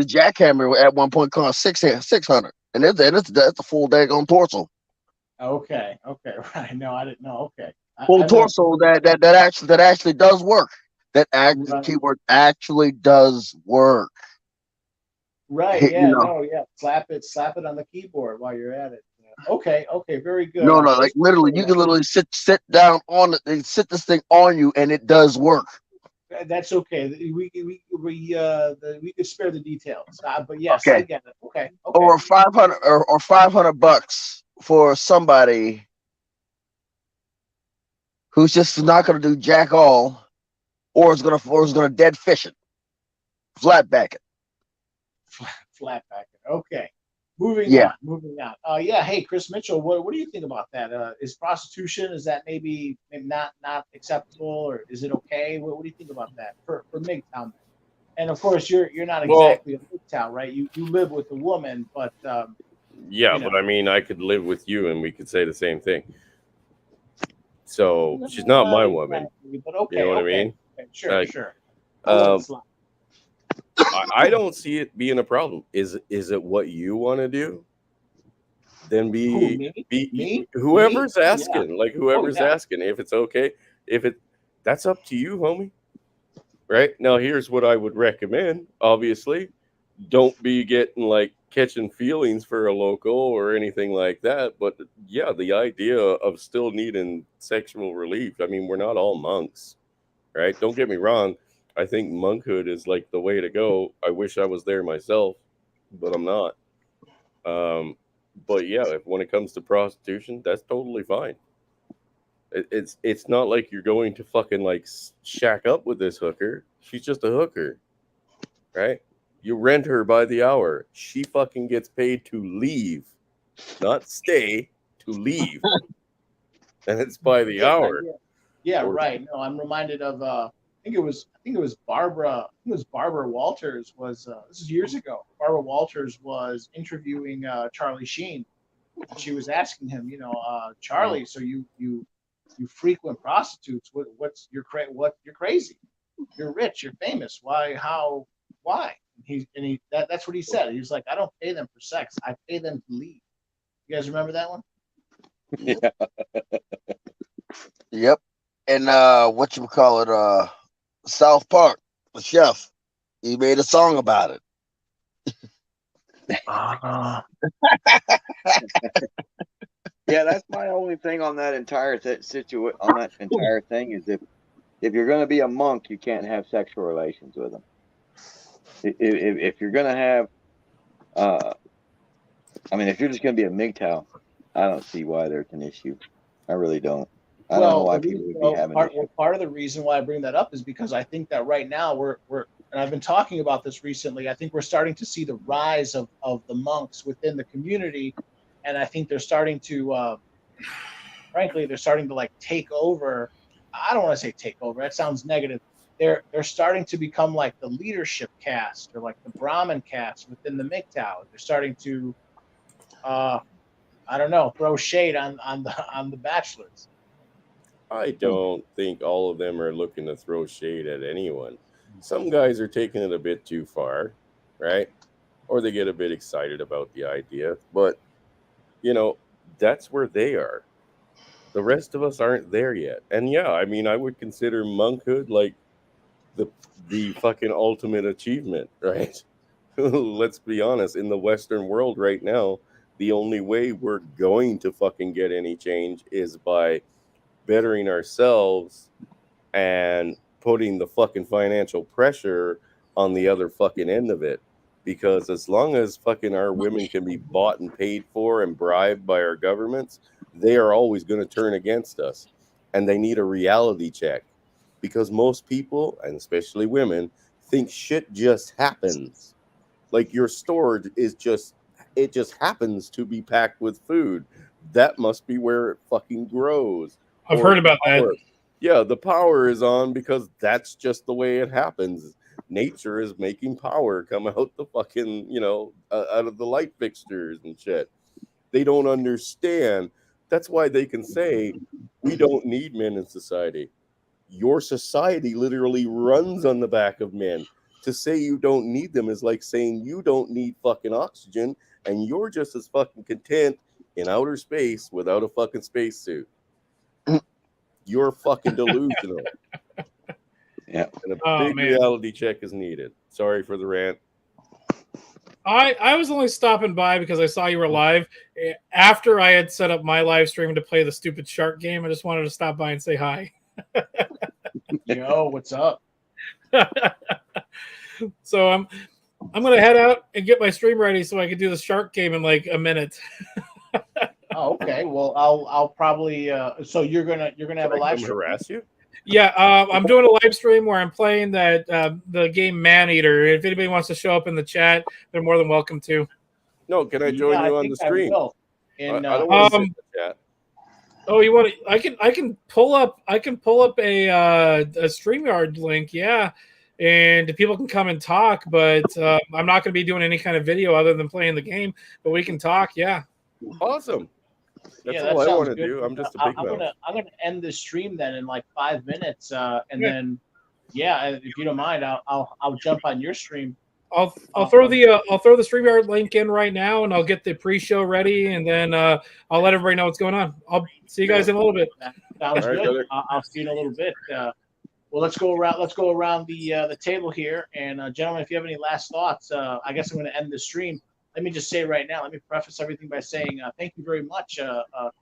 D: jackhammer at one point cost $600, and that's a full daggone torso.
A: Okay, right. No, I didn't know. Okay,
D: Full torso that actually does work. Keyword actually does work.
A: Right. Yeah. No. Yeah. Slap it on the keyboard while you're at it. Okay. Very good.
D: No, like literally, you can literally sit down on it, sit this thing on you, and it does work.
A: That's okay. We could spare the details. But yes, okay. I get it. Okay.
D: Or $500 for somebody who's just not going to do jack all, or is gonna dead fish it, flat back it.
A: Flat back it. Okay. Moving on. Yeah. Hey, Chris Mitchell, what do you think about that? Is prostitution, is that maybe not acceptable, or is it okay? What do you think about that for Mgtow? And of course, you're not exactly a Mgtow, right? You live with a woman, but
E: but I mean, I could live with you, and we could say the same thing. So she's not my woman.
A: But okay,
E: you know what I mean?
A: Okay, sure.
E: I don't see it being a problem. Is it what you want to do? Then me? Whoever's asking, like whoever's asking, if it's okay, that's up to you, homie. Right now, here's what I would recommend. Obviously, don't be getting like catching feelings for a local or anything like that. But yeah, the idea of still needing sexual relief. I mean, we're not all monks, right? Don't get me wrong. I think monkhood is like the way to go. I wish I was there myself, but I'm not. But yeah, if when it comes to prostitution, that's totally fine. It's not like you're going to fucking like shack up with this hooker. She's just a hooker, right? You rent her by the hour. She fucking gets paid to leave, not stay, to leave, and it's by the hour.
A: Yeah,
E: Or-
A: right. No, I'm reminded of I think it was Barbara. I think it was Barbara Walters. Was this is years ago? Barbara Walters was interviewing Charlie Sheen, and she was asking him, Charlie, so you frequent prostitutes? What's you're crazy? You're rich. You're famous. Why? How? Why? That's what he said. He was like, I don't pay them for sex. I pay them to leave. You guys remember that one?
B: Yeah.
D: Yep. And what you call it? South Park, the chef, he made a song about it.
B: Yeah, that's my only thing on that entire on that entire thing is if you're going to be a monk, you can't have sexual relations with them. If you're going to have, I mean, if you're just going to be a Mgtow, I don't see why there's an issue. I really don't. I don't know why people would be having issues.
A: Part of the reason why I bring that up is because I think that right now we're and I've been talking about this recently. I think we're starting to see the rise of the monks within the community, and I think they're starting to, frankly, they're starting to like take over. I don't want to say take over. That sounds negative. They're starting to become like the leadership caste or like the Brahmin caste within the Mgtow. They're starting to, I don't know, throw shade on the bachelors.
E: I don't think all of them are looking to throw shade at anyone. Some guys are taking it a bit too far, right? Or they get a bit excited about the idea. But, that's where they are. The rest of us aren't there yet. And yeah, I mean, I would consider monkhood like the fucking ultimate achievement, right? Let's be honest. In the Western world right now, the only way we're going to fucking get any change is by bettering ourselves and putting the fucking financial pressure on the other fucking end of it. Because as long as fucking our women can be bought and paid for and bribed by our governments, they are always going to turn against us. And they need a reality check. Because most people, and especially women, think shit just happens. Like your store is it just happens to be packed with food. That must be where it fucking grows.
F: I've heard about that.
E: Yeah, the power is on because that's just the way it happens. Nature is making power come out the fucking, out of the light fixtures and shit. They don't understand. That's why they can say, we don't need men in society. Your society literally runs on the back of men. To say you don't need them is like saying you don't need fucking oxygen and you're just as fucking content in outer space without a fucking spacesuit. You're fucking delusional.
B: Yeah.
E: And a big reality check is needed. Sorry for the rant.
F: I was only stopping by because I saw you were live. After I had set up my live stream to play the stupid shark game, I just wanted to stop by and say hi.
A: Yo, what's up?
F: So I'm gonna head out and get my stream ready so I can do the shark game in like a minute.
A: Oh, okay. Well, I'll probably. So you're gonna have a live stream.
E: Harass you?
F: Yeah, I'm doing a live stream where I'm playing that the game Maneater. If anybody wants to show up in the chat, they're more than welcome to.
E: No, can I join you on the stream?
A: And
E: I don't want to sit in the chat.
F: Oh, you want to? I can pull up a StreamYard link. Yeah. And people can come and talk, but I'm not going to be doing any kind of video other than playing the game. But we can talk. Yeah.
E: Awesome. That's
A: that
E: all I
A: sounds
E: want to
A: good.
E: do. I'm just a big mouth.
A: I'm gonna end the stream then in like 5 minutes, and then if you don't mind, I'll jump on your stream.
F: I'll throw the StreamYard link in right now, and I'll get the pre-show ready, and then I'll let everybody know what's going on. I'll see you guys in a little bit.
A: Sounds good. I'll see you in a little bit. Well, let's go around the table here, and gentlemen, if you have any last thoughts, I guess I'm going to end the stream. Let me just say right now, let me preface everything by saying thank you very much,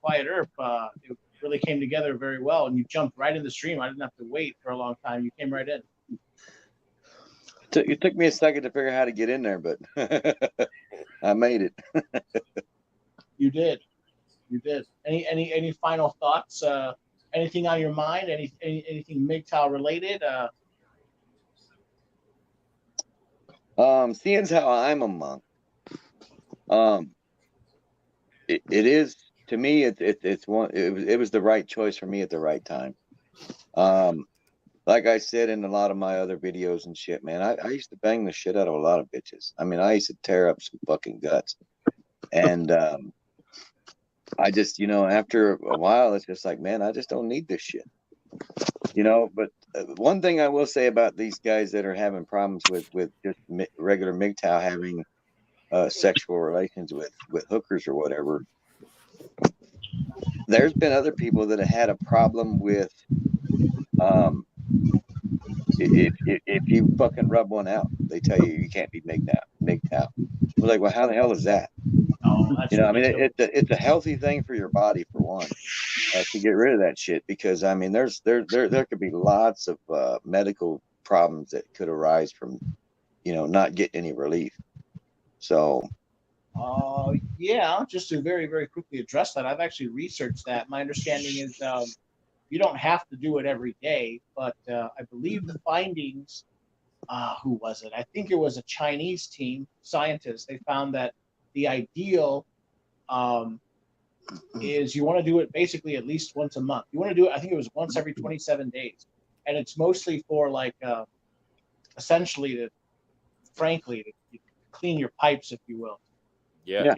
A: Quiet Earp. It really came together very well, and you jumped right in the stream. I didn't have to wait for a long time. You came right in.
B: It took me a second to figure out how to get in there, but I made it.
A: You did. You did. Any final thoughts? Anything on your mind? Anything Mgtow related?
B: Seeing as how I'm a monk, it is to me. It was the right choice for me at the right time. Like I said in a lot of my other videos and shit, man, I used to bang the shit out of a lot of bitches. I mean, I used to tear up some fucking guts, and I just, after a while, it's just like, man, I just don't need this shit, But one thing I will say about these guys that are having problems with just regular Mgtow having sexual relations with hookers or whatever, there's been other people that have had a problem with if you fucking rub one out, they tell you can't be Mgtow. We're like, well, how the hell is that?
A: Oh, that's
B: I mean,
A: ridiculous.
B: it's a healthy thing for your body, for one, to get rid of that shit, because I mean, there could be lots of medical problems that could arise from, not getting any relief. So,
A: yeah, just to very, very quickly address that, I've actually researched that. My understanding is you don't have to do it every day, but I believe the findings, who was it? I think it was a Chinese team, scientists. They found that the ideal is you want to do it basically at least once a month. You want to do it, I think it was once every 27 days. And it's mostly for like, essentially frankly, to clean your pipes, if you will.
E: Yeah.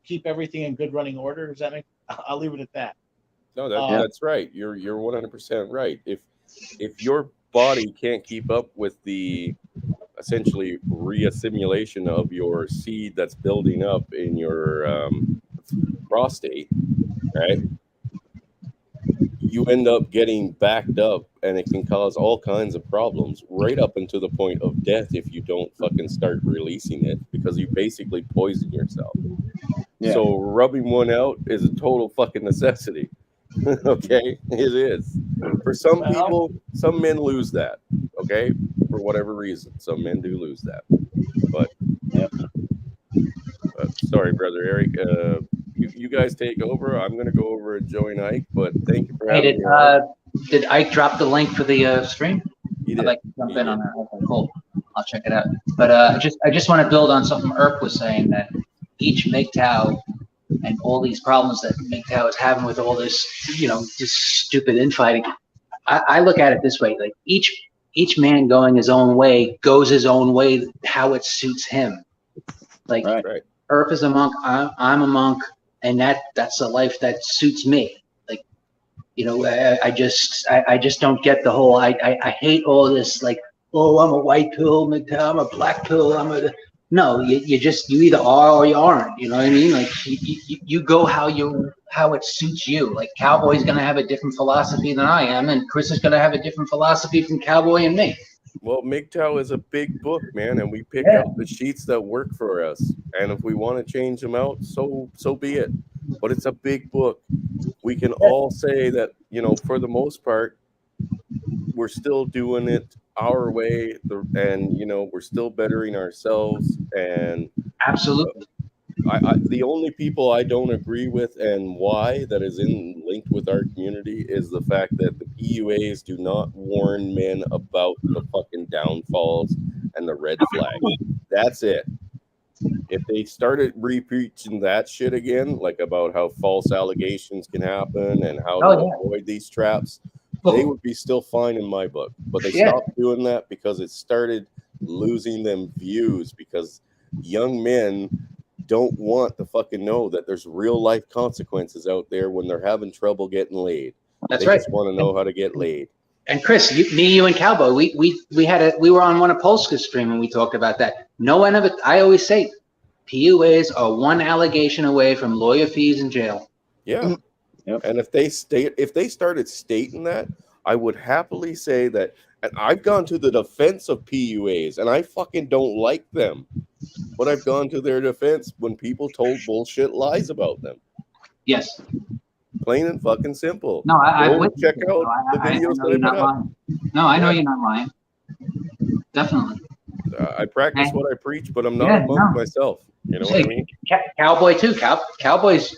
A: Keep everything in good running order. Does that make? I'll leave it at that.
E: No, that's right. You're 100% right. If your body can't keep up with the essentially reassimilation of your seed that's building up in your prostate, right? You end up getting backed up, and it can cause all kinds of problems, right up until the point of death if you don't fucking start releasing it, because you basically poison yourself.
B: Yeah.
E: So rubbing one out is a total fucking necessity. Okay, it is. For some people, some men lose that. Okay, for whatever reason, some men do lose that. But sorry, brother Eric. You guys take over. I'm going to go over and join Ike. But thank you for
G: Hey,
E: having me on.
G: did Ike drop the link for the stream?
E: He
G: I'd
E: did.
G: like to jump in on that. Okay, cool. I'll check it out. But I just want to build on something Erp was saying, that each Mgtow and all these problems that Mgtow is having with all this, this stupid infighting. I look at it this way: like each man going his own way goes his own way, how it suits him. Like
E: Right.
G: Erp is a monk, I'm a monk, and that's a life that suits me. Like, I just don't get the whole. I hate all this, like, oh, I'm a white pill, Mgtow, I'm a black pill, No, you either are or you aren't. You know what I mean? Like you go how it suits you. Like Cowboy's gonna have a different philosophy than I am, and Chris is gonna have a different philosophy from Cowboy and me.
E: Well, Mgtow is a big book, man, and we pick out the sheets that work for us. And if we want to change them out, so be it. But it's a big book. We can all say that, for the most part, we're still doing it our way, and we're still bettering ourselves. And
G: Absolutely.
E: the only people I don't agree with, and why that is linked with our community, is the fact that the PUAs do not warn men about the fucking downfalls and the red flag. That's it. If they started repreaching that shit again, like about how false allegations can happen and how to avoid these traps, they would be still fine in my book. But they stopped doing that because it started losing them views, because young men don't want to fucking know that there's real life consequences out there when they're having trouble getting laid.
G: That's
E: they
G: right.
E: Just want to know how to get laid.
G: And Chris, you and Cowboy, we were on one of Polska's stream and we talked about that. No one of it. I always say, PUAs are one allegation away from lawyer fees and jail.
E: Yeah. Yep. And if they started stating that, I would happily say that. And I've gone to the defense of PUAs, and I fucking don't like them. But I've gone to their defense when people told bullshit lies about them.
G: Yes.
E: Plain and fucking simple.
G: No, I
E: check out the videos that I put up.
G: No, I know you're not lying. Definitely.
E: I practice what I preach, but I'm not
G: Yeah,
E: a monk
G: no.
E: myself. You know what I mean?
G: Cowboy too. Cowboy's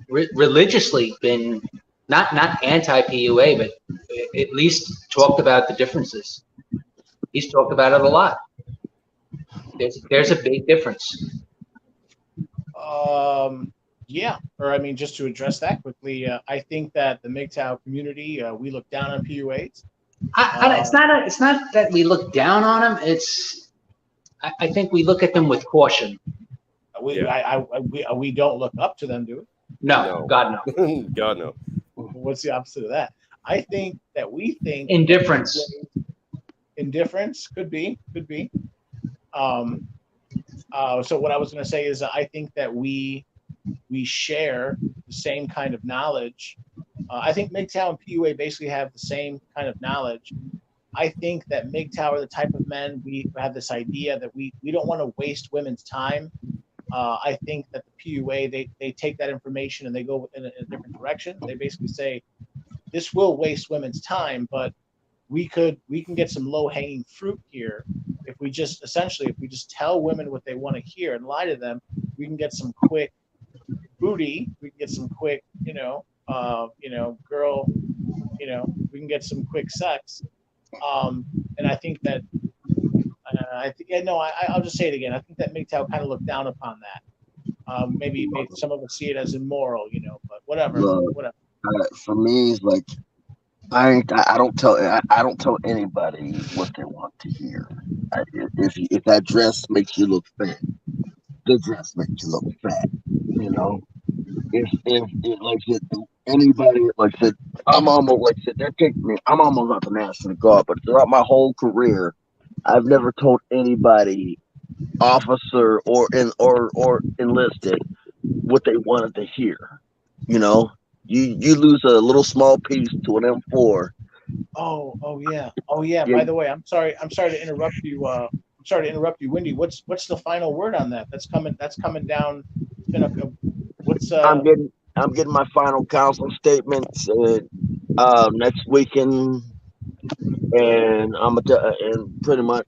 G: religiously been not anti-PUA, but at least talked about the differences. He's talked about it a lot. There's a big difference.
A: Yeah, or I mean, just to address that quickly, I think that the Mgtow community, we look down on PUAs.
G: It's not that we look down on them. I think we look at them with caution.
A: We don't look up to them, do we?
G: No, God no.
E: God no.
A: What's the opposite of that? I think that we think
G: Indifference.
A: Indifference could be. So what I was going to say is I think that we share the same kind of knowledge. I think Mgtow and PUA basically have the same kind of knowledge. I think that Mgtow are the type of men, we have this idea that we don't want to waste women's time. I think that the PUA, they take that information and they go in a different direction. They basically say, this will waste women's time, but we can get some low-hanging fruit here if we just tell women what they want to hear and lie to them. We can get some quick booty, we can get some quick, girl, we can get some quick sex. And I think that I'll just say it again. I think that Mgtow kind of looked down upon that. Maybe some of us see it as immoral, but whatever. Whatever.
D: For me, it's like I don't tell anybody what they want to hear. If that dress makes you look fat, the dress makes you look fat. If like I said, anybody like I said, I'm almost like I said, they're taking me. I'm almost not the National Guard, but throughout my whole career, I've never told anybody, officer or enlisted, what they wanted to hear. You lose a little small piece to an M4.
A: Oh yeah. By the way, I'm sorry to interrupt you. Wendy. What's the final word on that? That's coming down. What's
D: I'm getting my final council statements next weekend, and and pretty much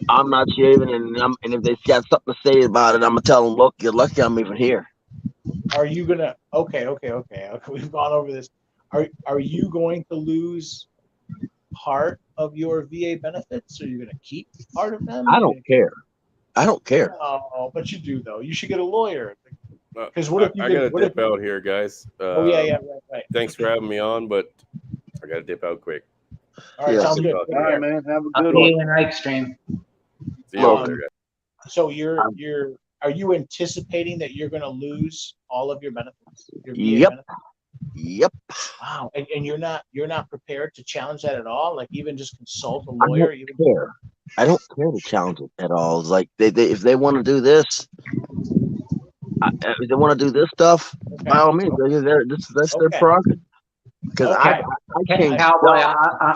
D: I'm not shaving, and if they got something to say about it, I'm gonna tell them, look, you're lucky I'm even here.
A: Are you gonna? Okay. We've gone over this. Are you going to lose part of your VA benefits, or are you going to keep part of them?
D: I don't care.
A: Oh, but you do though. You should get a lawyer. Because what if you?
E: I gotta dip out here, guys.
A: Right.
E: Thanks for having me on, but I gotta dip out quick.
A: All right, sounds good.
B: All right, man. Have a
G: I'll
B: good
G: see
B: one.
G: you in the night stream.
E: See you out there, guys.
A: So are you anticipating that you're going to lose all of your benefits? Your VA
D: Yep.
A: benefits?
D: Yep.
A: Wow. And you're not prepared to challenge that at all? Like even just consult a lawyer?
D: I don't care to challenge it at all. It's like if they want to do this, if they want to do this stuff, by all means, that's their prerogative. Because I can't.
G: Cowboy,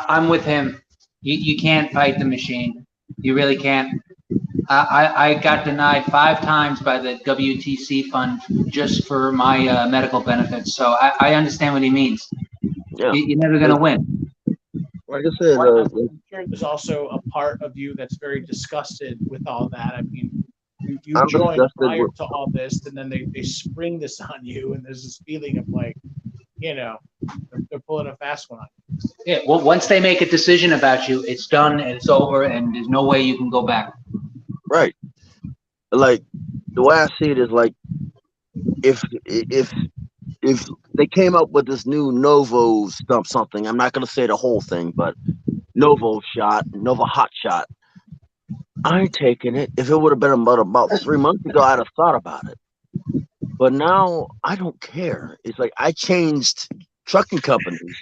G: I'm with him. You can't fight the machine. You really can't. I got denied 5 times by the WTC fund just for my medical benefits. So I understand what he means.
D: Yeah.
G: You're never going to win.
D: Like I said,
A: I'm sure there's also a part of you that's very disgusted with all that. I mean, you joined prior to all this, and then they spring this on you, and there's this feeling of like, they're pulling a fast one on you.
G: Yeah. Well, once they make a decision about you, it's done and it's over, and there's no way you can go back.
D: right. Like the way I see it is like if they came up with this new Novo something, I'm not going to say the whole thing, but Novo hot shot. I ain't taking it. If it would have been about 3 months ago, I'd have thought about it. But now I don't care. It's like I changed trucking companies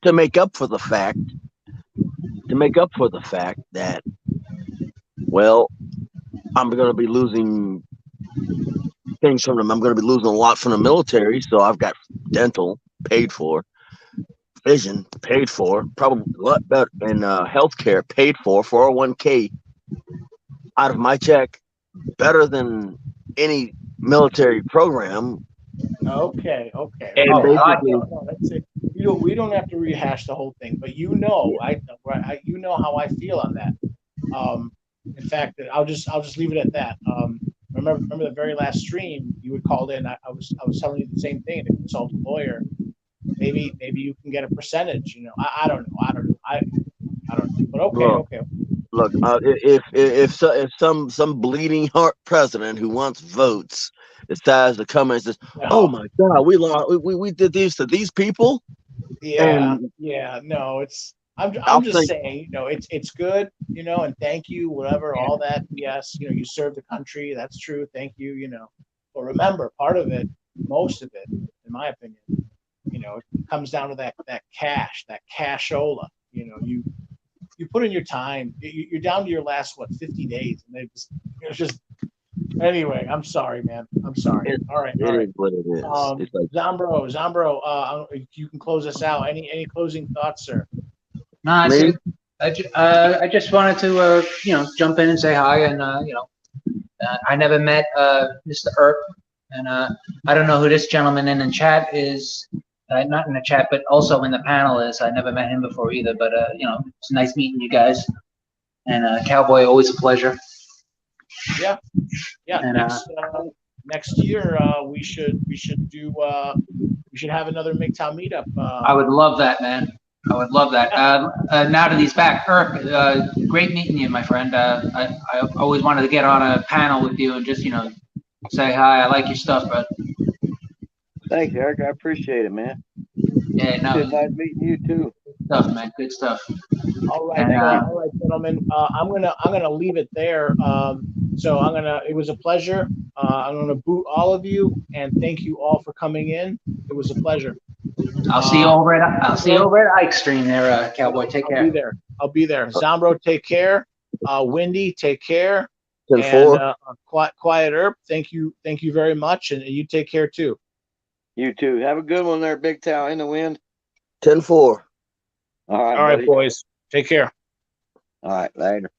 D: to make up for the fact that, well, I'm going to be losing things from them. I'm going to be losing a lot from the military. So I've got dental paid for, vision paid for, probably a lot better, and healthcare paid for, 401k out of my check, better than any military program.
A: Okay.
D: And
A: That's it. We don't have to rehash the whole thing, but I know how I feel on that. In fact, I'll just leave it at that. Remember the very last stream you had called in. I was telling you the same thing. To consult a lawyer. Maybe you can get a percentage. I don't know. I don't know. But okay,
D: Look,
A: okay.
D: look. If some bleeding heart president who wants votes decides to come and says, "Oh
A: No.
D: my God, we lost. We did these to these people,"
A: Yeah,
D: and
A: yeah. No, I'm
D: I'll
A: just
D: think,
A: saying, it's good, and thank you, whatever, all that. Yes, you serve the country. That's true. Thank you, But remember, part of it, most of it, in my opinion, it comes down to that cashola. You put in your time. You're down to your last 50 days, and it's just anyway. I'm sorry, man. I'm sorry.
D: it,
A: All right,
D: it
A: all right.
D: is what it is. It's like,
A: Zombro, you can close us out. Any closing thoughts, sir?
G: No, I
D: Me?
G: think I just wanted to jump in and say hi, and I never met Mr. Earp, and I don't know who this gentleman in the chat is. Not in the chat, but also in the panel is. I never met him before either, but it's nice meeting you guys. And Cowboy, always a pleasure.
A: Yeah.
G: And,
A: Next year we should have another Mgtow meetup.
G: I would love that, man. I would love that. Now that he's back, Earp, great meeting you, my friend. I always wanted to get on a panel with you and just say hi. I like your stuff, bud.
B: Thanks, Eric. I appreciate it, man.
G: Yeah, no,
B: It's nice meeting you too.
G: good stuff, man. Good stuff.
A: All right,
G: And,
A: all right, gentlemen. I'm gonna leave it there. It was a pleasure. I'm gonna boot all of you, and thank you all for coming in. It was a pleasure.
G: I'll see you over at Ike's stream there, Cowboy. Take care.
A: I'll be there. Zombro, take care. Windy, take care.
D: 10-4.
A: And Quiet Earp, thank you very much, and you take care too.
B: You too. Have a good one there, Mgtow in the wind.
D: 10-4.
B: All right,
A: All right,
B: buddy.
A: boys. Take care.
B: All right, later.